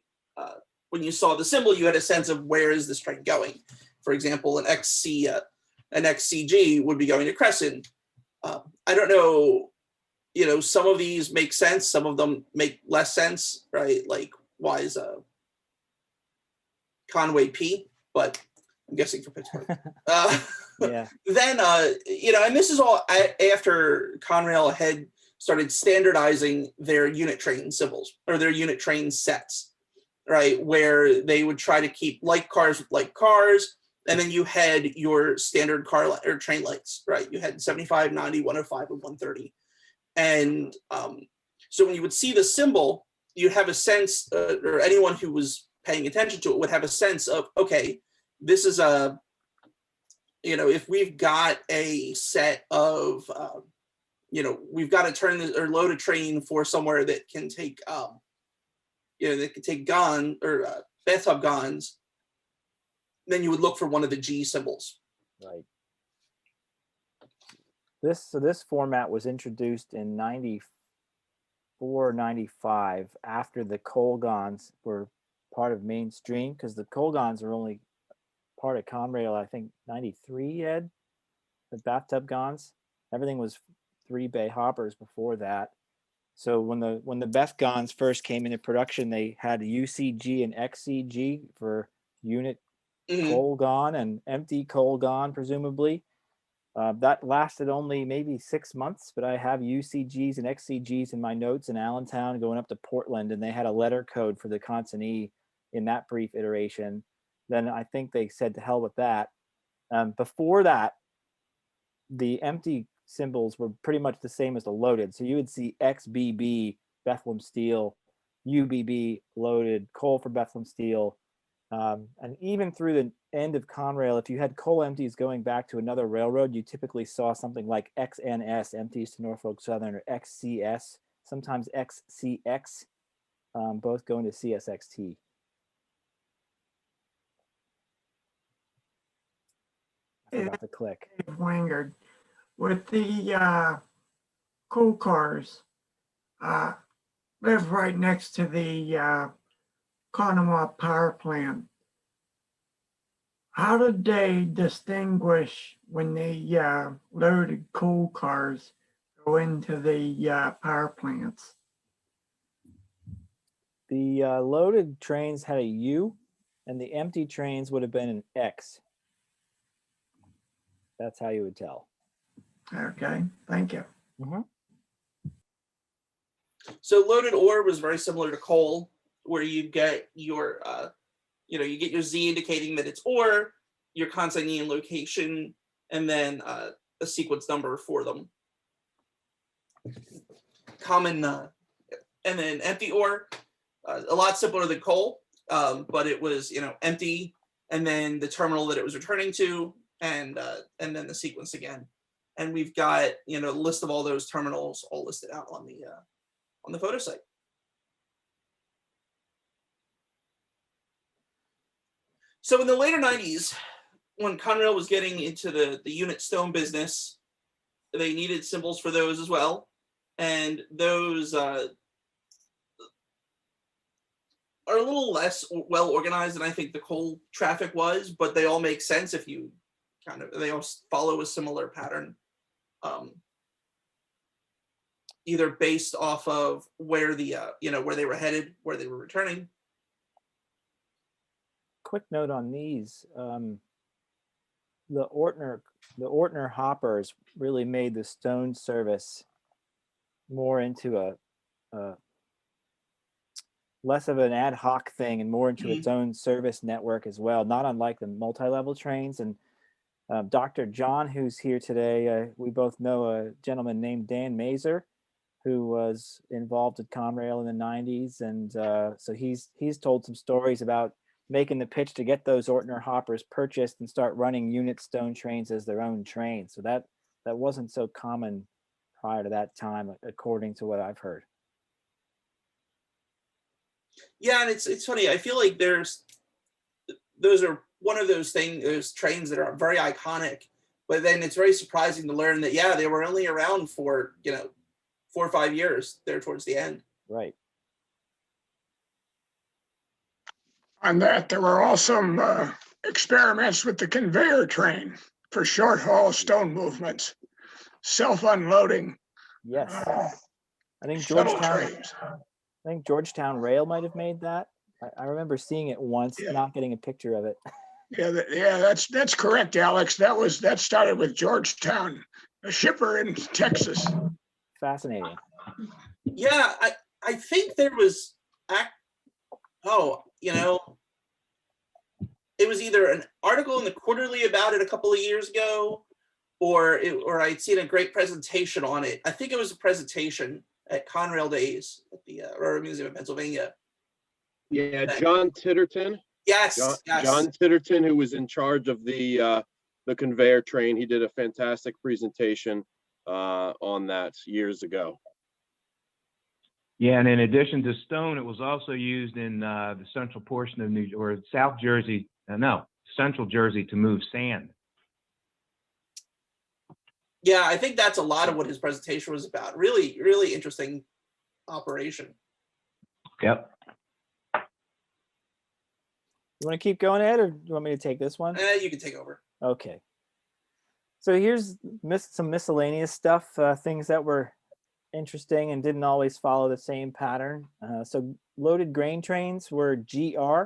when you saw the symbol, you had a sense of where is this train going. For example, an XCG would be going to Crescent. I don't know, some of these make sense, some of them make less sense, right? Like why is Conway P, but I'm guessing for Pittsburgh. Yeah. Then, and this is all after Conrail had started standardizing their unit train symbols or their unit train sets, right? Where they would try to keep like cars with like cars. And then you had your standard car or train lights, right? You had 75, 90, 105, and 130. And so when you would see the symbol, you'd have a sense, or anyone who was paying attention to it would have a sense of, okay, this is if we've got a set of, we've got to turn this or load a train for somewhere that can take, that can take bathtub gons, then you would look for one of the G symbols. Right. This format was introduced in 94, 95 after the coal gons were part of mainstream, because the coal gons are only part of Conrail, I think 93, Ed, the bathtub gons. Everything was 3-bay hoppers before that. So when the Beth gons first came into production, they had UCG and XCG for unit coal gone and empty coal gone, presumably. That lasted only maybe 6 months, but I have UCGs and XCGs in my notes in Allentown going up to Portland, and they had a letter code for the consignee in that brief iteration. Then I think they said to hell with that. Before that, the empty symbols were pretty much the same as the loaded. So you would see XBB, Bethlehem Steel, UBB, loaded, coal for Bethlehem Steel. And even through the end of Conrail, if you had coal empties going back to another railroad, you typically saw something like XNS, empties to Norfolk Southern, or XCS, sometimes XCX, both going to CSXT. I forgot to click. Wingard, with the coal cars, live right next to the Conemaugh power plant. How did they distinguish when they loaded coal cars go into the power plants? The loaded trains had a U, and the empty trains would have been an X. That's how you would tell. Okay, thank you. So loaded ore was very similar to coal, where you get your, you get your Z indicating that it's ore, your consignee and location, and then a sequence number for them. Common, and then empty ore, a lot simpler than coal, but it was, you know, empty, and then the terminal that it was returning to, and then the sequence again. And we've got, you know, a list of all those terminals all listed out on the photo site. So in the later 90s, when Conrail was getting into the unit stone business, they needed symbols for those as well. And those are a little less well organized than I think the coal traffic was, but they all make sense if you they all follow a similar pattern. Either based off of where the, you know, where they were headed, where they were returning. Quick note on these. The Ortner hoppers really made the stone service more into a less of an ad hoc thing and more into its own service network as well, not unlike the multi-level trains. And Dr. John, who's here today, we both know a gentleman named Dan Mazer, who was involved at Conrail in the 90s. And so he's told some stories about making the pitch to get those Ortner hoppers purchased and start running unit stone trains as their own trains. So that wasn't so common prior to that time, according to what I've heard. Yeah, and it's funny. I feel like those are one of those trains that are very iconic, but then it's very surprising to learn that, yeah, they were only around for, you know, 4 or 5 years there towards the end. Right. On that, there were also experiments with the conveyor train for short haul stone movements, self-unloading. Yes. I think shuttle Georgetown. trains. I think Georgetown Rail might have made that. I remember seeing it once, not getting a picture of it. Yeah, that's correct, Alex. That started with Georgetown, a shipper in Texas. Fascinating. Yeah, I think there was, you know, it was either an article in the Quarterly about it a couple of years ago, or I'd seen a great presentation on it. I think it was a presentation at Conrail Days at the Railroad Museum of Pennsylvania. Yeah, John Titterton. Yes, John Titterton, who was in charge of the conveyor train. He did a fantastic presentation on that years ago. Yeah, and in addition to stone, it was also used in the central portion of South Jersey, Central Jersey, to move sand. Yeah, I think that's a lot of what his presentation was about. Really, really interesting operation. Yep. You want to keep going, Ed, or do you want me to take this one? You can take over. Okay. So here's some miscellaneous stuff, things that were interesting and didn't always follow the same pattern. So loaded grain trains were GR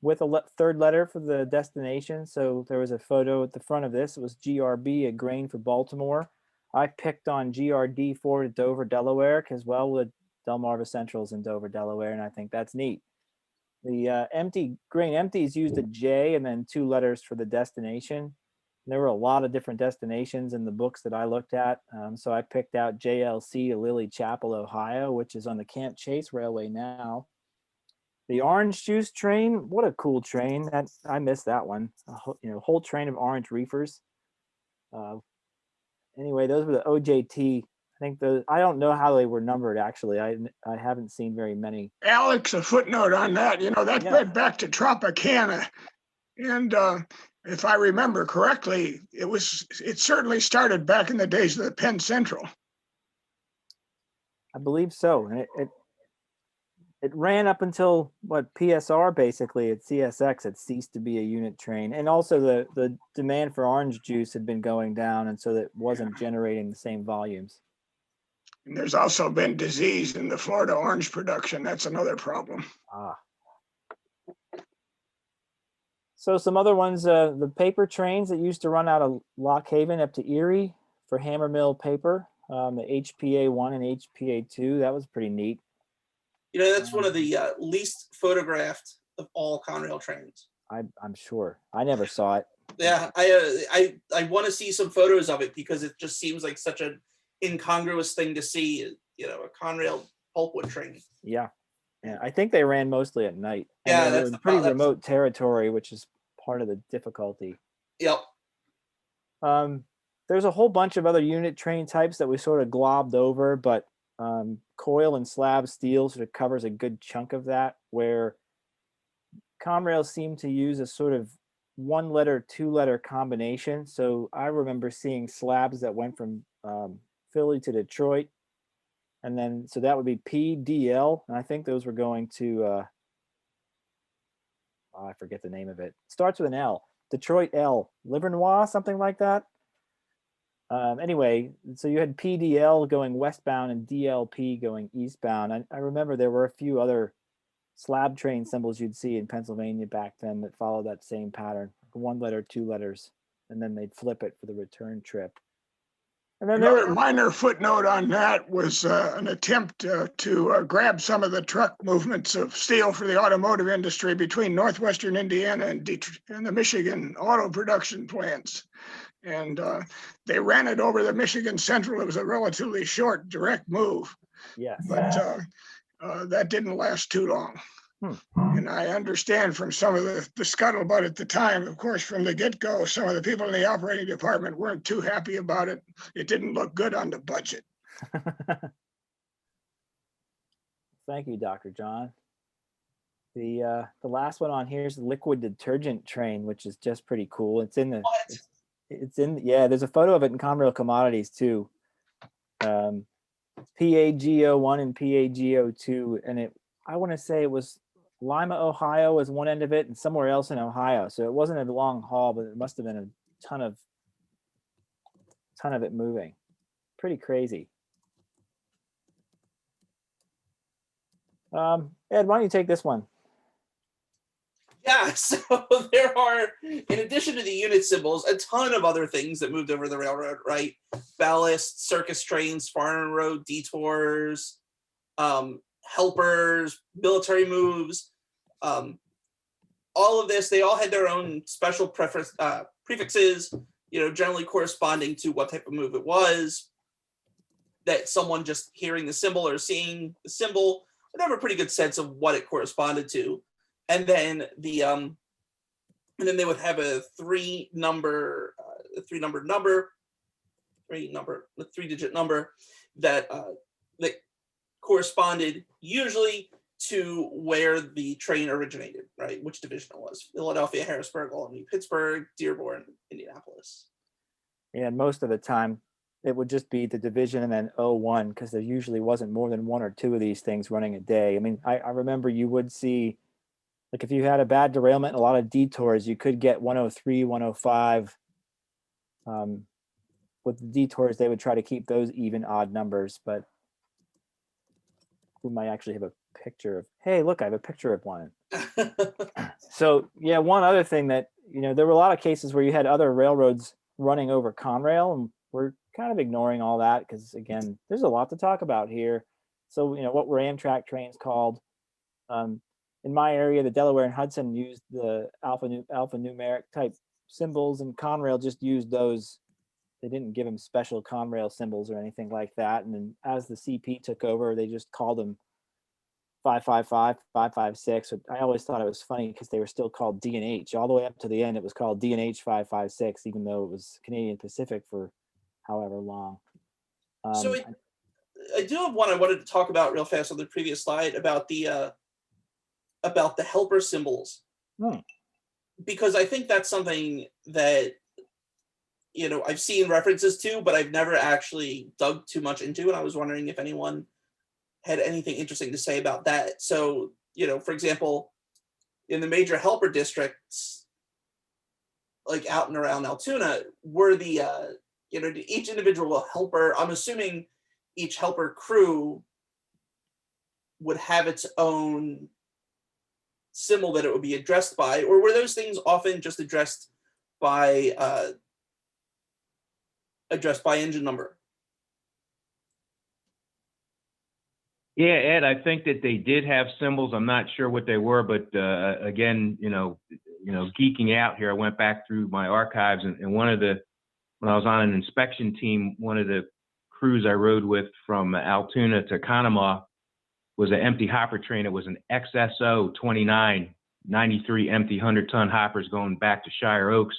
with a third letter for the destination. So there was a photo at the front of this. It was GRB, a grain for Baltimore. I picked on GRD4 to Dover, Delaware, because, well, the Delmarva Central's in Dover, Delaware, and I think that's neat. The grain empties used a J and then 2 letters for the destination. There were a lot of different destinations in the books that I looked at. So I picked out JLC to Lily Chapel, Ohio, which is on the Camp Chase Railway now. The orange juice train, what a cool train. I missed that one. Whole train of orange reefers. Anyway, those were the OJT. I think I don't know how they were numbered, actually. I haven't seen very many. Alex, a footnote on that. That went back to Tropicana. And if I remember correctly, it certainly started back in the days of the Penn Central. I believe so. And it ran up until PSR, basically at CSX. It ceased to be a unit train. And also the demand for orange juice had been going down, and so that wasn't generating the same volumes. And there's also been disease in the Florida orange production. That's another problem. So some other ones, the paper trains that used to run out of Lock Haven up to Erie for Hammermill paper, the HPA 1 and HPA 2, that was pretty neat. That's one of the least photographed of all Conrail trains. I'm sure. I never saw it. Yeah, I want to see some photos of it because it just seems like such an incongruous thing to see, you know, a Conrail pulpwood train. Yeah. Yeah. I think they ran mostly at night. And Yeah, they that's were in the pretty pro- that's- remote territory, which is part of the difficulty. Yep. There's a whole bunch of other unit train types that we sort of globbed over, but coil and slab steel sort of covers a good chunk of that, where Conrail seemed to use a sort of 1-letter, 2-letter combination. So I remember seeing slabs that went from Philly to Detroit. And then, so that would be PDL. And I think those were going to, I forget the name of it. Starts with an L. Detroit L. Livernois, something like that. Anyway, so you had PDL going westbound and DLP going eastbound. I remember there were a few other slab train symbols you'd see in Pennsylvania back then that followed that same pattern. 1 letter, 2 letters, and then they'd flip it for the return trip. And then Another minor footnote on that was an attempt to grab some of the truck movements of steel for the automotive industry between northwestern Indiana and the Michigan auto production plants. And they ran it over the Michigan Central. It was a relatively short, direct move. Yes. But that didn't last too long. And I understand from some of the scuttlebutt at the time, of course, from the get-go, some of the people in the operating department weren't too happy about it. It didn't look good on the budget. Thank you, Dr. John. The last one on here is the liquid detergent train, which is just pretty cool. It's in the yeah, there's a photo of it in Conrail Commodities too. PAGO1 and PAGO2, and I want to say it was Lima, Ohio was one end of it and somewhere else in Ohio. So it wasn't a long haul, but it must have been a ton of it moving. Pretty crazy. Ed, why don't you take this one? Yeah, so there are, in addition to the unit symbols, a ton of other things that moved over the railroad, right? Ballast, circus trains, farm road detours, helpers, military moves, all of this, they all had their own special prefixes, you know, generally corresponding to what type of move it was, that someone just hearing the symbol or seeing the symbol would have a pretty good sense of what it corresponded to. And then they would have a three-digit number that corresponded usually to where the train originated, right? Which division it was: Philadelphia, Harrisburg, Albany, Pittsburgh, Dearborn, Indianapolis. Yeah, most of the time it would just be the division and then 01, because there usually wasn't more than one or two of these things running a day. I mean, I remember you would see, like, if you had a bad derailment and a lot of detours, you could get 103, 105. With the detours, they would try to keep those even odd numbers, but we might actually have a picture of, hey, look, I have a picture of one. So yeah, one other thing that, you know, there were a lot of cases where you had other railroads running over Conrail, and we're kind of ignoring all that because, again, there's a lot to talk about here. So, you know, what were Amtrak trains called? In my area, the Delaware and Hudson used the alphanumeric type symbols, and Conrail just used those. They didn't give them special Conrail symbols or anything like that. And then as the CP took over, they just called them 555, 556. I always thought it was funny because they were still called D&H. All the way up to the end, it was called D&H 556, even though it was Canadian Pacific for however long. So I do have one I wanted to talk about real fast on the previous slide about the helper symbols, because I think that's something that, you know, I've seen references to, but I've never actually dug too much into, and I was wondering if anyone had anything interesting to say about that. So, you know, for example, in the major helper districts, like out and around Altoona, were the you know, each individual helper, I'm assuming each helper crew would have its own symbol that it would be addressed by, or were those things often just addressed by engine number? Yeah, Ed, I think that they did have symbols. I'm not sure what they were, but again, you know, geeking out here, I went back through my archives, and when I was on an inspection team, one of the crews I rode with from Altoona to Conemaugh was an empty hopper train. It was an XSO 29, 93 empty 100-ton hoppers going back to Shire Oaks.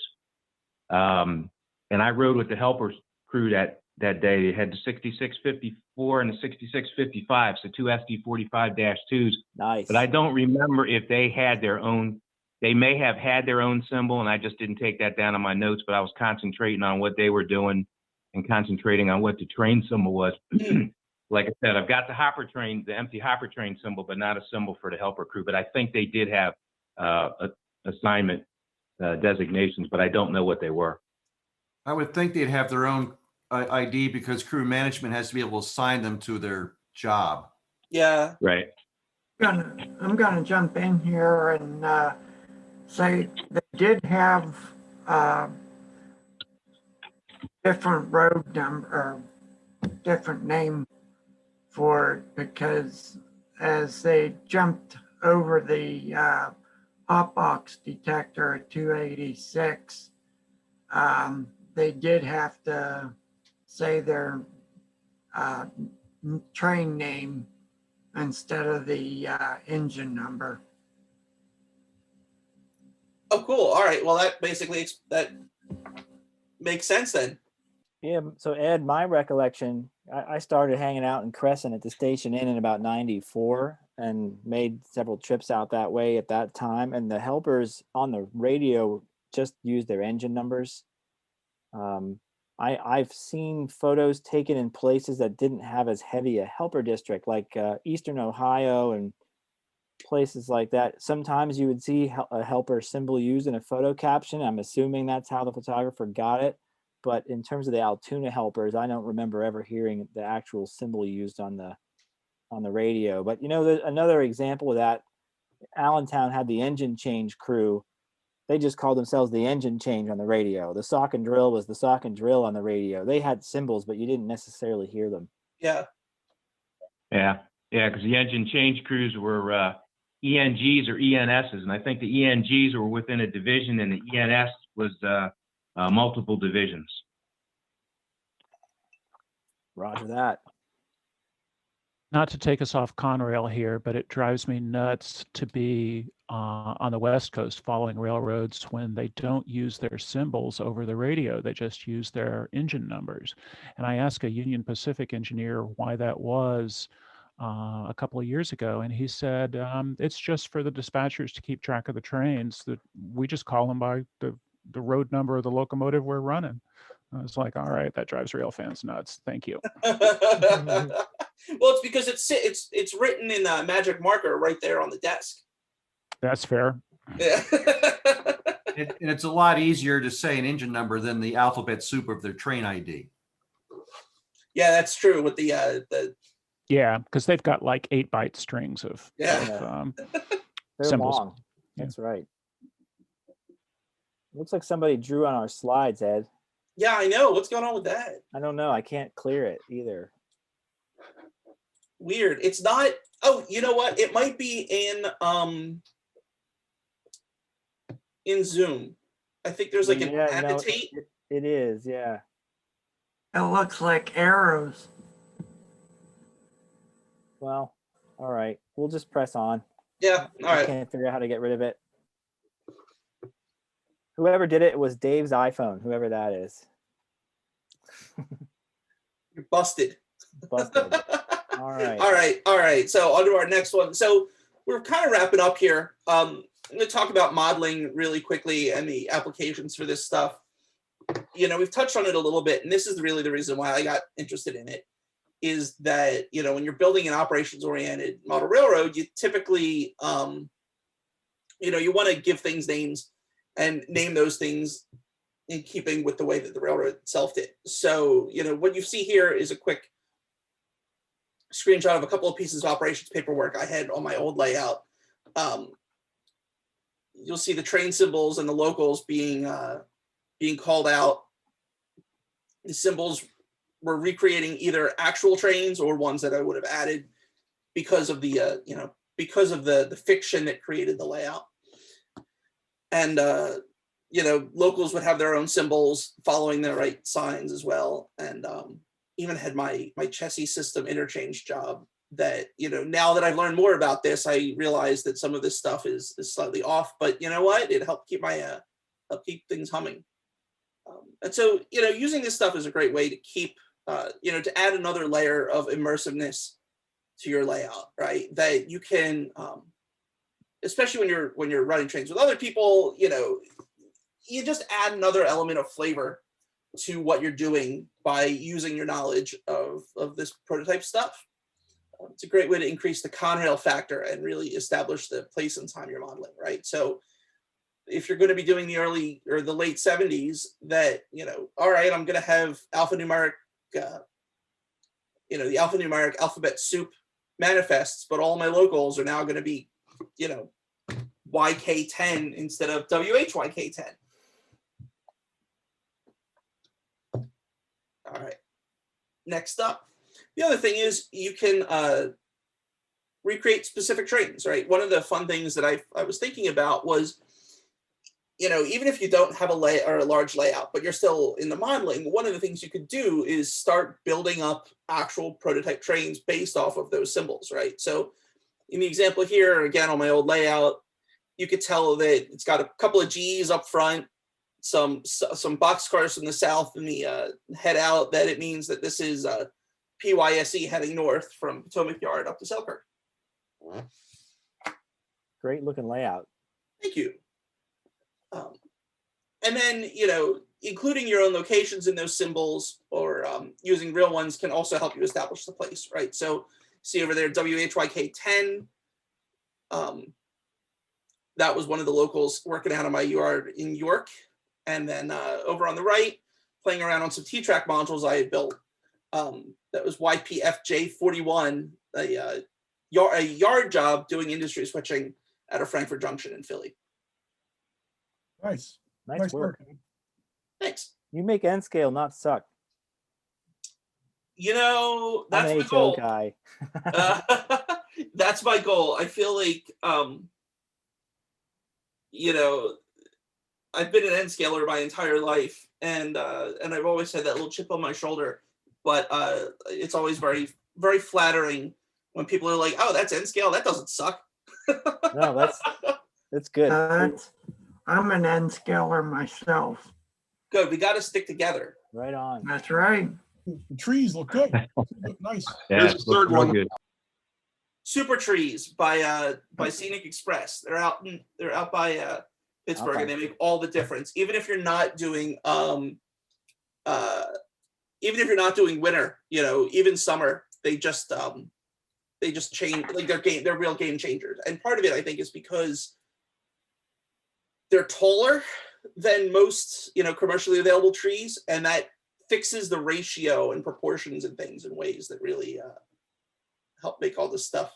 And I rode with the helpers crew that day. They had the 6654 and the 6655, so two SD45-2s. Nice. But I don't remember if they had their own. They may have had their own symbol, and I just didn't take that down on my notes, but I was concentrating on what they were doing and concentrating on what the train symbol was. Like I said, I've got the hopper train, the empty hopper train symbol, but not a symbol for the helper crew. But I think they did have assignment designations, but I don't know what they were. I would think they'd have their own ID because crew management has to be able to assign them to their job. Yeah. Right. I'm gonna jump in here and say they did have different road number or different name for it, because as they jumped over the hot box detector at 286, they did have to say their train name instead of the engine number. Oh, cool. All right. Well, that basically that makes sense then. Yeah. So Ed, my recollection, I started hanging out in Crescent at the Station Inn in about 94 and made several trips out that way at that time. And the helpers on the radio just used their engine numbers. I've seen photos taken in places that didn't have as heavy a helper district, like Eastern Ohio and places like that. Sometimes you would see a helper symbol used in a photo caption. I'm assuming that's how the photographer got it. But in terms of the Altoona helpers, I don't remember ever hearing the actual symbol used on the radio. But there's another example of that. Allentown had the engine change crew. They just called themselves the engine change on the radio. The sock and drill was the sock and drill on the radio. They had symbols, but you didn't necessarily hear them. Yeah. Yeah. Because the engine change crews were ENGs or ENSs, and I think the ENGs were within a division, and the ENS was multiple divisions. Roger that. Not to take us off Conrail here, but it drives me nuts to be on the West Coast following railroads when they don't use their symbols over the radio. They just use their engine numbers. And I asked a Union Pacific engineer why that was a couple of years ago, and he said it's just for the dispatchers to keep track of the trains. That we just call them by the road number of the locomotive we're running. I was like, all right, that drives rail fans nuts. Thank you. Well, it's because it's written in a magic marker right there on the desk. That's fair. Yeah. And it's a lot easier to say an engine number than the alphabet soup of their train ID. Yeah, that's true with the Yeah, because they've got like 8-byte strings of, They're symbols. long. That's right. Looks like somebody drew on our slides, Ed. Yeah, I know. What's going on with that? I don't know. I can't clear it either. Weird. It's not. Oh, you know what? It might be in Zoom. I think there's like an annotate. It is, yeah. It looks like arrows. Well, all right. We'll just press on. Yeah, all right. I can't figure out how to get rid of it. Whoever did it was Dave's iPhone, whoever that is. You're busted. Busted. All right. All right. So on to our next one. So we're kind of wrapping up here. I'm going to talk about modeling really quickly and the applications for this stuff. We've touched on it a little bit, and this is really the reason why I got interested in it, is that, when you're building an operations-oriented model railroad, you typically, you want to give things names and name those things in keeping with the way that the railroad itself did. So, what you see here is a quick screenshot of a couple of pieces of operations paperwork I had on my old layout. You'll see the train symbols and the locals being called out. The symbols were recreating either actual trains or ones that I would have added because of the the fiction that created the layout. And, you know, locals would have their own symbols following the right signs as well. And even had my Chessie system interchange job that, you know, now that I've learned more about this, I realize that some of this stuff is slightly off, but you know what? It helped keep help keep things humming. And so, you know, using this stuff is a great way to keep, you know, to add another layer of immersiveness to your layout, right? That you can, especially when you're running trains with other people, you know, you just add another element of flavor to what you're doing by using your knowledge of this prototype stuff. It's a great way to increase the Conrail factor and really establish the place and time you're modeling, right? So if you're going to be doing the early or the late 70s, that, you know, all right, I'm going to have alphanumeric, you know, the alphanumeric alphabet soup manifests, but all my locals are now going to be, you know, YK10 instead of WHYK10. All right. Next up, the other thing is you can recreate specific trains, right? One of the fun things that I was thinking about was, you know, even if you don't have a large layout, but you're still in the modeling, one of the things you could do is start building up actual prototype trains based off of those symbols, right? So in the example here, again, on my old layout, you could tell that it's got a couple of G's up front, some boxcars from the south in the head out, that it means that this is PYSE heading north from Potomac Yard up to Selkirk. Great looking layout. Thank you. And then, you know, including your own locations in those symbols or using real ones can also help you establish the place, right? So see over there, WHYK10. That was one of the locals working out of my yard in York. And then over on the right, playing around on some T-track modules I had built. That was YPFJ41, a yard job doing industry switching out of Frankfurt Junction in Philly. Nice. Nice work. Thanks. You make N scale not suck. You know, that's I'm my an HO goal. guy. That's my goal. I feel like, you know, I've been an N scaler my entire life, and I've always had that little chip on my shoulder. But it's always very, very flattering when people are like, "Oh, that's N scale. That doesn't suck." No, that's good. I'm an N scaler myself. Good. We got to stick together. Right on. That's right. The trees look good. Look nice. Yeah, here's the third one. Good. Super Trees by Scenic Express. They're out by Pittsburgh, Okay. and they make all the difference. Even if you're not doing winter, you know, even summer, they just change, like they're real game changers. And part of it, I think, is because they're taller than most, you know, commercially available trees, and that fixes the ratio and proportions and things in ways that really help make all this stuff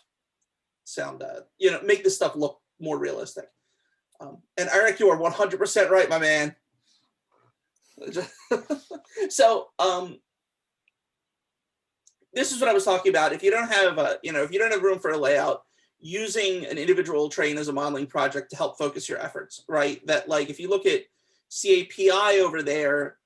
sound, you know, make this stuff look more realistic. And Eric, you are 100% right, my man. So this is what I was talking about. If you don't have, you know, if you don't have room for a layout, using an individual train as a modeling project to help focus your efforts, right? That, like, if you look at CAPI over there,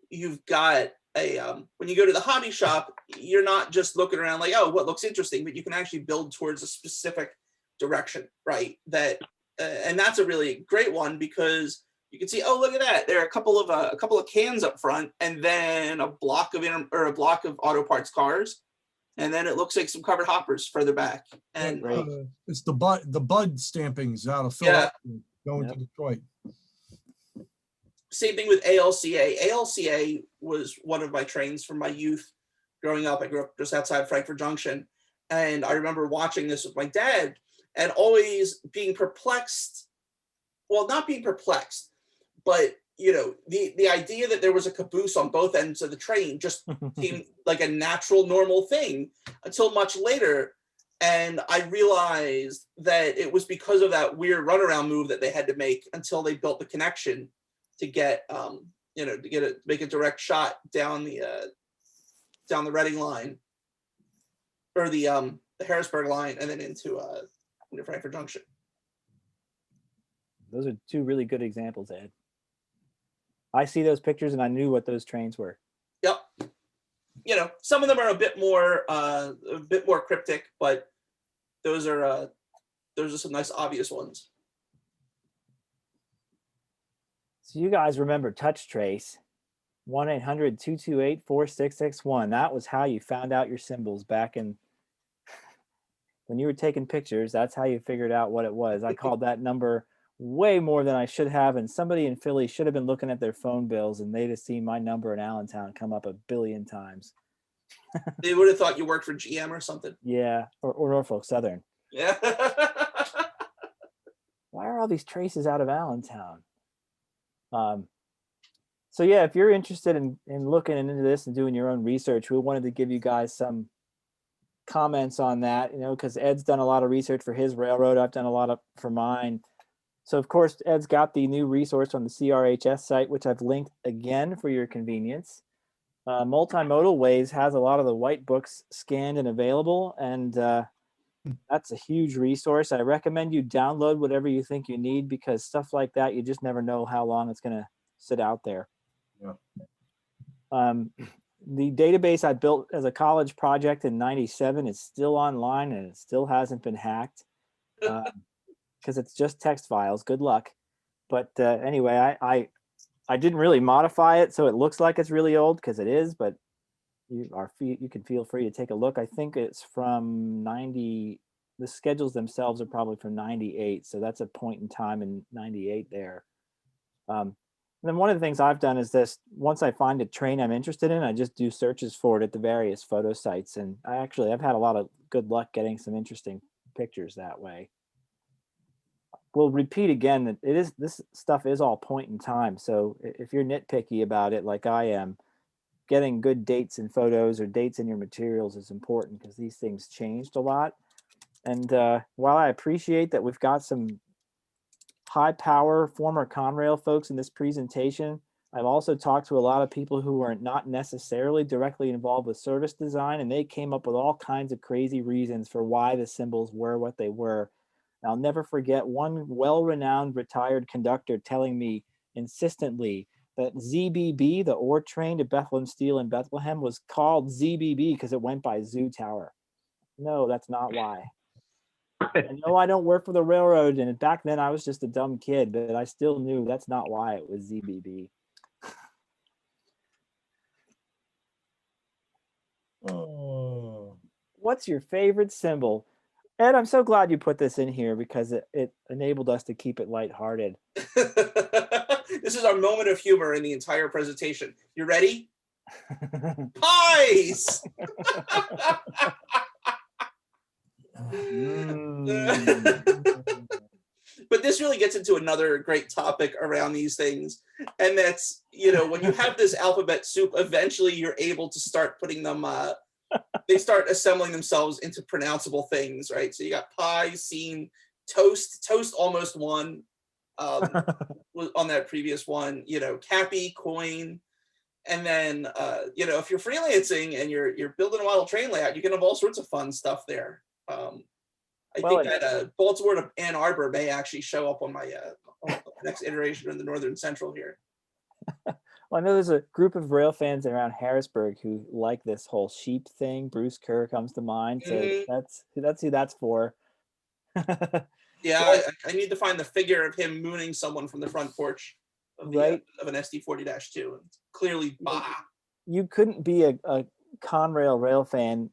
you've got a, when you go to the hobby shop, you're not just looking around like, oh, what looks interesting, but you can actually build towards a specific direction, right? That, and that's a really great one, because you can see, oh, look at that. There are a couple of cans up front, and then a block of auto parts cars. And then it looks like some covered hoppers further back. And it's the bud stampings out of Philadelphia going to Detroit. Same thing with ALCA. ALCA was one of my trains from my youth growing up. I grew up just outside Frankfurt Junction. And I remember watching this with my dad and always being perplexed. Well, not being perplexed, but, you know, the idea that there was a caboose on both ends of the train just seemed like a natural, normal thing until much later. And I realized that it was because of that weird runaround move that they had to make until they built the connection to get, you know, to make a direct shot down the Reading line, or the Harrisburg line, and then into Frankfurt Junction. those are two really good examples, Ed. I see those pictures and I knew what those trains were. Yep. You know, some of them are a bit more cryptic, but those are some nice obvious ones. So you guys remember Touch Trace, 1-800-228-4661. That was how you found out your symbols back in when you were taking pictures. That's how you figured out what it was. I called that number way more than I should have, and somebody in Philly should have been looking at their phone bills and they'd have seen my number in Allentown come up a billion times. They would have thought you worked for GM or something. Yeah, or Norfolk Southern. Yeah. Why are all these traces out of Allentown? So yeah, if you're interested in looking into this and doing your own research, we wanted to give you guys some comments on that, you know, because Ed's done a lot of research for his railroad. I've done a lot for mine. So of course, Ed's got the new resource on the CRHS site, which I've linked again for your convenience. Multimodal Ways has a lot of the white books scanned and available, and that's a huge resource. I recommend you download whatever you think you need, because stuff like that, you just never know how long it's going to sit out there. Yeah. The database I built as a college project in '97 is still online and it still hasn't been hacked, because it's just text files. Good luck. But anyway, I didn't really modify it so it looks like it's really old, because it is, but you can feel free to take a look. I think it's from 90. The schedules themselves are probably from 98. So that's a point in time in 98 there. And then one of the things I've done is this: once I find a train I'm interested in, I just do searches for it at the various photo sites. And I've had a lot of good luck getting some interesting pictures that way. We'll repeat again that this stuff is all point in time. So if you're nitpicky about it, like I am, getting good dates in photos or dates in your materials is important, because these things changed a lot. And while I appreciate that we've got some high power former Conrail folks in this presentation, I've also talked to a lot of people who are not necessarily directly involved with service design, and they came up with all kinds of crazy reasons for why the symbols were what they were. I'll never forget one well-renowned retired conductor telling me insistently that ZBB, the ore train to Bethlehem Steel in Bethlehem, was called ZBB because it went by Zoo Tower. No, that's not why. I know I don't work for the railroad, and back then I was just a dumb kid, but I still knew that's not why it was ZBB. Oh. What's your favorite symbol? Ed, I'm so glad you put this in here, because it enabled us to keep it lighthearted. This is our moment of humor in the entire presentation. You ready? Pies! But this really gets into another great topic around these things. And that's, you know, when you have this alphabet soup, eventually you're able to start putting them, they start assembling themselves into pronounceable things, right? So you got pie, scene, toast almost won on that previous one, you know, cappy, coin. And then, you know, if you're freelancing and you're building a model train layout, you can have all sorts of fun stuff there. I think that Baltimore to Ann Arbor may actually show up on my next iteration in the Northern Central here. Well, I know there's a group of rail fans around Harrisburg who like this whole sheep thing. Bruce Kerr comes to mind, so that's who that's for. Yeah, I need to find the figure of him mooning someone from the front porch of, of an SD40-2. Clearly, bah. You couldn't be a Conrail rail fan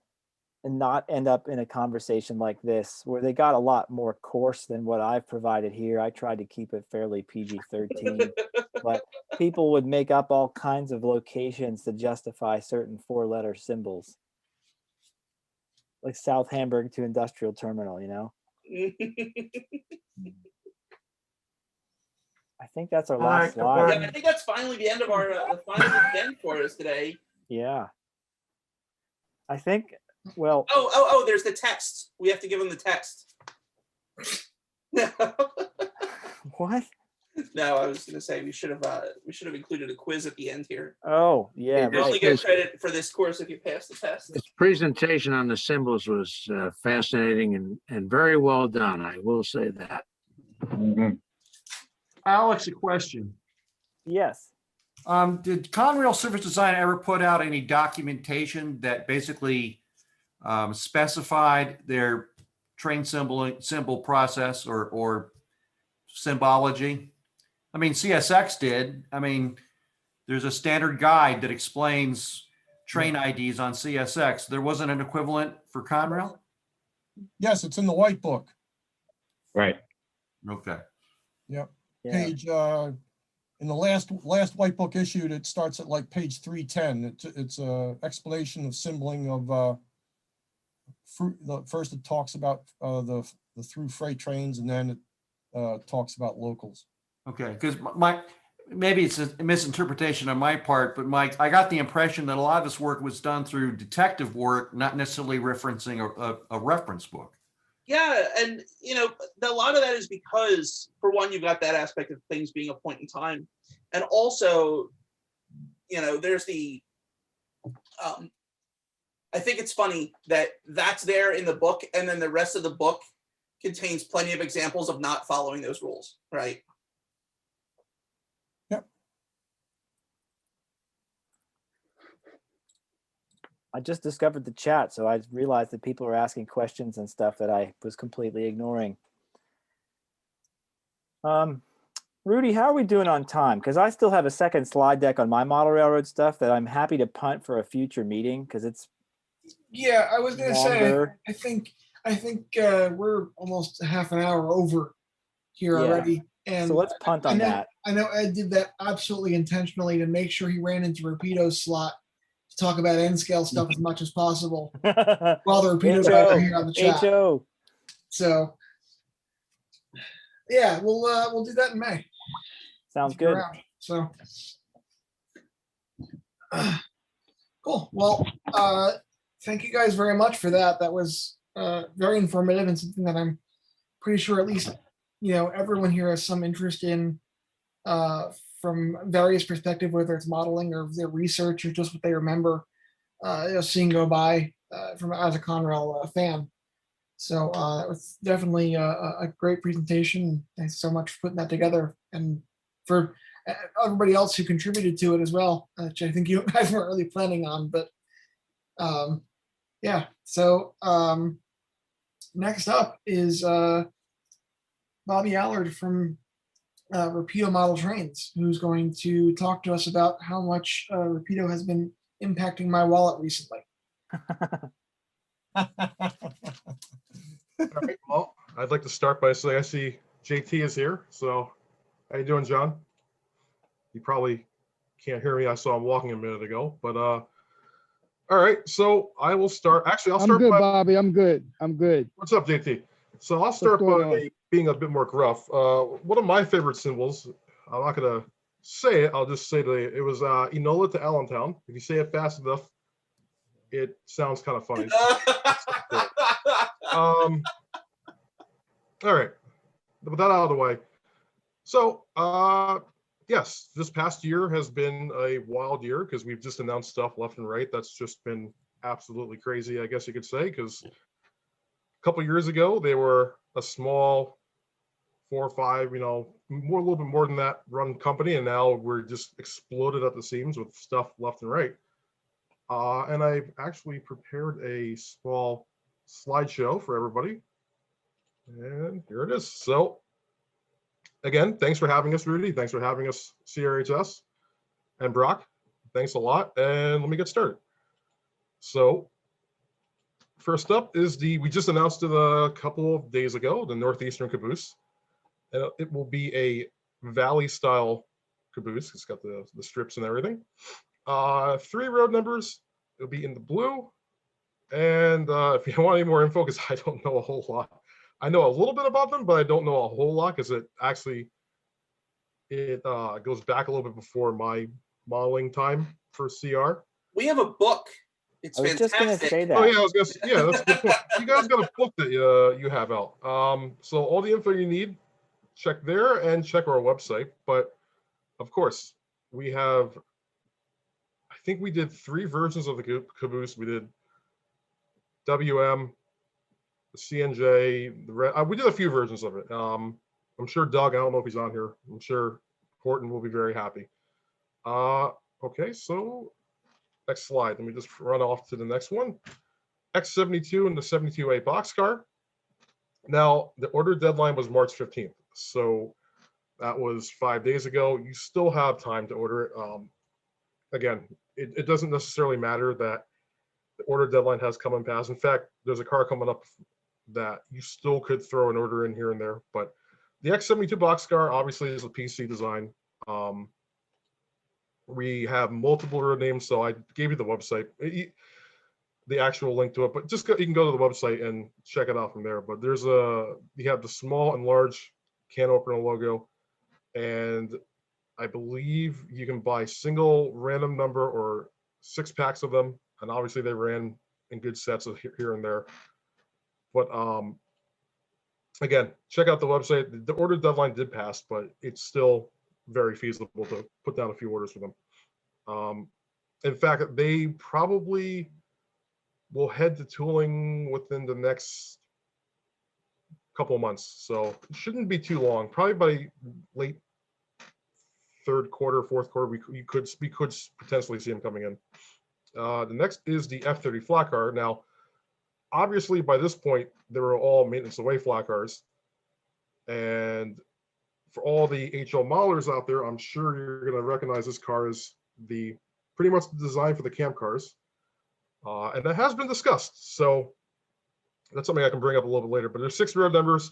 and not end up in a conversation like this, where they got a lot more coarse than what I've provided here. I tried to keep it fairly PG-13, but people would make up all kinds of locations to justify certain 4-letter symbols, like South Hamburg to Industrial Terminal, you know? I think that's our last slide. Yeah, I think that's finally the end of our end for us today. Yeah. I think, well. Oh, there's the text. We have to give them the text. What? No, I was going to say we should have included a quiz at the end here. Oh, yeah. You only get credit for this course if you pass the test. This presentation on the symbols was fascinating and very well done. I will say that. Alex, a question. Yes. Did Conrail Service Design ever put out any documentation that basically specified their train symbol process or symbology? I mean, CSX did. I mean, there's a standard guide that explains train IDs on CSX. There wasn't an equivalent for Conrail? Yes, it's in the white book. Right. Okay. Yep. Yeah. Page, in the last white book issued, it starts at like page 310. It's a explanation of symboling of first it talks about the through freight trains, and then it talks about locals. Okay, because maybe it's a misinterpretation on my part, but I got the impression that a lot of this work was done through detective work, not necessarily referencing a reference book. Yeah, and a lot of that is because, for one, you've got that aspect of things being a point in time, and also, there's the. I think it's funny that that's there in the book, and then the rest of the book contains plenty of examples of not following those rules, right? I just discovered the chat, so I realized that people are asking questions and stuff that I was completely ignoring. Rudy, how are we doing on time? Because I still have a second slide deck on my model railroad stuff that I'm happy to punt for a future meeting because it's Yeah, I was gonna longer. say, I think we're almost a half an hour over here Yeah. already. And So let's punt on that. I know Ed did that absolutely intentionally to make sure he ran into Rapido's slot to talk about N scale stuff as much as possible while the Rapido guys are here on the chat. HO. So yeah, we'll do that in May. Sounds If you're good. around. So cool. Well, thank you guys very much for that. That was very informative and something that I'm pretty sure at least everyone here has some interest in from various perspectives, whether it's modeling or their research or just what they remember seeing go by from as a Conrail fan. So it was definitely a great presentation. Thanks so much for putting that together, and for everybody else who contributed to it as well, which I think you guys weren't really planning on, but yeah. So next up is Bobby Allard from Rapido Model Trains, who's going to talk to us about how much Rapido has been impacting my wallet recently. All right, well, I'd like to start by saying I see JT is here. So how you doing, John? You probably can't hear me. I saw him walking a minute ago, but all right. So I will start. Actually, I'll start. I'm good, Bobby. I'm good. I'm good. What's up, JT? So I'll start by being a bit more gruff. One of my favorite symbols, I'm not gonna say it, I'll just say it was Enola to Allentown. If you say it fast enough, it sounds kind of funny. All right, with that out of the way. So yes, this past year has been a wild year because we've just announced stuff left and right. That's just been absolutely crazy, I guess you could say, because a couple years ago, they were a small 4 or 5, a little bit more than that run company. And now we're just exploded at the seams with stuff left and right. And I've actually prepared a small slideshow for everybody. And here it is. So again, thanks for having us, Rudy. Thanks for having us, CRHS. And Brock, thanks a lot. And let me get started. So first up is we just announced it a couple of days ago, the Northeastern Caboose. And it will be a Valley style caboose. It's got the strips and everything. 3 road numbers. It'll be in the blue. And if you want any more info, because I don't know a whole lot. I know a little bit about them, but I don't know a whole lot because it goes back a little bit before my modeling time for CR. We have a book. It's fantastic. Just gonna say that. Oh yeah, I was gonna say, yeah, that's a good point. You guys got a book that you have out. So all the info you need, check there and check our website. But of course, we have. I think we did 3 versions of the caboose. We did WM, the CNJ, the red. We did a few versions of it. I'm sure Doug, I don't know if he's on here. I'm sure Horton will be very happy. Okay, so next slide. Let me just run off to the next one. X72 and the 72A boxcar. Now, the order deadline was March 15th. So that was 5 days ago. You still have time to order it. Again, it doesn't necessarily matter that the order deadline has come and passed. In fact, there's a car coming up that you still could throw an order in here and there. But the X72 boxcar obviously is a PC design. We have multiple road names, so I gave you the website, the actual link to it. But just you can go to the website and check it out from there. But there's you have the small and large can opener logo, and I believe you can buy single random number or 6 packs of them, and obviously they ran in good sets of here and there. But again, check out the website. The order deadline did pass, but it's still very feasible to put down a few orders for them. In fact, they probably will head to tooling within the next couple of months, so it shouldn't be too long. Probably by late third quarter, fourth quarter, we could potentially see them coming in. The next is the F30 flat car. Now, obviously, by this point, they were all maintenance away flat cars, and for all the HO modelers out there, I'm sure you're going to recognize this car as pretty much the design for the camp cars, and that has been discussed. So that's something I can bring up a little bit later. But there's 6 road numbers.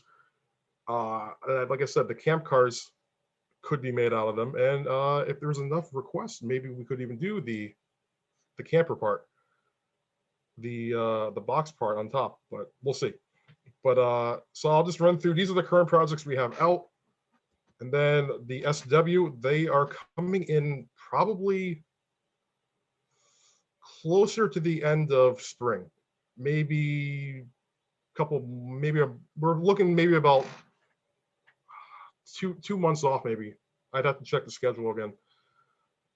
Like I said, the camp cars could be made out of them, and if there's enough requests, maybe we could even do the camper part, the box part on top. But we'll see. But so I'll just run through. These are the current projects we have out. And then the SW, they are coming in probably closer to the end of spring, maybe we're looking maybe about two months off, maybe. I'd have to check the schedule again.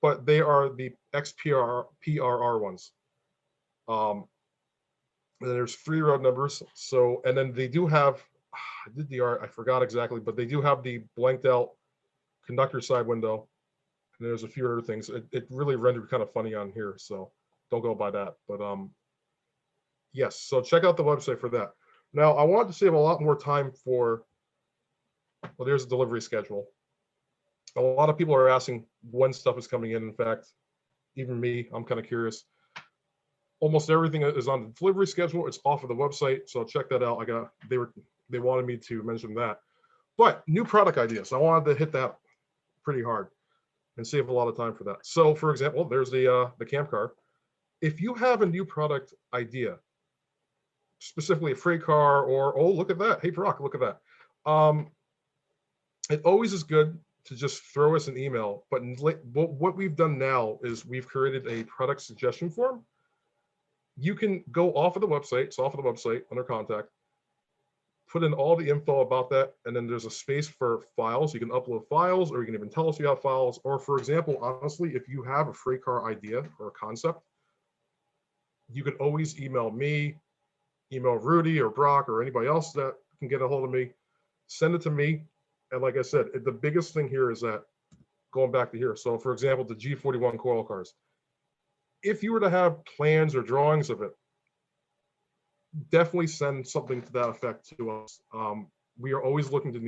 But they are the PRR ones. And there's 3 road numbers. So, and then they do have, I did the art, I forgot exactly, but they do have the blanked out conductor side window. And there's a few other things. It really rendered kind of funny on here, so don't go by that. But yes, so check out the website for that. Now, I wanted to save a lot more time for, well, there's a delivery schedule. A lot of people are asking when stuff is coming in. In fact, even me, I'm kind of curious. Almost everything is on the delivery schedule. It's off of the website, so check that out. They wanted me to mention that. But new product ideas, I wanted to hit that pretty hard and save a lot of time for that. So, for example, there's the camp car. If you have a new product idea, specifically a freight car, or oh, look at that, hey Brock, look at that. It always is good to just throw us an email. But what we've done now is we've created a product suggestion form. You can go off of the website, it's off of the website under contact, put in all the info about that, and then there's a space for files. You can upload files, or you can even tell us you have files. Or for example, honestly, if you have a freight car idea or a concept, you can always email me, email Rudy or Brock or anybody else that can get a hold of me, send it to me. And like I said, the biggest thing here is that, going back to here, so for example, the G41 coil cars, if you were to have plans or drawings of it, definitely send something to that effect to us. We are always looking to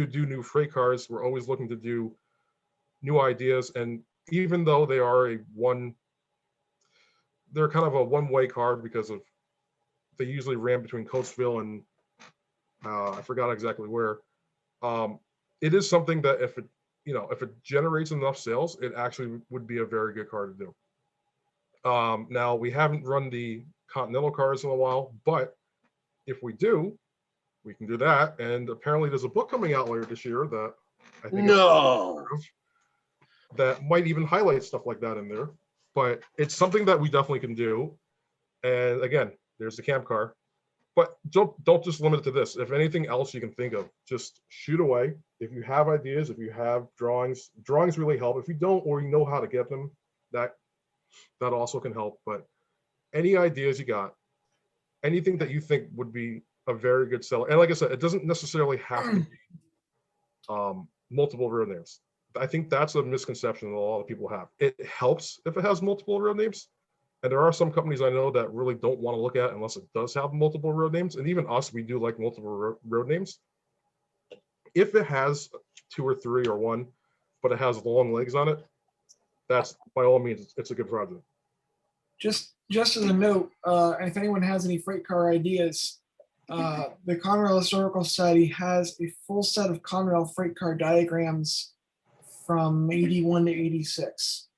do new freight cars. We're always looking to do new ideas. And even though they are they're kind of a one-way car because of, they usually ran between Coatesville and I forgot exactly where. It is something that if it generates enough sales, it actually would be a very good car to do. Now, we haven't run the Continental cars in a while, but if we do, we can do that. And apparently there's a book coming out later this year that I think that might even highlight stuff like that in there. But it's something that we definitely can do. And again, there's the camp car. But don't just limit it to this. If anything else you can think of, just shoot away. If you have ideas, if you have drawings really help. If you don't, or you know how to get them, that also can help. But any ideas you got, anything that you think would be a very good seller. And like I said, it doesn't necessarily have to be multiple road names. I think that's a misconception that a lot of people have. It helps if it has multiple road names. And there are some companies I know that really don't want to look at it unless it does have multiple road names. And even us, we do like multiple road names. If it has 2 or 3 or 1, but it has long legs on it, that's by all means, it's a good project. Just as a note, and if anyone has any freight car ideas, the Conrail Historical Society has a full set of Conrail freight car diagrams from 81 to 86.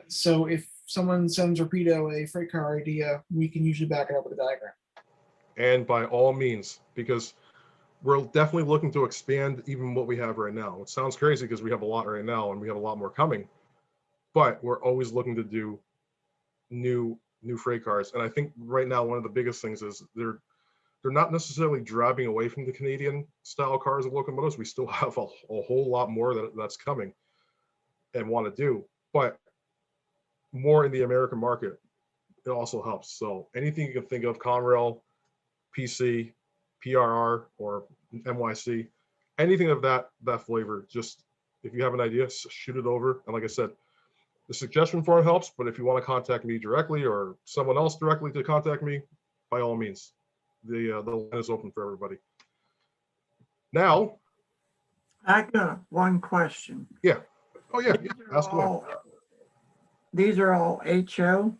So if someone sends Rapido a freight car idea, we can usually back it up with a diagram. And by all means, because we're definitely looking to expand even what we have right now. It sounds crazy because we have a lot right now and we have a lot more coming, but we're always looking to do new freight cars. And I think right now one of the biggest things is they're not necessarily driving away from the Canadian style cars and locomotives. We still have a whole lot more that's coming and want to do, but more in the American market, it also helps. So anything you can think of, Conrail, PC, PRR, or NYC, anything of that flavor, just if you have an idea, shoot it over. And like I said, the suggestion form helps, but if you want to contact me directly or someone else directly to contact me, by all means, the line is open for everybody. Now, I got one question. Yeah. Oh yeah. Ask away. These are all HO?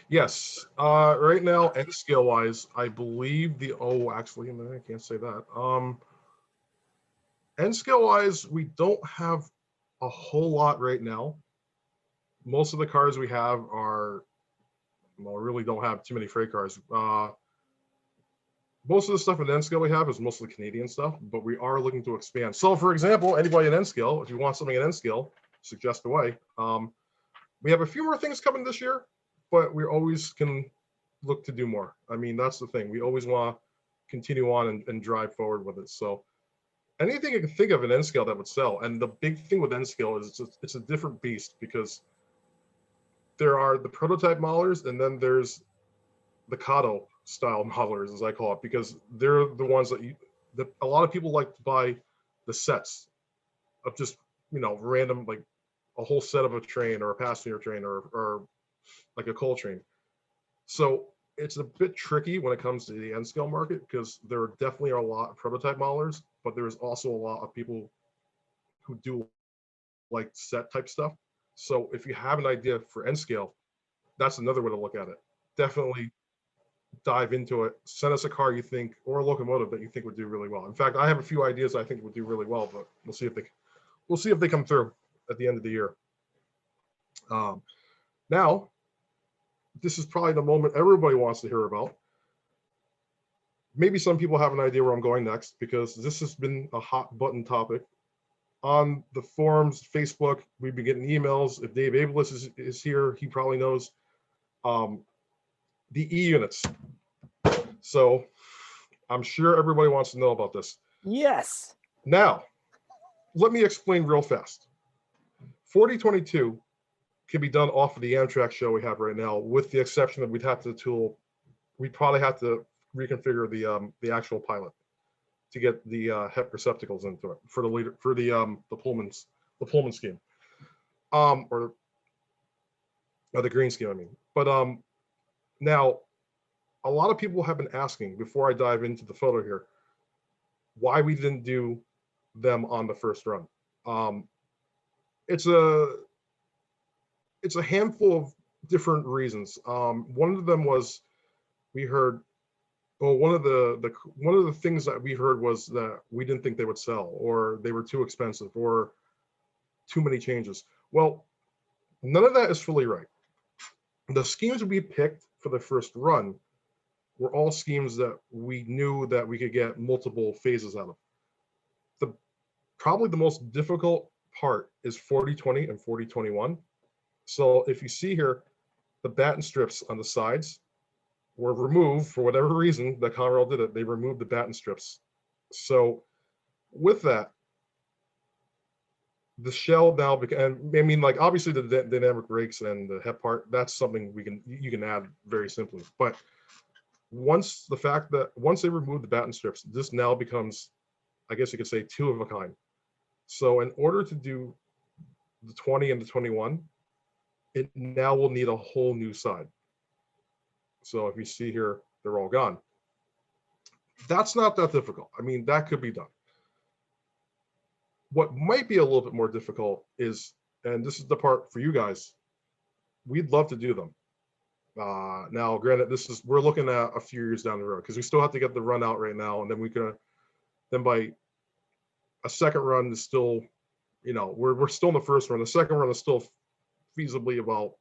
Yes. Right now, N scale wise, I believe actually, I can't say that. N scale wise, we don't have a whole lot right now. Most of the cars we have are, well, really don't have too many freight cars. Most of the stuff in N scale we have is mostly Canadian stuff, but we are looking to expand. So for example, anybody in N scale, if you want something in N scale, suggest away. We have a few more things coming this year, but we always can look to do more. I mean, that's the thing. We always want to continue on and drive forward with it. So anything you can think of in N scale that would sell. And the big thing with N scale is it's a different beast because there are the prototype modelers and then there's the Kato style modelers, as I call it, because they're the ones that a lot of people like to buy the sets of just, random, like a whole set of a train or a passenger train or like a coal train. So it's a bit tricky when it comes to the N scale market because there definitely are a lot of prototype modelers, but there's also a lot of people who do like set type stuff. So if you have an idea for N scale, that's another way to look at it. Definitely dive into it. Send us a car you think, or a locomotive that you think would do really well. In fact, I have a few ideas I think would do really well, but we'll see if they come through at the end of the year. Now, this is probably the moment everybody wants to hear about. Maybe some people have an idea where I'm going next because this has been a hot button topic. On the forums, Facebook, we've been getting emails. If Dave Abelis is here, he probably knows. The E-units. So I'm sure everybody wants to know about this. Yes. Now, let me explain real fast. 4022 can be done off of the Amtrak show we have right now, with the exception that we'd probably have to reconfigure the actual pilot to get the HEP receptacles into it for the Pullman scheme, or the green scheme, I mean. But now, a lot of people have been asking, before I dive into the photo here, why we didn't do them on the first run. It's a handful of different reasons. One of them was we heard, well, one of the things that we heard was that we didn't think they would sell, or they were too expensive, or too many changes. Well, none of that is fully right. The schemes we picked for the first run were all schemes that we knew that we could get multiple phases out of. Probably the most difficult part is 4020 and 4021. So if you see here, the batten strips on the sides were removed for whatever reason. That Conrail did it. They removed the batten strips. So with that, the shell now became, I mean, like obviously the dynamic brakes and the HEP part, that's something you can add very simply. But once they remove the batten strips, this now becomes I guess you could say 2 of a kind. So in order to do the 20 and the 21, it now will need a whole new side. So if you see here, they're all gone. That's not that difficult. I mean, that could be done. What might be a little bit more difficult is, and this is the part for you guys, we'd love to do them. Now, granted, we're looking at a few years down the road because we still have to get the run out right now, and then by a second run is still, we're still in the first run. The second run is still feasibly about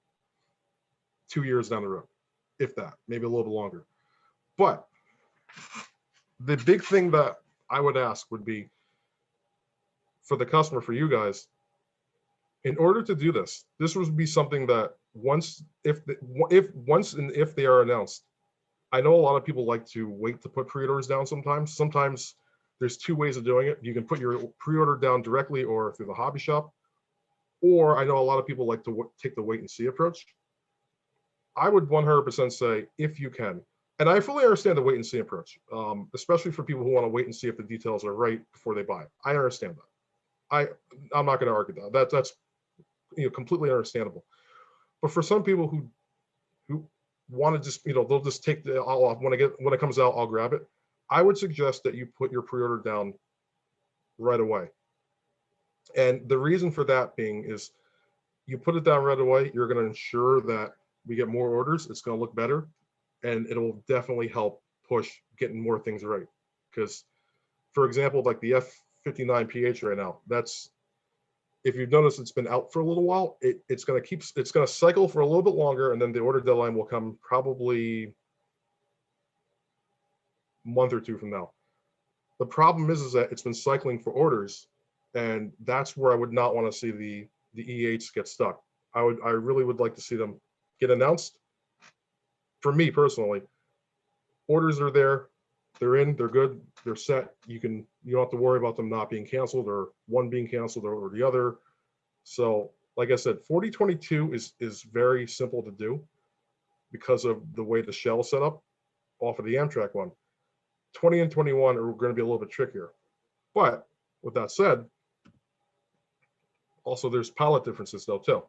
2 years down the road, if that, maybe a little bit longer. But the big thing that I would ask would be for the customer, for you guys, in order to do this would be something that if they are announced, I know a lot of people like to wait to put pre-orders down sometimes. Sometimes there's 2 ways of doing it. You can put your pre-order down directly or through the hobby shop, or I know a lot of people like to take the wait and see approach. I would 100% say, if you can, and I fully understand the wait and see approach, especially for people who want to wait and see if the details are right before they buy. I understand that. I'm not going to argue that. That's completely understandable. But for some people who want to just, they'll just take the, when it comes out, I'll grab it. I would suggest that you put your pre-order down right away. And the reason for that being is you put it down right away, you're going to ensure that we get more orders. It's going to look better, and it'll definitely help push getting more things right. Because, for example, like the F59PH right now, if you've noticed, it's been out for a little while. It's going to cycle for a little bit longer, and then the order deadline will come probably a month or 2 from now. The problem is that it's been cycling for orders, and that's where I would not want to see the E8s get stuck. I really would like to see them get announced. For me personally, orders are there, they're in, they're good, they're set. You don't have to worry about them not being canceled or one being canceled or the other. So like I said, 4022 is very simple to do because of the way the shell is set up off of the Amtrak one. 20 and 21 are going to be a little bit trickier. But with that said, also there's pilot differences though too.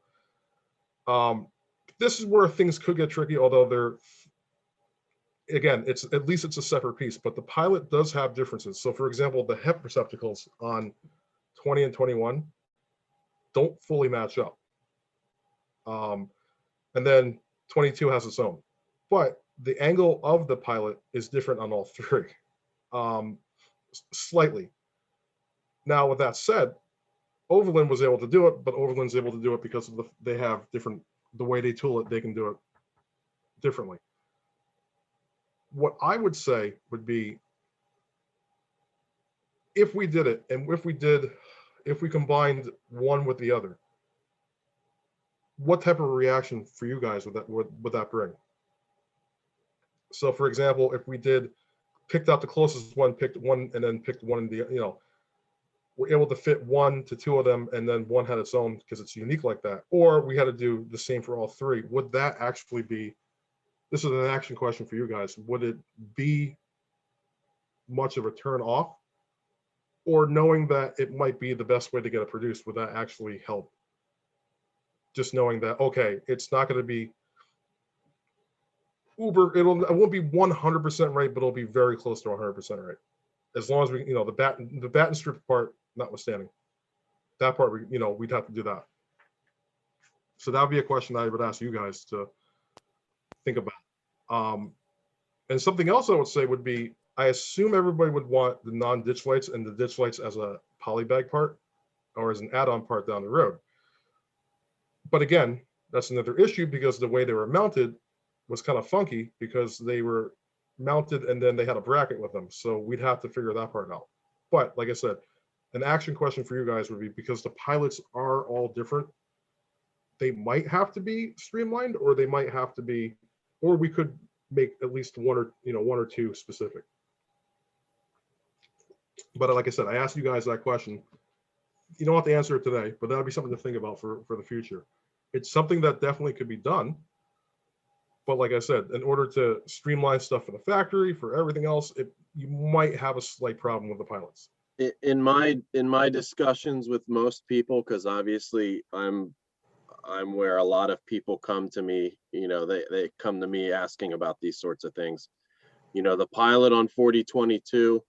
This is where things could get tricky, although again, at least it's a separate piece, but the pilot does have differences. So for example, the HEP receptacles on 20 and 21 don't fully match up. And then 22 has its own, but the angle of the pilot is different on all 3, slightly. Now, with that said, Overland was able to do it, but Overland's able to do it because of they have different, the way they tool it, they can do it differently. What I would say would be, if we did it, and if we combined one with the other, what type of reaction for you guys would that bring? So for example, if we picked out the closest one, picked one, and then picked one in the, we're able to fit 1 to 2 of them, and then one had its own because it's unique like that, or we had to do the same for all 3, would that actually be, this is an action question for you guys, would it be much of a turn off? Or knowing that it might be the best way to get it produced, would that actually help? Just knowing that, okay, it's not going to be uber, it won't be 100% right, but it'll be very close to 100% right. As long as we, the bat and strip part notwithstanding, that part, we'd have to do that. So that would be a question I would ask you guys to think about. And something else I would say would be, I assume everybody would want the non-ditch lights and the ditch lights as a polybag part or as an add-on part down the road. But again, that's another issue because the way they were mounted was kind of funky because they were mounted and then they had a bracket with them. So we'd have to figure that part out. But like I said, an action question for you guys would be, because the pilots are all different, they might have to be streamlined, or they might have to be, or we could make at least one or 2 specific. But like I said, I asked you guys that question. You don't have to answer it today, but that'd be something to think about for the future. It's something that definitely could be done. But like I said, in order to streamline stuff for the factory, for everything else, you might have a slight problem with the pilots. In my discussions with most people, because obviously I'm where a lot of people come to me, they come to me asking about these sorts of things. The pilot on 4022,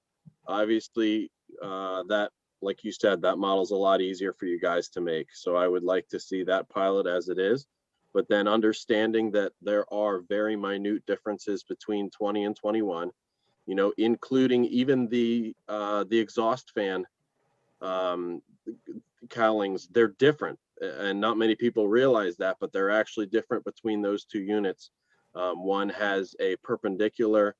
obviously, that, like you said, that model's a lot easier for you guys to make. So I would like to see that pilot as it is, but then understanding that there are very minute differences between 20 and 21, including even the exhaust fan cowlings. They're different, and not many people realize that, but they're actually different between those two units. One has a perpendicular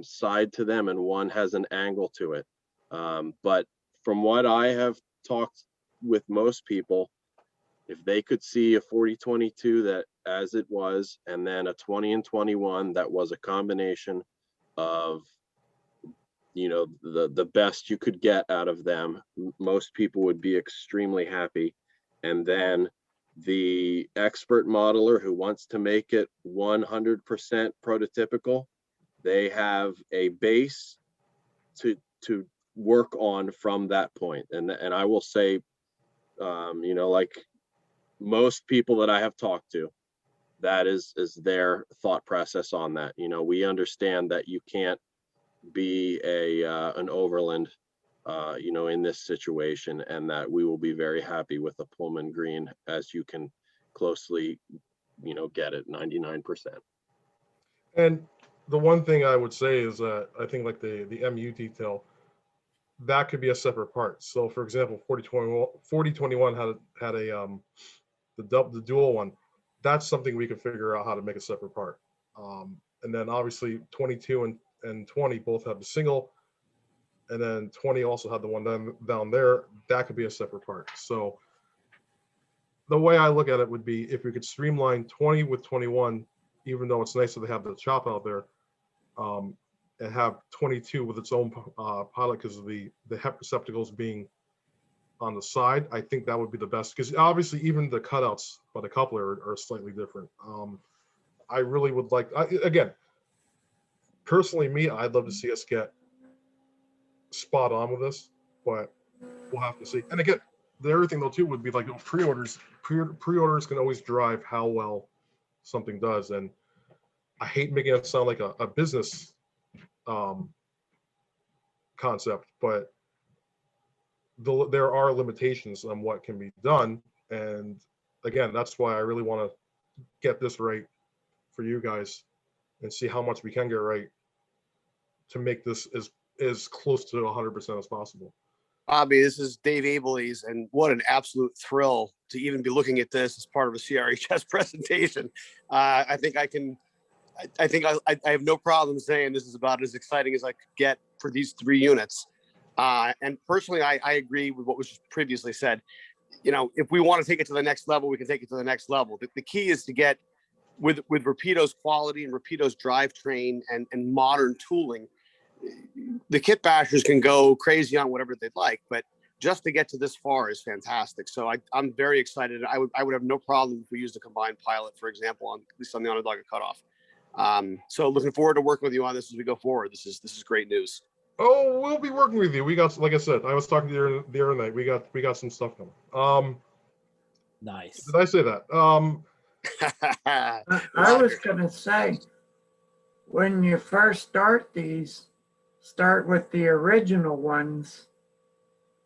side to them, and one has an angle to it. But from what I have talked with most people, if they could see a 4022 that as it was, and then a 20 and 21 that was a combination of the best you could get out of them, most people would be extremely happy. And then the expert modeler who wants to make it 100% prototypical, they have a base to work on from that point. And I will say, like most people that I have talked to, that is their thought process on that. We understand that you can't be an overland in this situation, and that we will be very happy with a Pullman green, as you can closely get it 99%. And the one thing I would say is that I think like the MU detail, that could be a separate part. So for example, 4021 had a the dual one. That's something we could figure out how to make a separate part. And then obviously 22 and 20 both have the single, and then 20 also had the one down there. That could be a separate part. So the way I look at it would be, if we could streamline 20 with 21, even though it's nice that they have the chop out there, and have 22 with its own pilot because of the HEP receptacles being on the side. I think that would be the best, because obviously even the cutouts by the coupler are slightly different. I really would like, again, personally me, I'd love to see us get spot on with this, but we'll have to see. And again, the other thing though too would be like pre-orders. Pre-orders can always drive how well something does, and I hate making it sound like a business concept, but there are limitations on what can be done. And again, that's why I really want to get this right for you guys and see how much we can get right to make this as close to 100% as possible. Bobby, this is Dave Abelys, and what an absolute thrill to even be looking at this as part of a CRHS presentation. I think I have no problem saying this is about as exciting as I could get for these three units. And personally, I agree with what was just previously said. If we want to take it to the next level, we can take it to the next level. The key is to get with Rapido's quality and Rapido's drivetrain and modern tooling. The kit bashers can go crazy on whatever they'd like, but just to get to this far is fantastic. So I'm very excited. I would have no problem if we used a combined pilot, for example, at least on the Onondaga cutoff. So looking forward to working with you on this as we go forward. This is great news. Oh, we'll be working with you. We got, like I said, I was talking to you the other night. We got some stuff coming. Nice. Did I say that? I was gonna say, when you first start these, start with the original ones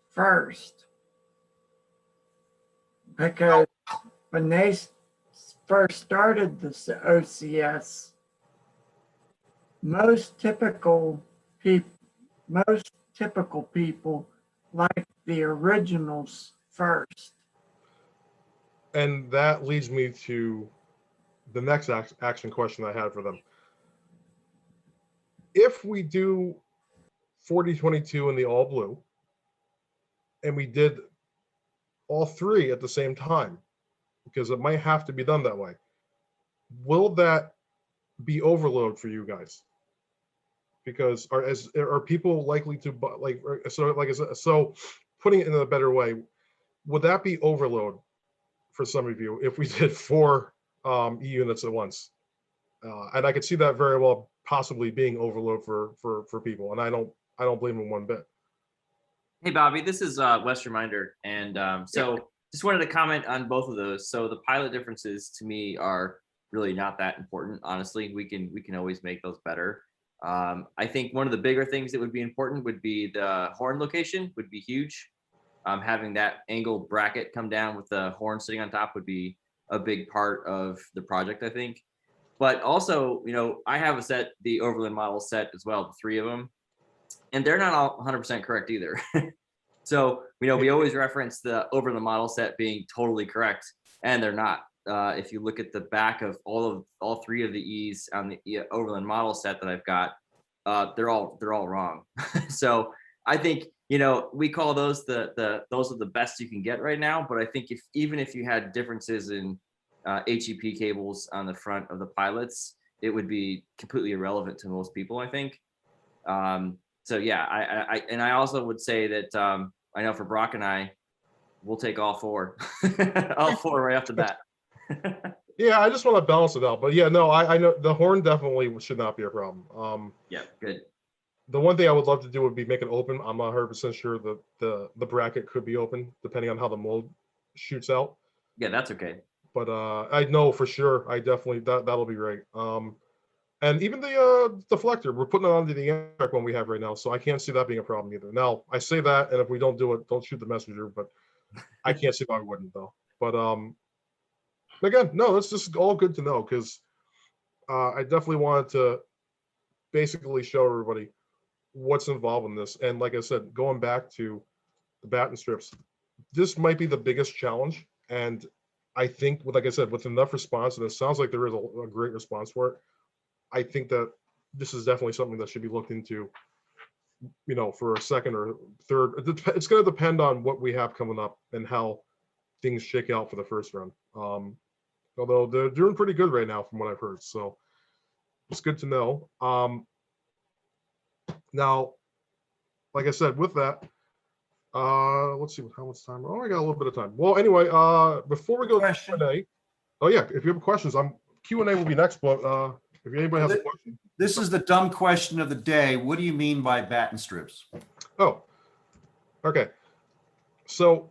first. Because when they first started the OCS, most typical people like the originals first. And that leads me to the next action question I had for them. If we do 4022 in the all blue, and we did all three at the same time, because it might have to be done that way, will that be overload for you guys? Because are people likely to so putting it in a better way, would that be overload for some of you if we did 4 E units at once? And I could see that very well possibly being overload for people, and I don't blame them one bit. Hey, Bobby, this is Wes Reminder. And so just wanted to comment on both of those. So the pilot differences to me are really not that important. Honestly, we can always make those better. I think one of the bigger things that would be important would be the horn location would be huge. Having that angled bracket come down with the horn sitting on top would be a big part of the project, I think. But also, you know, I have a set, the Overland model set as well, the 3 of them, and they're not all 100% correct either. So, you know, we always reference the Overland model set being totally correct, and they're not. If you look at the back of all 3 of the E's on the Overland model set that I've got, they're all wrong. So I think, you know, we call those those are the best you can get right now. But I think even if you had differences in HEP cables on the front of the pilots, it would be completely irrelevant to most people, I think. So yeah, I also would say that I know for Brock and I, we'll take all 4, all 4 right off the bat. Yeah, I just want to balance it out. But yeah, no, I know the horn definitely should not be a problem. Yeah, good. The one thing I would love to do would be make it open. I'm not 100% sure that the bracket could be open depending on how the mold shoots out. Yeah, that's okay. But I know for sure, I definitely that'll be great. And even the deflector, we're putting it onto the Amtrak one we have right now, so I can't see that being a problem either. Now I say that, and if we don't do it, don't shoot the messenger. But I can't see why we wouldn't though. But again, no, that's just all good to know because I definitely wanted to basically show everybody what's involved in this. And like I said, going back to the batten strips, this might be the biggest challenge. And I think, like I said, with enough response, and it sounds like there is a great response for it, I think that this is definitely something that should be looked into, you know, for a second or third. It's going to depend on what we have coming up and how things shake out for the first round. Although they're doing pretty good right now from what I've heard. So it's good to know. Now, like I said, with that, let's see how much time. Oh, I got a little bit of time. Well, anyway, before we go to Q&A, oh yeah, if you have questions, Q&A will be next, but if anybody has a question. This is the dumb question of the day. What do you mean by batten strips? Oh, okay. So,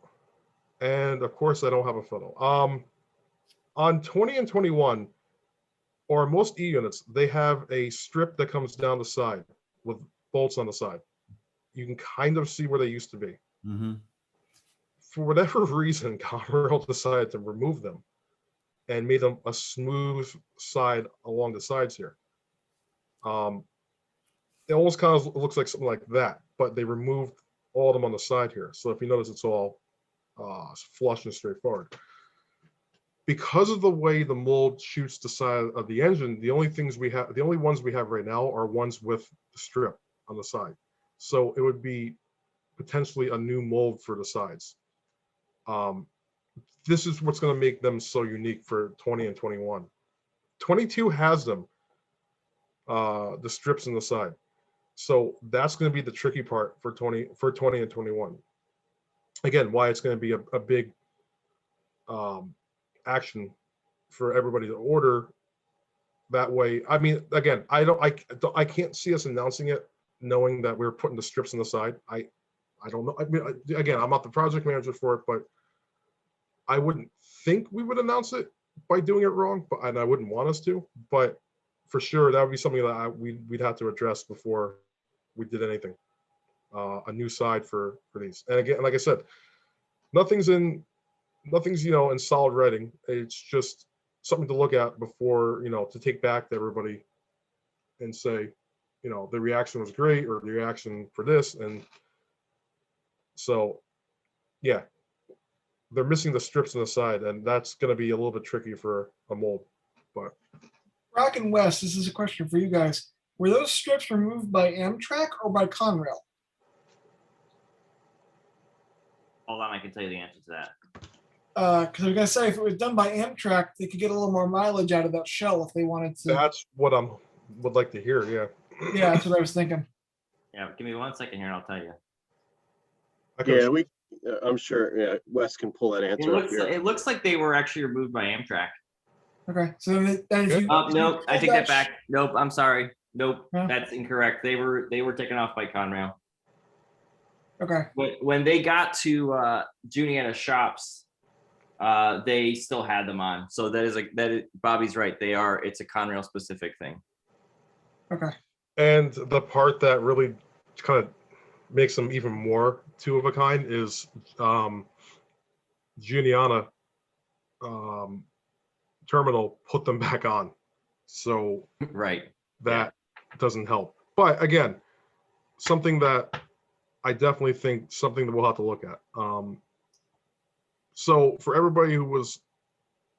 and of course I don't have a photo. On 20 and 21, or most E units, they have a strip that comes down the side with bolts on the side. You can kind of see where they used to be. Mm-hmm. For whatever reason, Conrail decided to remove them and made them a smooth side along the sides here. It almost kind of looks like something like that, but they removed all of them on the side here. So if you notice, it's all flush and straightforward. Because of the way the mold shoots the side of the engine, the only ones we have right now are ones with the strip on the side. So it would be potentially a new mold for the sides. This is what's going to make them so unique for 20 and 21. 22 has them, the strips on the side. So that's going to be the tricky part for 20 and 21. Again, why it's going to be a big action for everybody to order that way. I mean, again, I can't see us announcing it knowing that we're putting the strips on the side. I don't know. I mean, again, I'm not the project manager for it, but I wouldn't think we would announce it by doing it wrong, and I wouldn't want us to, but for sure that would be something that we'd have to address before we did anything. A new side for these. And again, like I said, nothing's in solid writing. It's just something to look at before, to take back to everybody and say, the reaction was great, or the reaction for this. And so, yeah, they're missing the strips on the side, and that's going to be a little bit tricky for a mold. But Rock and West, this is a question for you guys. Were those strips removed by Amtrak or by Conrail? Hold on, I can tell you the answer to that. Because I was gonna say, if it was done by Amtrak, they could get a little more mileage out of that shell if they wanted to. That's what would like to hear. Yeah. Yeah, that's what I was thinking. Yeah, give me 1 second here, and I'll tell you. Yeah, I'm sure. Yeah, Wes can pull that answer up here. It looks like they were actually removed by Amtrak. Okay, so then if you. Nope, I take that back. Nope, I'm sorry. Nope, that's incorrect. They were taken off by Conrail. Okay. When they got to Juniata shops, they still had them on. So Bobby's right. It's a Conrail specific thing. Okay. And the part that really kind of makes them even more two of a kind is Juniata terminal put them back on. So right. That doesn't help. But again, something that I definitely think something that we'll have to look at. So for everybody who was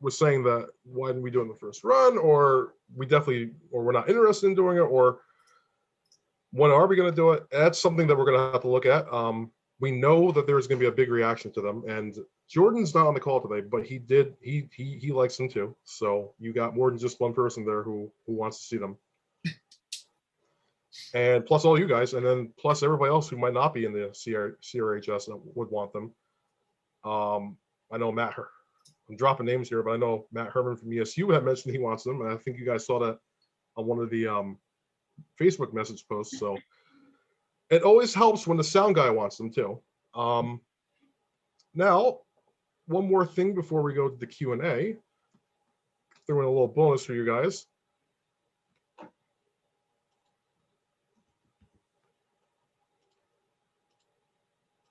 saying that why didn't we do it in the first run, or we're not interested in doing it, or when are we going to do it? That's something that we're going to have to look at. We know that there's going to be a big reaction to them, and Jordan's not on the call today, but he likes them too. So you got more than just one person there who wants to see them. And plus all you guys, and then plus everybody else who might not be in the CRHS that would want them. I know I'm dropping names here, but I know Matt Herman from ESU had mentioned he wants them, and I think you guys saw that on one of the Facebook message posts. So it always helps when the sound guy wants them too. Now, one more thing before we go to the Q&A. Throw in a little bonus for you guys.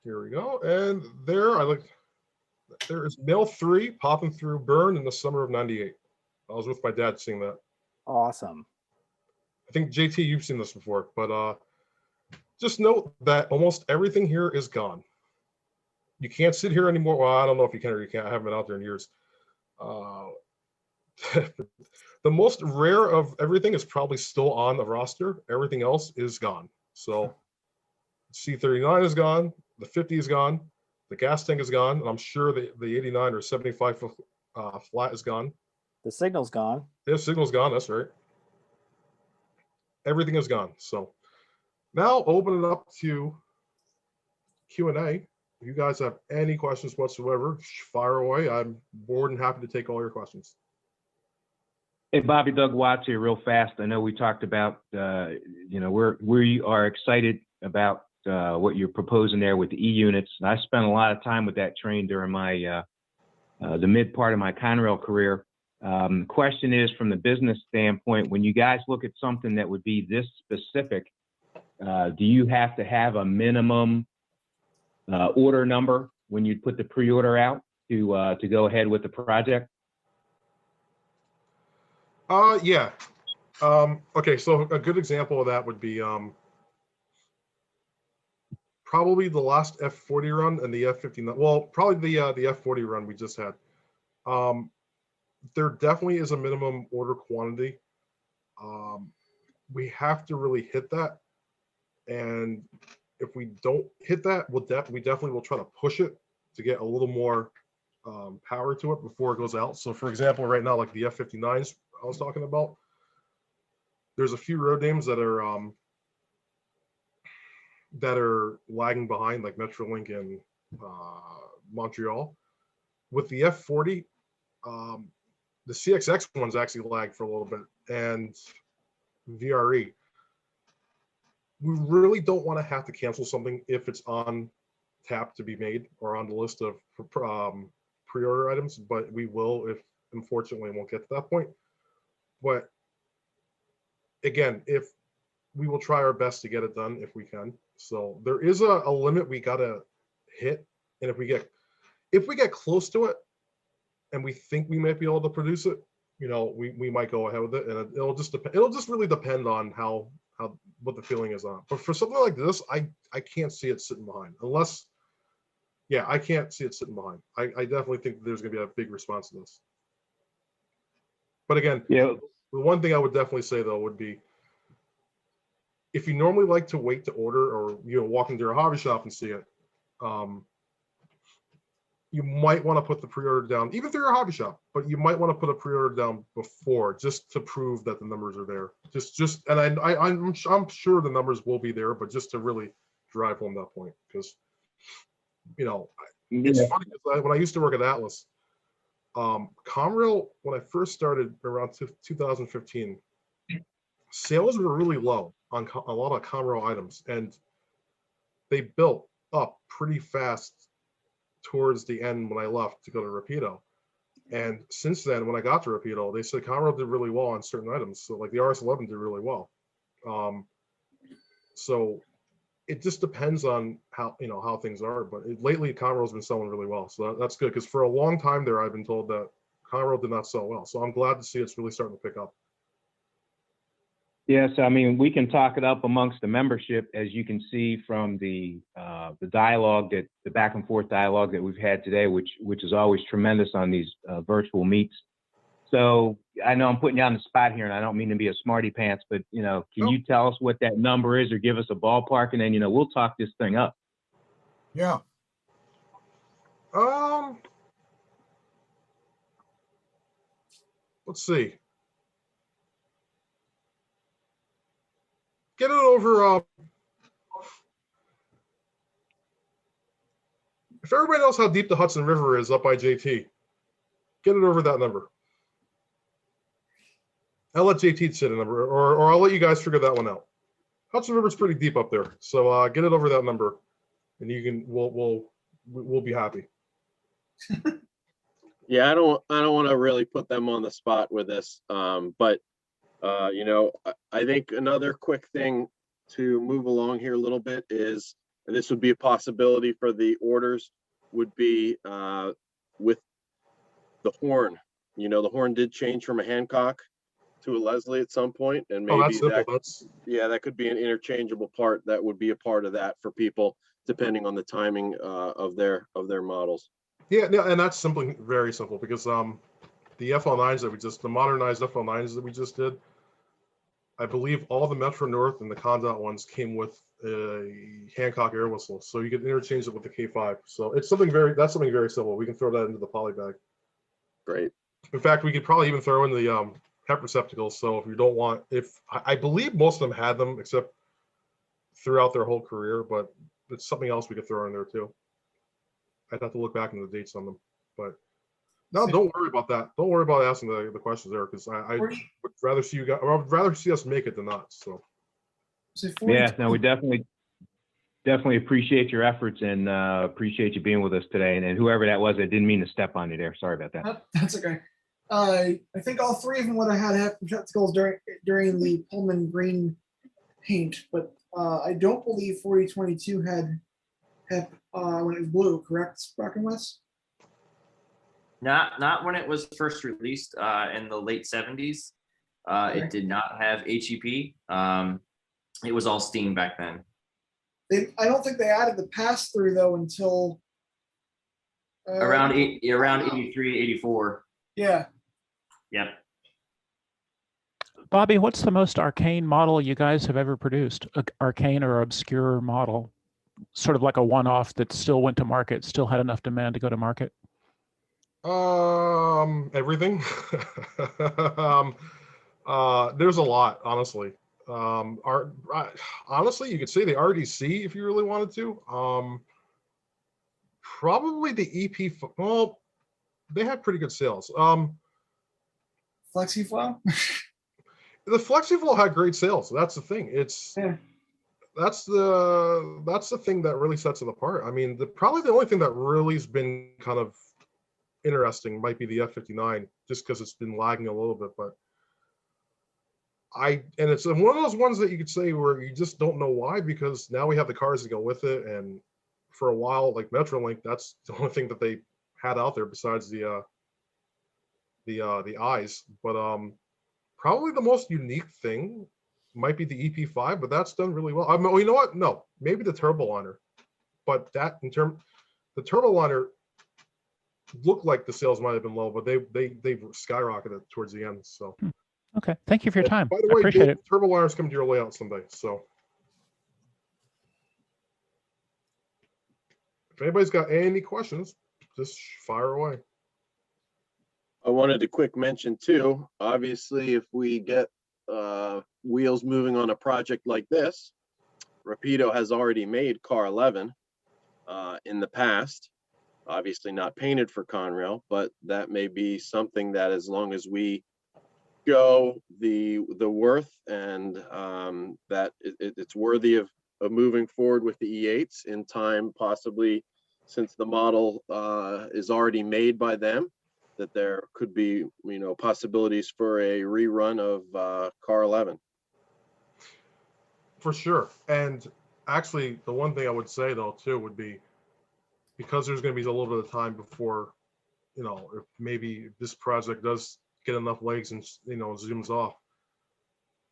Here we go. And there is Mail 3 popping through Bern in the summer of '98. I was with my dad seeing that. Awesome. I think JT, you've seen this before, but just note that almost everything here is gone. You can't sit here anymore. Well, I don't know if you can or you can't. I haven't been out there in years. The most rare of everything is probably still on the roster. Everything else is gone. So C39 is gone. The 50 is gone. The gas tank is gone. And I'm sure the 89 or 75 flat is gone. The signal's gone. The signal's gone. That's right. Everything is gone. So now open it up to Q&A. If you guys have any questions whatsoever, fire away. I'm more than happy to take all your questions. Hey, Bobby, Doug Watts here real fast. I know we talked about, we are excited about what you're proposing there with the E-units. I spent a lot of time with that train during my, the mid part of my Conrail career. Question is, from the business standpoint, when you guys look at something that would be this specific, do you have to have a minimum order number when you put the pre-order out to go ahead with the project? Yeah. Okay, so a good example of that would be probably the last F40 run and the F59. Well, probably the F40 run we just had. There definitely is a minimum order quantity. We have to really hit that, and if we don't hit that, we definitely will try to push it to get a little more power to it before it goes out. So, for example, right now, like the F59s I was talking about, there's a few road names that are lagging behind, like Metrolink and Montreal. With the F40, the CXX ones actually lagged for a little bit, and VRE. We really don't want to have to cancel something if it's on tap to be made or on the list of pre-order items, but we will if, unfortunately, won't get to that point. But again, if we will try our best to get it done if we can. So there is a limit we gotta hit, and if we get close to it and we think we might be able to produce it, we might go ahead with it, and it'll just really depend on how what the feeling is on. But for something like this, I can't see it sitting behind unless, yeah, I can't see it sitting behind. I definitely think there's gonna be a big response to this. But again, yeah, the one thing I would definitely say though would be, if you normally like to wait to order, or walk into a hobby shop and see it, you might want to put the pre-order down, even through your hobby shop. But you might want to put a pre-order down before, just to prove that the numbers are there. And I'm sure the numbers will be there, but just to really drive home that point, because it's funny, because when I used to work at Atlas, Conrail, when I first started around 2015, sales were really low on a lot of Conrail items, and they built up pretty fast towards the end when I left to go to Rapido. And since then, when I got to Rapido, they said Conrail did really well on certain items. So like the RS11 did really well. So it just depends on how, you know, how things are. But lately, Conrail's been selling really well. So that's good, because for a long time there, I've been told that Conrail did not sell well. So I'm glad to see it's really starting to pick up. Yes, I mean, we can talk it up amongst the membership, as you can see from the dialogue, that the back and forth dialogue that we've had today, which is always tremendous on these virtual meets. So I know I'm putting you on the spot here, and I don't mean to be a smarty pants, but you know, can you tell us what that number is, or give us a ballpark, and then, you know, we'll talk this thing up. Yeah. Let's see. Get it over. If everybody knows how deep the Hudson River is up by JT, get it over that number. I'll let JT sit a number, or I'll let you guys figure that one out. Hudson River's pretty deep up there, so get it over that number, and you can. We'll be happy. Yeah, I don't want to really put them on the spot with this, but you know, I think another quick thing to move along here a little bit is, and this would be a possibility for the orders, would be with the horn. You know, the horn did change from a Hancock to a Leslie at some point, and maybe that could be an interchangeable part. That would be a part of that for people, depending on the timing of their models. Yeah, and that's simply very simple, because the FL9s that the modernized FL9s that we just did, I believe all the Metro North and the Condot ones came with a Hancock air whistle, so you can interchange it with the K5. So it's something very simple. We can throw that into the poly bag. Great. In fact, we could probably even throw in the PEP receptacles. So if you don't want, I believe most of them had them, except throughout their whole career, but it's something else we could throw in there too. I'd have to look back into the dates on them, but no, don't worry about that. Don't worry about asking the questions there, because I would rather see you guys. I would rather see us make it than not. So yeah, no, we definitely appreciate your efforts, and appreciate you being with us today. And whoever that was, I didn't mean to step on you there. Sorry about that. That's okay. I think all three of them would have had receptacles during the Pullman green paint, but I don't believe 4022 had when it was blue. Correct, Brock and Wes? Not when it was first released in the late 70s. It did not have HEP. It was all steam back then. I don't think they added the pass through though until around 83, 84. Yeah. Yep. Bobby, what's the most arcane model you guys have ever produced? Arcane or obscure model? Sort of like a one-off that still went to market, still had enough demand to go to market? Everything. There's a lot, honestly. Honestly, you could say the RDC if you really wanted to. Probably the EP. Well, they had pretty good sales. FlexiFlow. The FlexiFlow had great sales. That's the thing. That's the thing that really sets it apart. I mean, probably the only thing that really has been kind of interesting might be the F59, just because it's been lagging a little bit. But it's one of those ones that you could say where you just don't know why, because now we have the cars to go with it, and for a while, like Metrolink, that's the only thing that they had out there besides the eyes. But probably the most unique thing might be the EP5, but that's done really well. Well, you know what? No, maybe the Turboliner, but the Turboliner looked like the sales might have been low, but they skyrocketed towards the end. So okay, thank you for your time. By the I way, appreciate it. Turboliner's coming to your layout someday. So if anybody's got any questions, just fire away. I wanted to quick mention too, obviously, if we get wheels moving on a project like this, Rapido has already made car 11 in the past, obviously not painted for Conrail, but that may be something that, as long as we go the worth and that it's worthy of of moving forward with the E8s in time, possibly since the model is already made by them, that there could be, possibilities for a rerun of car 11. For sure. And actually, the one thing I would say though too would be, because there's going to be a little bit of time before, if maybe this project does get enough legs and zooms off.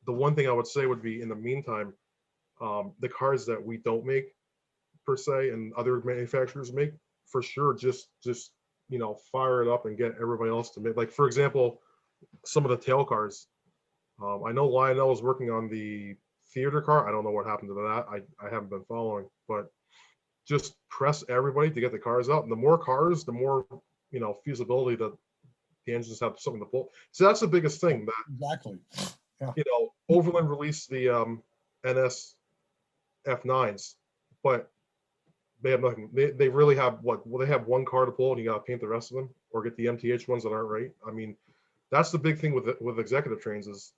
The one thing I would say would be, in the meantime, the cars that we don't make per se and other manufacturers make, for sure, just fire it up and get everybody else to make. Like, for example, some of the tail cars. I know Lionel is working on the theater car. I don't know what happened to that. I haven't been following, but just press everybody to get the cars out. And the more cars, the more feasibility that the engines have something to pull. So that's the biggest thing. That Exactly. Yeah. Overland released the NS F9s, but they have nothing. They really have what? Well, they have one car to pull, and you got to paint the rest of them, or get the MTH ones that aren't right. I mean, that's the big thing with executive trains is,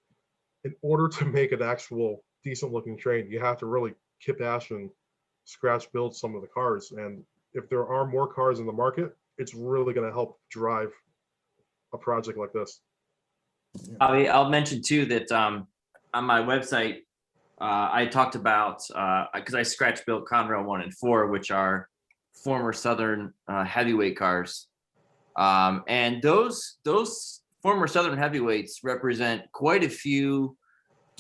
in order to make an actual decent looking train, you have to really kip ash and scratch build some of the cars. And if there are more cars in the market, it's really going to help drive a project like this. I'll mention too that on my website, I talked about, because I scratch built Conrail 1 and 4, which are former Southern heavyweight cars. And those former Southern heavyweights represent quite a few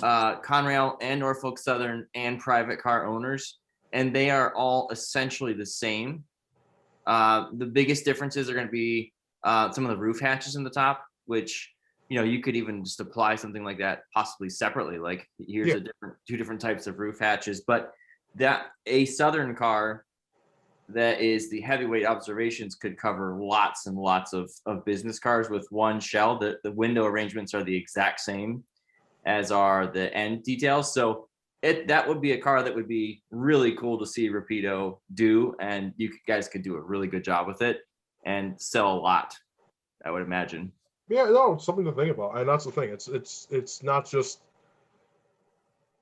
Conrail and Norfolk Southern and private car owners, and they are all essentially the same. The biggest differences are going to be some of the roof hatches in the top, which you could even just apply something like that possibly separately. Like, here's two different types of roof hatches, but that a Southern car that is the heavyweight observations could cover lots and lots of business cars with one shell. The window arrangements are the exact same as are the end details. So that would be a car that would be really cool to see Rapido do, and you guys could do a really good job with it and sell a lot, I would imagine. Yeah, no, something to think about. And that's the thing. It's not just,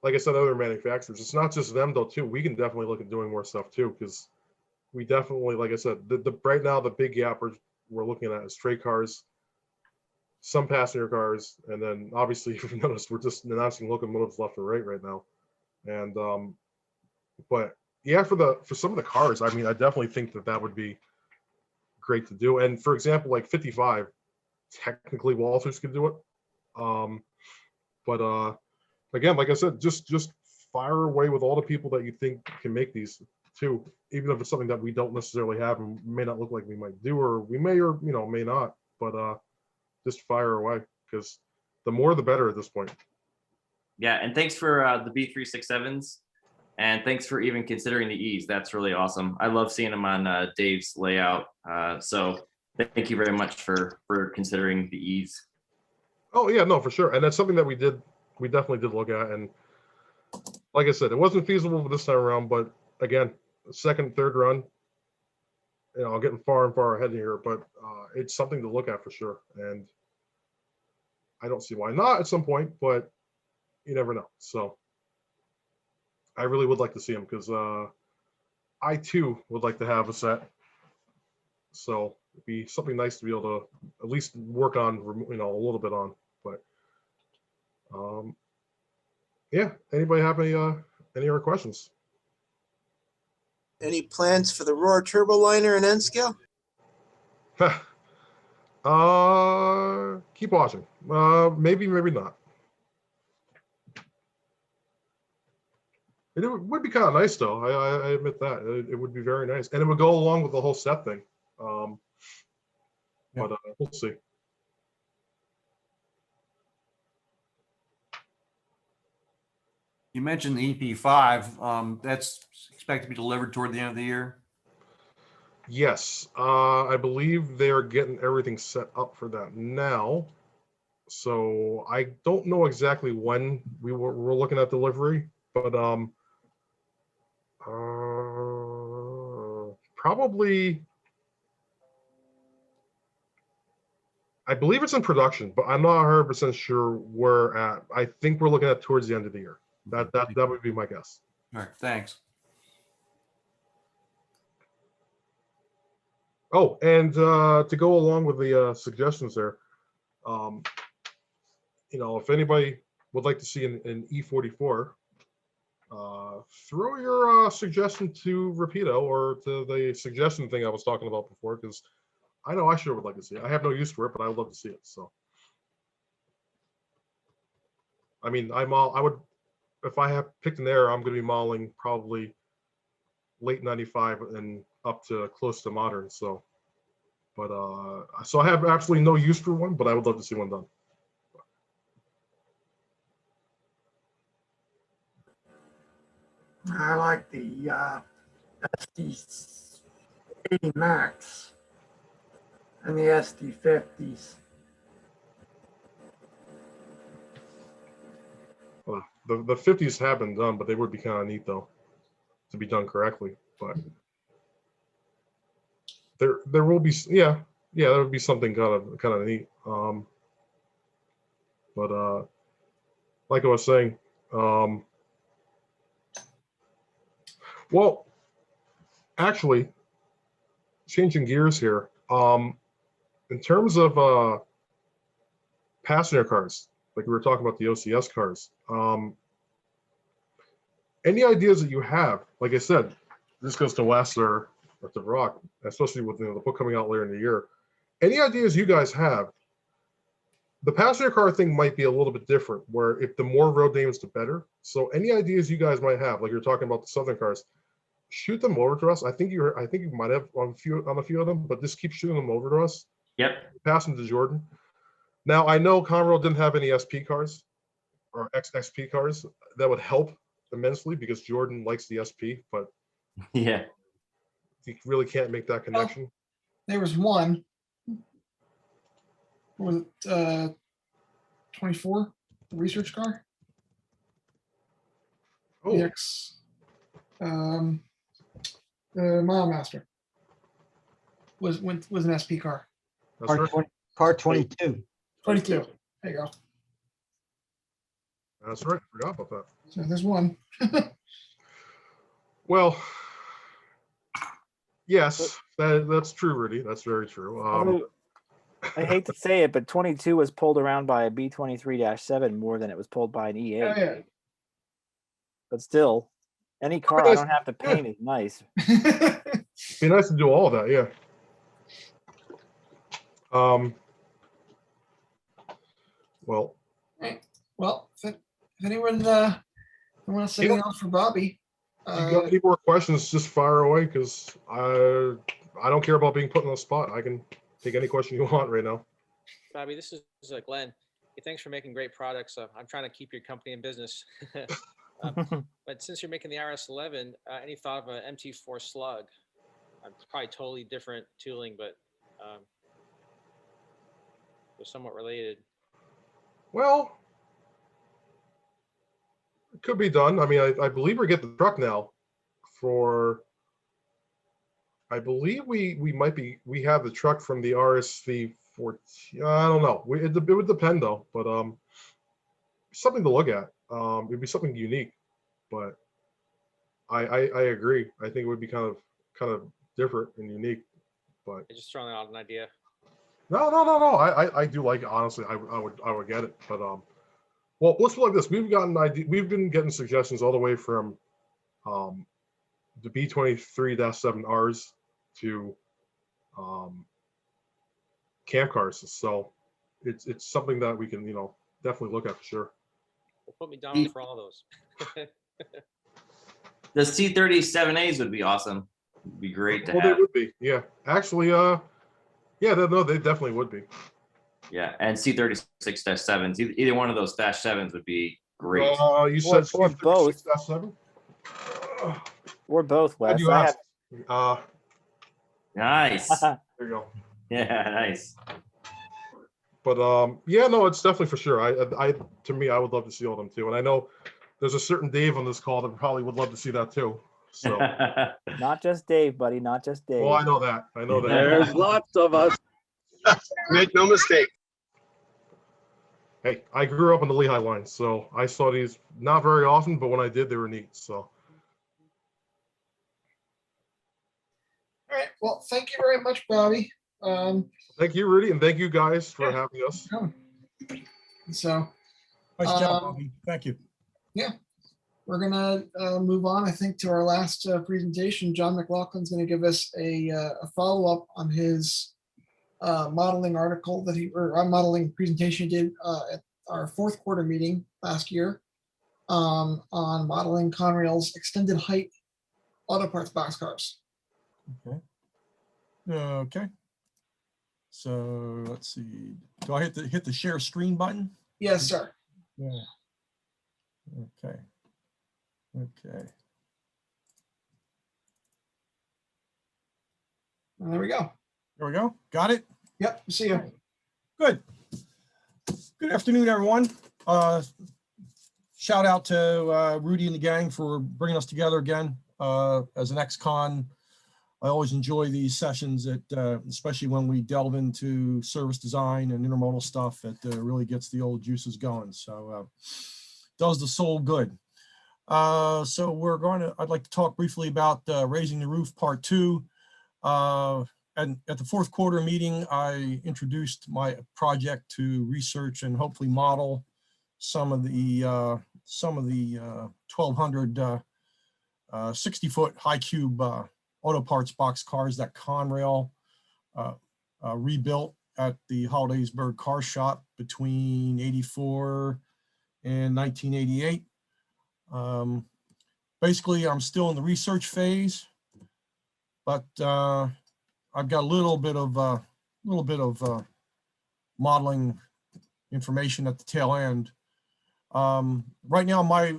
like I said, other manufacturers. It's not just them though too. We can definitely look at doing more stuff too, because we definitely, like I said, the right now the big gap we're looking at is freight cars, some passenger cars, and then obviously, if you've noticed, we're just announcing locomotives left and right now. And but yeah, for some of the cars, I mean, I definitely think that would be great to do. And for example, like 55, technically Walters could do it. But again, like I said, just fire away with all the people that you think can make these too, even if it's something that we don't necessarily have and may not look like we might do, or we may, or may not, but just fire away, because the more the better at this point. Yeah, and thanks for the B367s, and thanks for even considering the E's. That's really awesome. I love seeing them on Dave's layout. So thank you very much for considering the E's. Oh yeah, no, for sure. And that's something that we definitely did look at. And like I said, it wasn't feasible this time around, but again, second, third run, getting far and far ahead here, but it's something to look at for sure. And I don't see why not at some point, but you never know. So I really would like to see them, because I too would like to have a set. So it'd be something nice to be able to at least work on, a little bit on. But yeah, anybody have any other questions? Any plans for the Roar Turboliner and N scale? Keep watching. Maybe not. It would be kind of nice though. I admit that it would be very nice, and it would go along with the whole set thing. But we'll see. You mentioned the EP5. That's expected to be delivered toward the end of the year. Yes, I believe they are getting everything set up for that now. So I don't know exactly when we're looking at delivery, but probably, I believe it's in production, but I'm not 100% sure where at. I think we're looking at towards the end of the year. That would be my guess. All right, thanks. Oh, and to go along with the suggestions there, if anybody would like to see an E44, throw your suggestion to Rapido or to the suggestion thing I was talking about before, because I know I sure would like to see it. I have no use for it, but I would love to see it. So, I mean, I would, if I have picked an era, I'm going to be modeling probably late 95 and up to close to modern. So, but so I have absolutely no use for one, but I would love to see one done. I like the SD80 Max and the SD50s. Well, the 50s have been done, but they would be kind of neat though, to be done correctly. But there will be, yeah, there would be something kind of neat. But like I was saying, well, actually, changing gears here. In terms of passenger cars, like we were talking about the OCS cars, any ideas that you have? Like I said, this goes to Wes or to Rock, especially with the book coming out later in the year. Any ideas you guys have? The passenger car thing might be a little bit different, where if the more road names, the better. So any ideas you guys might have, like you're talking about the Southern cars, shoot them over to us. I think you might have on a few of them, but just keep shooting them over to us. Yep. Pass them to Jordan. Now I know Conrail didn't have any SP cars or XXP cars. That would help immensely because Jordan likes the SP, but yeah, you really can't make that connection. Well, there was one. What was it 24? The research car. Oh. The the Mile Master was an SP car. That's right. Car 22. 22. There you go. That's right. Forgot about that. So there's one. Well, yes, that's true, Rudy. That's very true. I hate to say it, but 22 was pulled around by a B23-7 more than it was pulled by an E8. Oh, yeah. But still, any car I don't have to paint is nice. Be nice to do all of that, yeah. Well, if anyone wants to say anything else for Bobby, you got any more questions, just fire away, because I don't care about being put on the spot. I can take any question you want right now. Bobby, this is Glenn. Hey, thanks for making great products. I'm trying to keep your company in business. But since you're making the RS11, any thought of an MT4 Slug? It's probably totally different tooling, but they're somewhat related. Well, it could be done. I mean, I believe we're getting the truck now for, I believe we have the truck from the RSV 14. I don't know. It would depend though, but something to look at. It'd be something unique, but I agree. I think it would be kind of different and unique, but I just throwing out an idea. No. I do like it, honestly. I would get it, but well, let's put it like this. We've been getting suggestions all the way from the B23-7Rs to camp cars. So it's something that we can definitely look at for sure. Well, put me down for all those. The C37As would be awesome. It'd be great to have. They would be, yeah. Actually, yeah, no, they definitely would be. Yeah, and C36-7s. Either one of those -7s would be great. You said or both. -7? Or both, Wes. You asked. Nice. There you go. Yeah, nice. But yeah, no, it's definitely for sure. To me, I would love to see all of them too. And I know there's a certain Dave on this call that probably would love to see that too. So not just Dave, buddy, not just Dave. Well, I know that. There's lots of us. Make no mistake. Hey, I grew up on the Lehigh line, so I saw these not very often, but when I did, they were neat. So All right. Well, thank you very much, Bobby. Thank you, Rudy, and thank you guys for having us. So, Nice job, Bobby. Thank you. yeah, we're gonna move on, I think, to our last presentation. John McLaughlin's gonna give us a follow-up on his modeling article that modeling presentation he did at our fourth quarter meeting last year on modeling Conrail's extended height auto parts boxcars. Okay. Okay. So let's see. Do I hit the share screen button? Yes, sir. Yeah. Okay. Okay. There we go. There we go. Got it? Yep. See you. Good. Good afternoon, everyone. Shout out to Rudy and the gang for bringing us together again. As an ex-con, I always enjoy these sessions, especially when we delve into service design and intermodal stuff. It really gets the old juices going. So does the soul good. So I'd like to talk briefly about Raising the Roof Part 2. And at the fourth quarter meeting, I introduced my project to research and hopefully model some of the 1,200 60-foot high cube auto parts box cars that Conrail rebuilt at the Hollidaysburg car shop between '84 and 1988. Basically, I'm still in the research phase, but I've got a little bit of modeling information at the tail end. Right now, my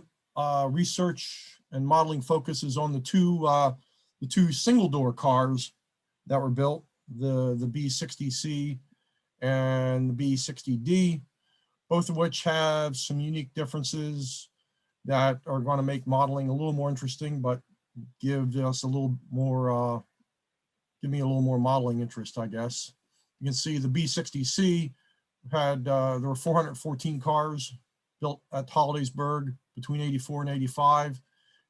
research and modeling focus is on the two single door cars that were built, the B60C and the B60D, both of which have some unique differences that are going to make modeling a little more interesting, but give us a little more, give me a little more modeling interest, I guess. You can see the B60C had, there were 414 cars built at Hollidaysburg between '84 and '85.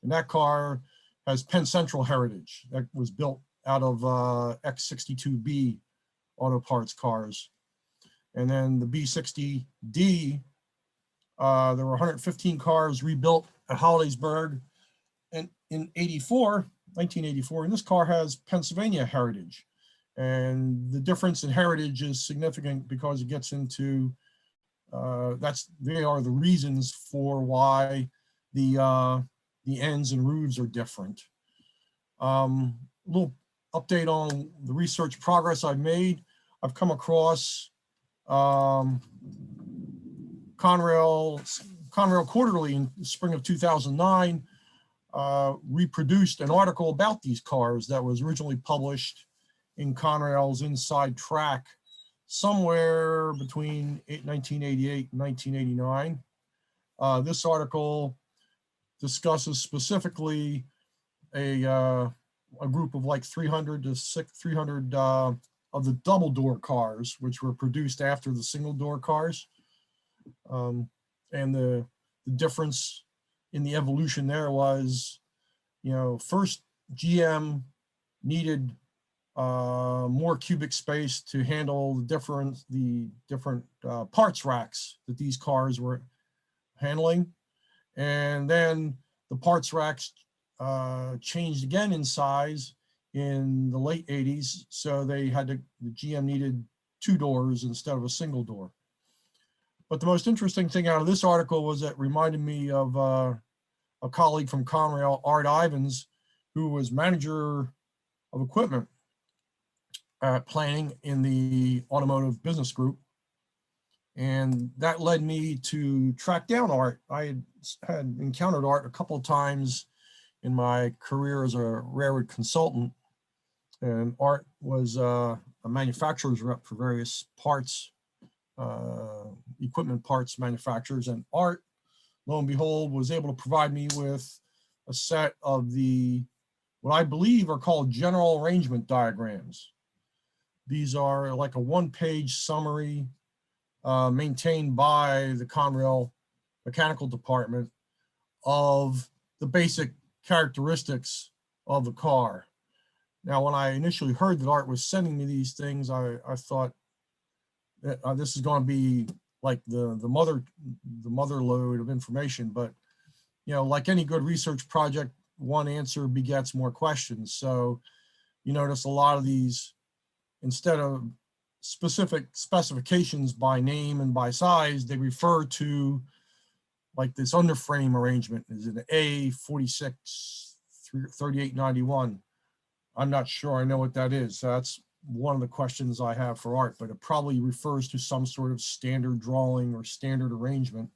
And that car has Penn Central heritage. That was built out of X62B auto parts cars. And then the B60D, there were 115 cars rebuilt at Hollidaysburg and in 1984, and this car has Pennsylvania heritage. And the difference in heritage is significant because it gets into, they are the reasons for why the ends and roofs are different. A little update on the research progress I've made. I've come across Conrail Quarterly in the spring of 2009 reproduced an article about these cars that was originally published in Conrail's Inside Track somewhere between 1988 and 1989. This article discusses specifically a group of like 300 of the double door cars, which were produced after the single door cars. And the difference in the evolution there was, first GM needed more cubic space to handle the different parts racks that these cars were handling. And then the parts racks changed again in size in the late 80s. So the GM needed two doors instead of a single door. But the most interesting thing out of this article was it reminded me of a colleague from Conrail, Art Ivins, who was manager of equipment planning in the automotive business group. And that led me to track down Art. I had encountered Art a couple of times in my career as a railroad consultant. And Art was a manufacturer's rep for various parts, equipment parts manufacturers. And Art, lo and behold, was able to provide me with a set of what I believe are called general arrangement diagrams. These are like a one-page summary maintained by the Conrail mechanical department of the basic characteristics of the car. Now, when I initially heard that Art was sending me these things, I thought that this is going to be like the mother load of information. But you know, like any good research project, one answer begets more questions. So you notice a lot of these, instead of specific specifications by name and by size, they refer to like this underframe arrangement. Is it A46 3891? I'm not sure I know what that is. So that's one of the questions I have for Art, but it probably refers to some sort of standard drawing or standard arrangement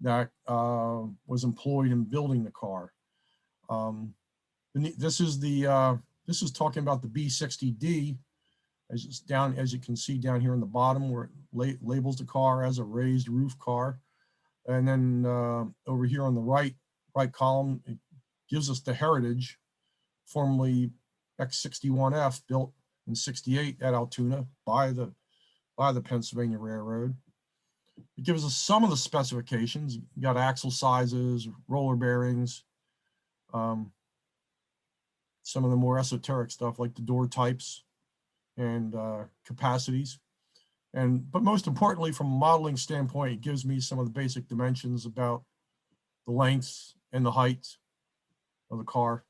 that was employed in building the car. This is talking about the B60D, as it's down, as you can see down here in the bottom, where it labels the car as a raised roof car. And then over here on the right column, it gives us the heritage, formerly X61F, built in '68 at Altoona by the Pennsylvania Railroad. It gives us some of the specifications. You got axle sizes, roller bearings, some of the more esoteric stuff like the door types and capacities. But most importantly, from a modeling standpoint, it gives me some of the basic dimensions about the length and the height of the car.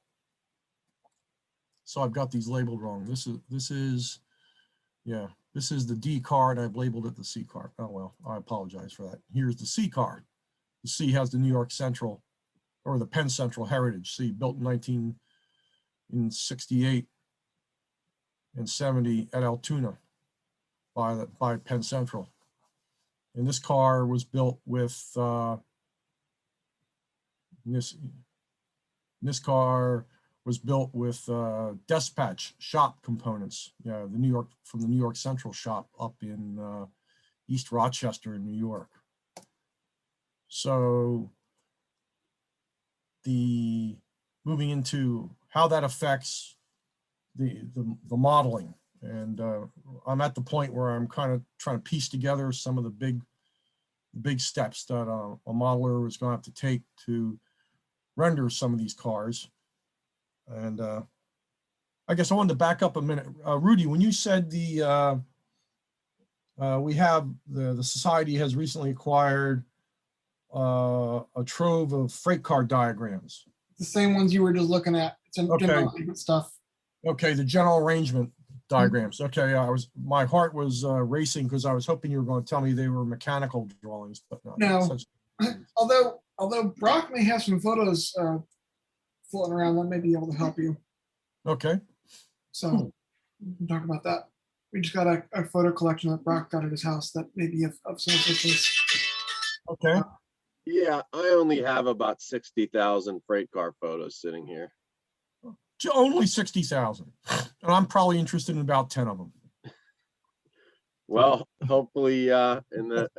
So I've got these labeled wrong. This is the D car, and I've labeled it the C car. Oh, well, I apologize for that. Here's the C car. The C has the New York Central, or the Penn Central Heritage C, built in 1968 and 70 at Altoona by Penn Central. And this car was built with this car was built with dispatch shop components. Yeah, from the New York Central shop up in East Rochester in New York. So moving into how that affects the modeling. And I'm at the point where I'm kind of trying to piece together some of the big steps that a modeler is going to have to take to render some of these cars. And I guess I wanted to back up a minute. Rudy, when you said the society has recently acquired a trove of freight car diagrams. The same ones you were just looking at. It's in general arrangement stuff. Okay, the general arrangement diagrams. Okay, my heart was racing because I was hoping you were going to tell me they were mechanical drawings, but no. Although Brock may have some photos floating around that may be able to help you. Okay. So we can talk about that. We just got a photo collection that Brock got at his house that may be of some assistance. Okay. Yeah, I only have about 60,000 freight car photos sitting here. Only 60,000, and I'm probably interested in about 10 of them. Well, hopefully in the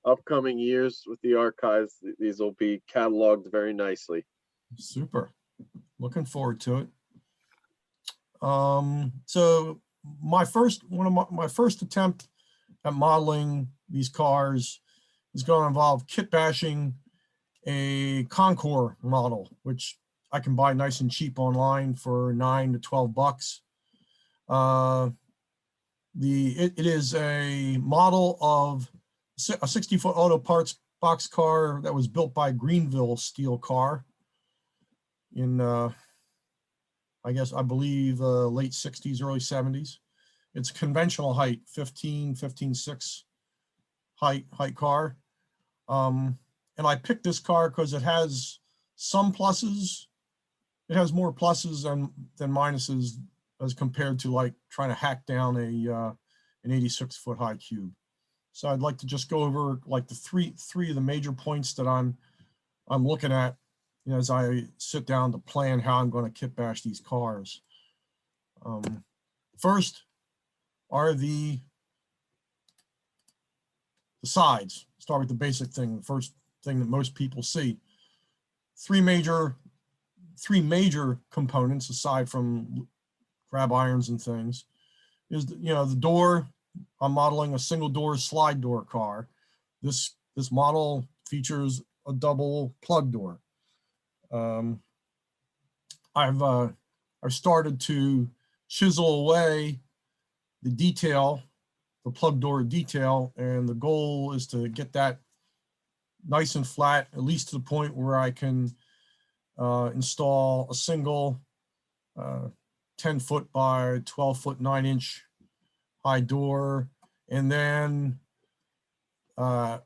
upcoming years with the archives, these will be cataloged very nicely. Super. Looking forward to it. So my first attempt at modeling these cars is going to involve kit bashing a Concours model, which I can buy nice and cheap online for $9 to $12. It is a model of a 60-foot auto parts boxcar that was built by Greenville Steel Car in I believe late 60s, early 70s. It's conventional height, 15.6 height car. And I picked this car because it has some pluses. It has more pluses than minuses as compared to like trying to hack down an 86-foot high cube. So I'd like to just go over like the three of the major points that I'm looking at, you know, as I sit down to plan how I'm going to kit bash these cars. First are the sides. Start with the basic thing, the first thing that most people see. Three major components aside from grab irons and things is the door. I'm modeling a single door slide door car. This model features a double plug door. I've started to chisel away the detail, the plug door detail, and the goal is to get that nice and flat, at least to the point where I can install a single 10-foot by 12-foot 9-inch high door, and then I'll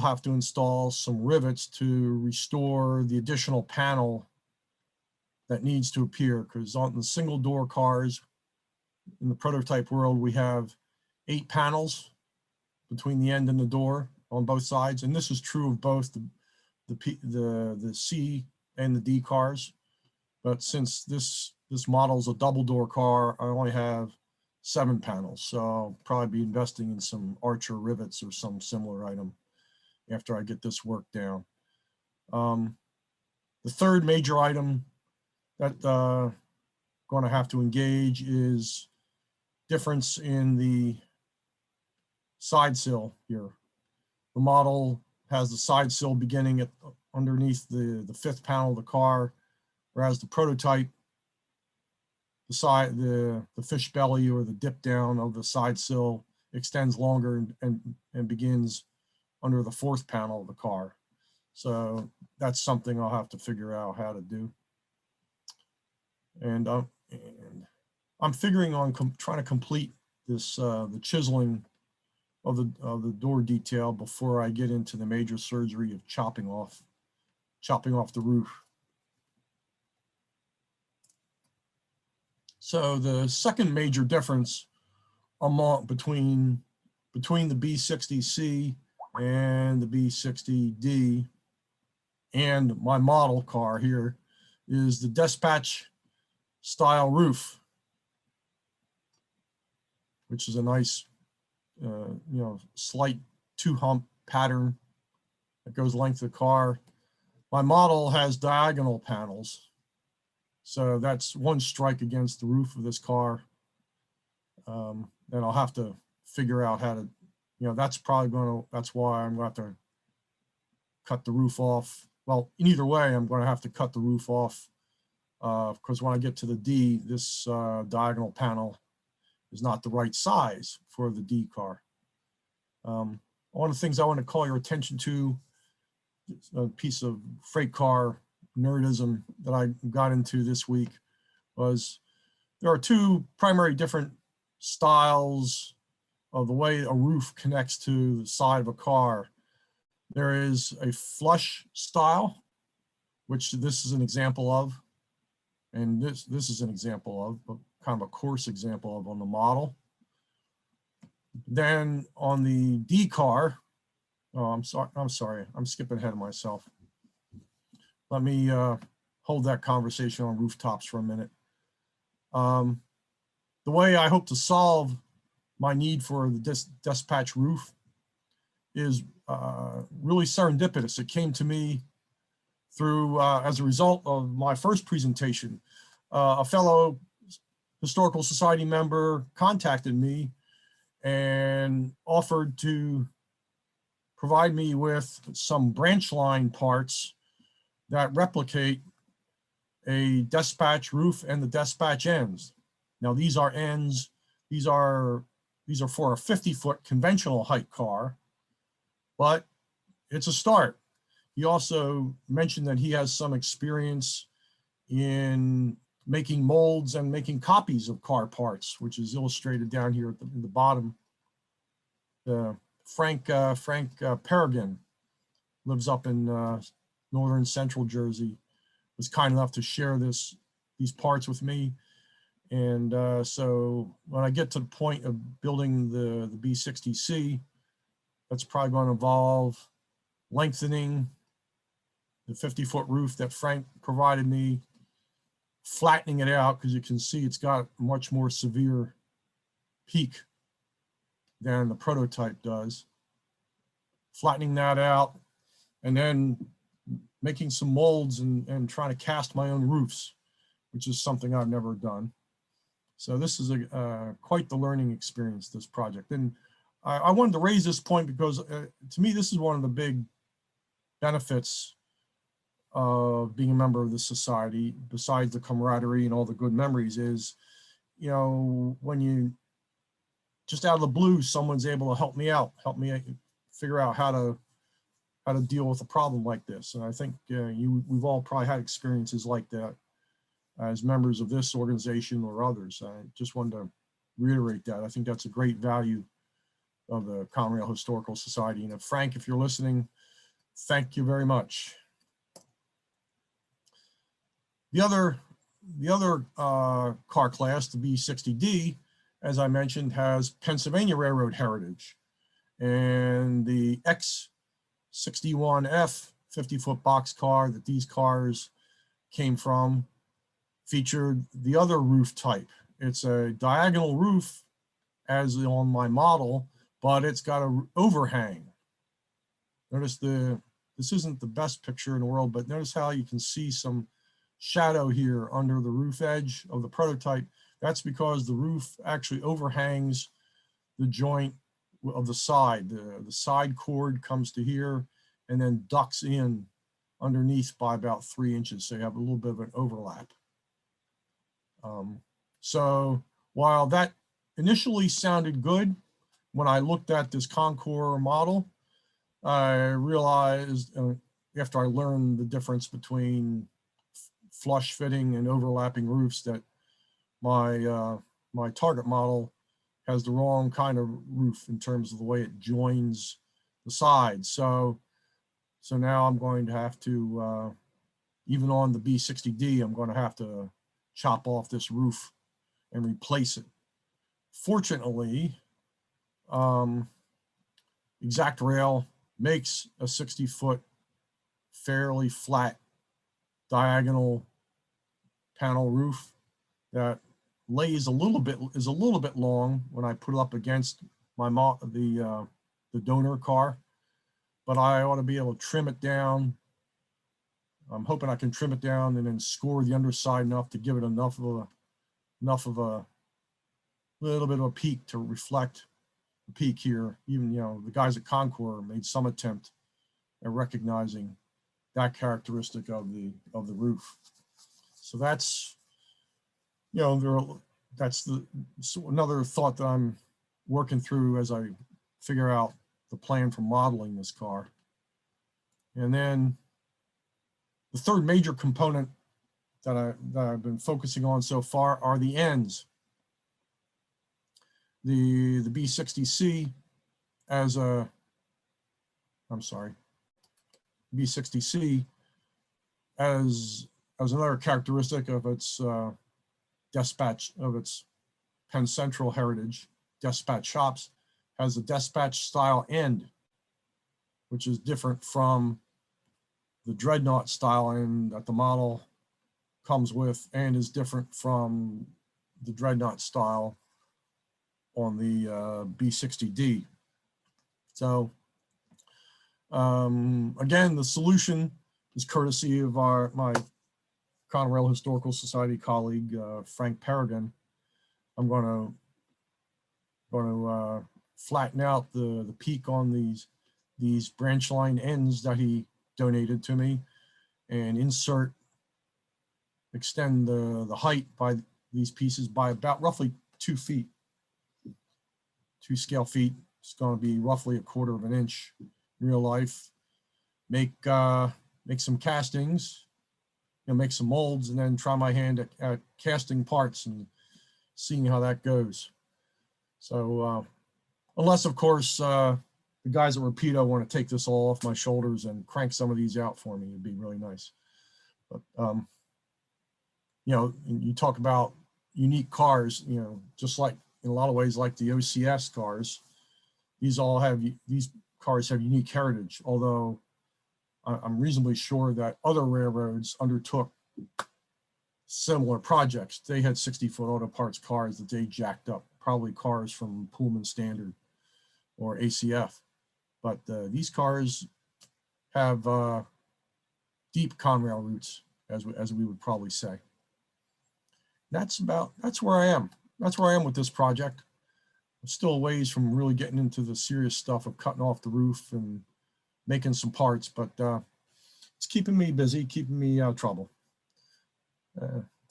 have to install some rivets to restore the additional panel that needs to appear, because on the single door cars in the prototype world, we have 8 panels between the end and the door on both sides. And this is true of both the C and the D cars. But since this model is a double door car, I only have 7 panels. So I'll probably be investing in some Archer rivets or some similar item after I get this work down. The third major item that going to have to engage is difference in the side sill here. The model has the side sill beginning at underneath the 5th panel of the car, whereas the prototype, the fish belly or the dip down of the side sill extends longer and begins under the 4th panel of the car. So that's something I'll have to figure out how to do. And I'm figuring on trying to complete this the chiseling of the door detail before I get into the major surgery of chopping off the roof. So the second major difference between the B60C and the B60D and my model car here is the dispatch style roof, which is a nice, slight 2-hump pattern that goes length of the car. My model has diagonal panels, so that's one strike against the roof of this car. And I'll have to figure out how to, that's why I'm going to have to cut the roof off. Well, in either way, I'm going to have to cut the roof off because when I get to the D, this diagonal panel is not the right size for the D car. One of the things I want to call your attention to, a piece of freight car nerdism that I got into this week, was there are 2 primary different styles of the way a roof connects to the side of a car. There is a flush style, which this is an example of, and this is an example of, but kind of a coarse example of on the model. Then on the D car, I'm sorry, I'm skipping ahead of myself. Let me hold that conversation on rooftops for a minute. The way I hope to solve my need for the dispatch roof is really serendipitous. It came to me through, as a result of my first presentation. A fellow Historical Society member contacted me and offered to provide me with some branch line parts that replicate a dispatch roof and the dispatch ends. Now these are ends, these are for a 50-foot conventional height car, but it's a start. He also mentioned that he has some experience in making molds and making copies of car parts, which is illustrated down here at the bottom. Frank Peregrine lives up in northern central Jersey, was kind enough to share these parts with me. And so when I get to the point of building the B60C, that's probably going to involve lengthening the 50-foot roof that Frank provided me, flattening it out, because you can see it's got a much more severe peak than the prototype does. Flattening that out, and then making some molds and trying to cast my own roofs, which is something I've never done. So this is quite the learning experience, this project. And I wanted to raise this point because to me, this is one of the big benefits of being a member of the society, besides the camaraderie and all the good memories, is you know, when you just out of the blue, someone's able to help me out, help me figure out how to deal with a problem like this. And I think we've all probably had experiences like that as members of this organization or others. I just wanted to reiterate that. I think that's a great value of the Conrail Historical Society. And Frank, if you're listening, thank you very much. The other car class, the B60D, as I mentioned, has Pennsylvania Railroad heritage. And the X61F 50-foot boxcar that these cars came from featured the other roof type. It's a diagonal roof as on my model, but it's got an overhang. Notice this isn't the best picture in the world, but notice how you can see some shadow here under the roof edge of the prototype. That's because the roof actually overhangs the joint of the side. The side cord comes to here and then ducks in underneath by about 3 inches. So you have a little bit of an overlap. So while that initially sounded good, when I looked at this Concours model, I realized after I learned the difference between flush fitting and overlapping roofs that my target model has the wrong kind of roof in terms of the way it joins the sides. So now I'm going to have to, even on the B60D, I'm going to have to chop off this roof and replace it. Fortunately, Exact Rail makes a 60-foot fairly flat diagonal panel roof that is a little bit long when I put it up against my the donor car, but I ought to be able to trim it down. I'm hoping I can trim it down and then score the underside enough to give it enough of a little bit of a peak to reflect the peak here. Even, you know, the guys at Concours made some attempt at recognizing that characteristic of the roof. So that's, you know, that's another thought that I'm working through as I figure out the plan for modeling this car. And then the third major component that I've been focusing on so far are the ends. The B60C as a, B60C as another characteristic of its dispatch, of its Penn Central heritage, dispatch shops, has a dispatch style end, which is different from the dreadnought style end that the model comes with, and is different from the dreadnought style on the B60D. So again, the solution is courtesy of my Conrail Historical Society colleague, Frank Peregrine. I'm going to flatten out the peak on these branch line ends that he donated to me, and extend the height by these pieces by about roughly 2 feet, 2 scale feet. It's going to be roughly 1/4 of an inch in real life. Make some castings, you know, make some molds, and then try my hand at casting parts and seeing how that goes. So unless, of course, the guys at Rapido want to take this all off my shoulders and crank some of these out for me, it'd be really nice. But you know, you talk about unique cars, you know, just like in a lot of ways like the OCS cars, these cars have unique heritage, although I'm reasonably sure that other railroads undertook similar projects. They had 60-foot auto parts cars that they jacked up, probably cars from Pullman Standard or ACF. But these cars have deep Conrail roots, as we would probably say. That's where I am. That's where I am with this project. I'm still a ways from really getting into the serious stuff of cutting off the roof and making some parts, but it's keeping me busy, keeping me out of trouble.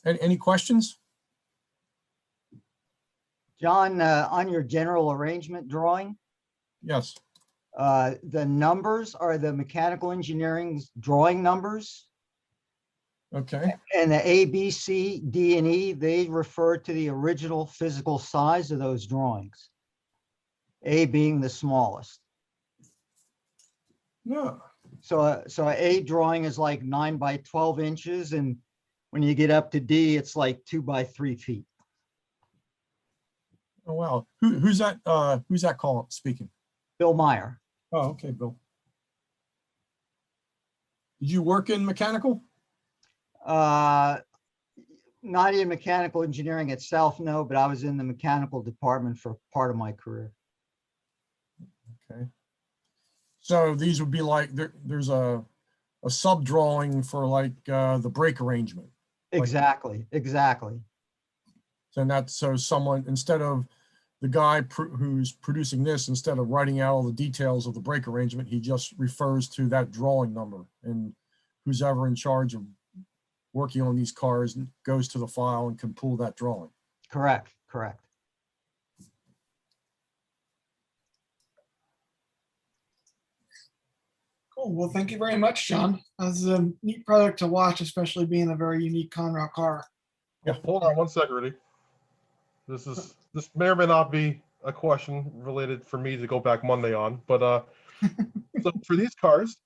Any questions? John, on your general arrangement drawing, Yes. the numbers are the mechanical engineering's drawing numbers. Okay. And the A, B, C, D, and E, they refer to the original physical size of those drawings. A being the smallest. No. So a A drawing is like 9 by 12 inches, and when you get up to D, it's like 2 by 3 feet. Oh, wow. Who's that? Who's that call speaking? Bill Meyer. Oh, okay, Bill. Did you work in mechanical? Not in mechanical engineering itself, no, but I was in the mechanical department for part of my career. Okay. So these would be like, there's a sub drawing for like the brake arrangement. Exactly, exactly. So someone, instead of the guy who's producing this, instead of writing out all the details of the brake arrangement, he just refers to that drawing number, and who's ever in charge of working on these cars goes to the file and can pull that drawing. Correct, correct. Cool. Well, thank you very much, John. This is a neat product to watch, especially being a very unique Conrail car. Yeah, hold on one sec, Rudy. This may or may not be a question related for me to go back Monday on, but so for these cars,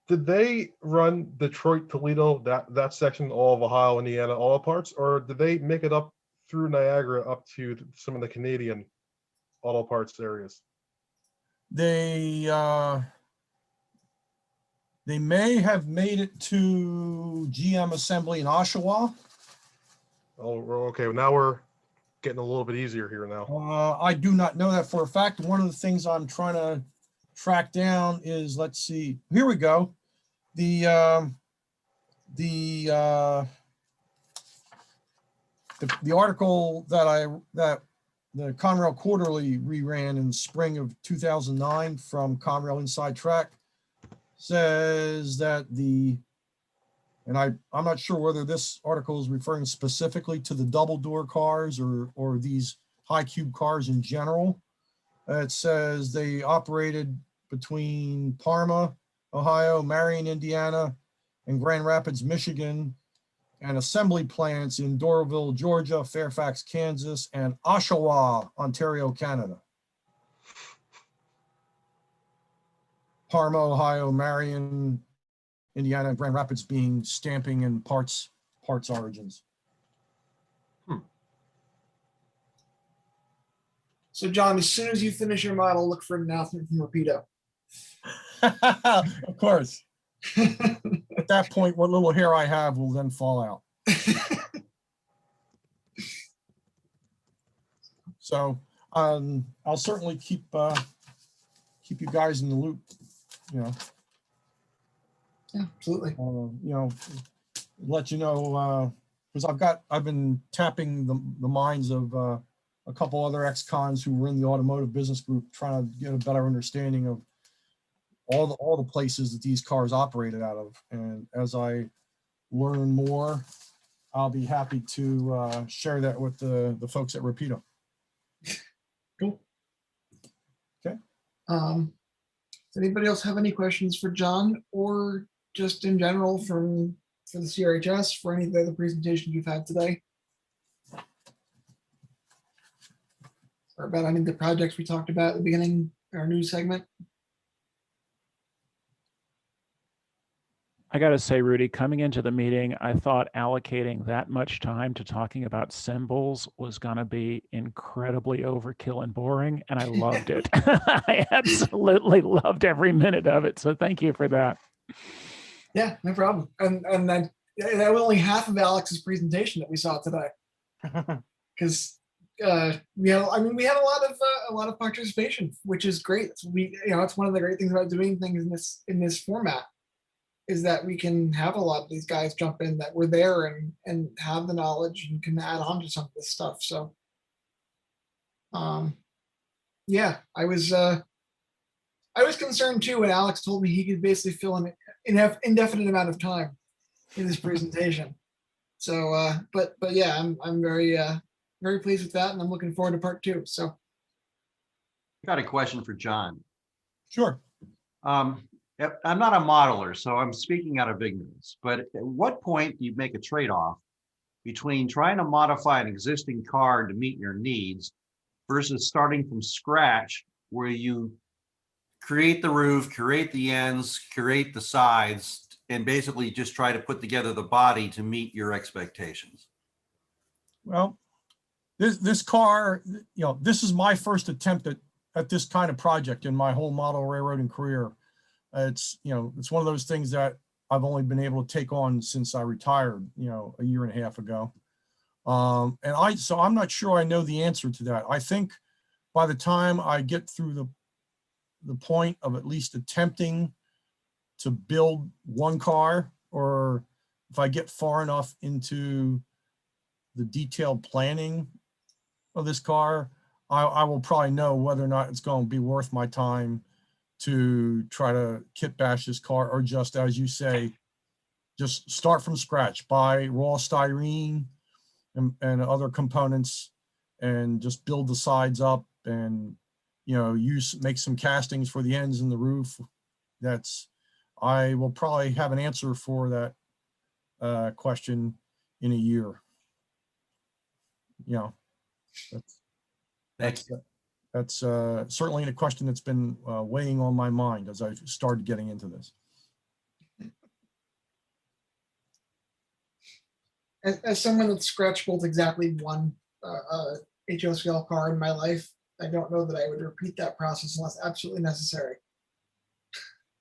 did they run Detroit, Toledo, that section, all of Ohio, Indiana, all parts, or did they make it up through Niagara up to some of the Canadian auto parts areas? They may have made it to GM assembly in Oshawa. Oh, okay. Well, now we're getting a little bit easier here now. I do not know that for a fact. One of the things I'm trying to track down is, let's see, here we go. The article that the Conrail Quarterly reran in the spring of 2009 from Conrail Inside Track says that and I'm not sure whether this article is referring specifically to the double door cars or these high cube cars in general. It says they operated between Parma, Ohio, Marion, Indiana, and Grand Rapids, Michigan, and assembly plants in Doraville, Georgia, Fairfax, Kansas, and Oshawa, Ontario, Canada. Parma, Ohio, Marion, Indiana, and Grand Rapids being stamping and parts origins. So, John, as soon as you finish your model, look for an announcement from Rapido. Of course. At that point, what little hair I have will then fall out. So I'll certainly keep you guys in the loop. Yeah, absolutely. Let you know, because I've been tapping the minds of a couple other ex-cons who were in the automotive business group, trying to get a better understanding of all the places that these cars operated out of. And as I learn more, I'll be happy to share that with the folks at Rapido. Cool. Okay. Does anybody else have any questions for John, or just in general for the CRHS, for any of the other presentations you've had today? Or about any of the projects we talked about at the beginning, our news segment? I got to say, Rudy, coming into the meeting, I thought allocating that much time to talking about symbols was going to be incredibly overkill and boring, and I loved it. I absolutely loved every minute of it. So thank you for that. Yeah, no problem. And then that was only half of Alex's presentation that we saw today, because we had a lot of participation, which is great. It's one of the great things about doing things in this format, is that we can have a lot of these guys jump in that were there and have the knowledge and can add on to some of this stuff. So, yeah, I was concerned too when Alex told me he could basically fill an indefinite amount of time in this presentation. So, but yeah, I'm very very pleased with that, and I'm looking forward to part 2. So Got a question for John. Sure. Yep, I'm not a modeler, so I'm speaking out of ignorance, but at what point do you make a trade-off between trying to modify an existing car to meet your needs versus starting from scratch where you create the roof, create the ends, create the sides, and basically just try to put together the body to meet your expectations? Well, this car, this is my first attempt at this kind of project in my whole model railroading career. It's one of those things that I've only been able to take on since I retired, a year and a half ago. So I'm not sure I know the answer to that. I think by the time I get through the point of at least attempting to build one car, or if I get far enough into the detailed planning of this car, I will probably know whether or not it's going to be worth my time to try to kit bash this car, or just, as you say, just start from scratch, buy raw styrene and other components and just build the sides up and, make some castings for the ends and the roof. I will probably have an answer for that question in a year. That's certainly a question that's been weighing on my mind as I've started getting into this. as someone that's scratch built exactly one HOSL car in my life, I don't know that I would repeat that process unless absolutely necessary.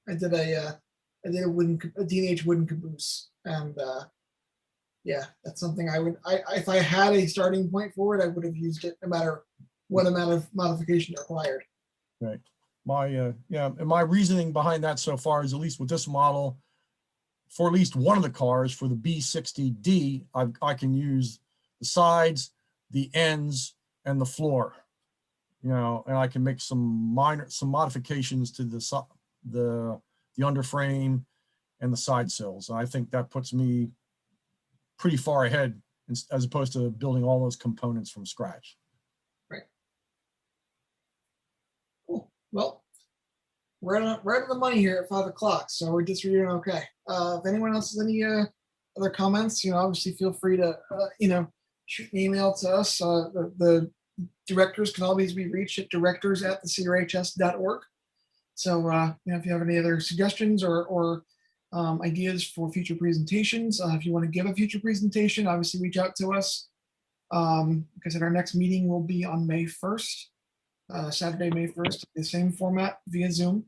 I did a D&H wooden caboose, and yeah, that's something if I had a starting point for it, I would have used it no matter what amount of modification required. Right. And my reasoning behind that so far is, at least with this model, for at least one of the cars, for the B60D, I can use the sides, the ends, and the floor. And I can make some modifications to the underframe and the side sills. And I think that puts me pretty far ahead as opposed to building all those components from scratch. Right. Cool. Well, we're right on the money here at 5 o'clock, so we're doing okay. If anyone else has any other comments, obviously feel free to shoot an email to us. The directors can always be reached at directors@thecrhs.org. So if you have any other suggestions or ideas for future presentations, if you want to give a future presentation, obviously reach out to us. Like I said, our next meeting will be on May 1st, Saturday, May 1st, the same format via Zoom.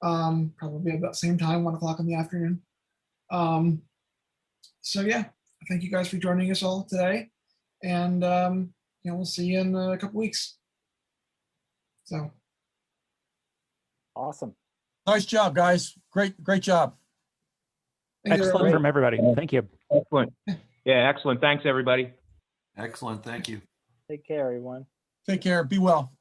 Probably about the same time, 1 o'clock in the afternoon. So yeah, thank you guys for joining us all today, and we'll see you in a couple weeks. So awesome. Nice job, guys. Great job. Excellent from everybody. Thank you. Excellent. Yeah, excellent. Thanks, everybody. Excellent. Thank you. Take care, everyone. Take care. Be well.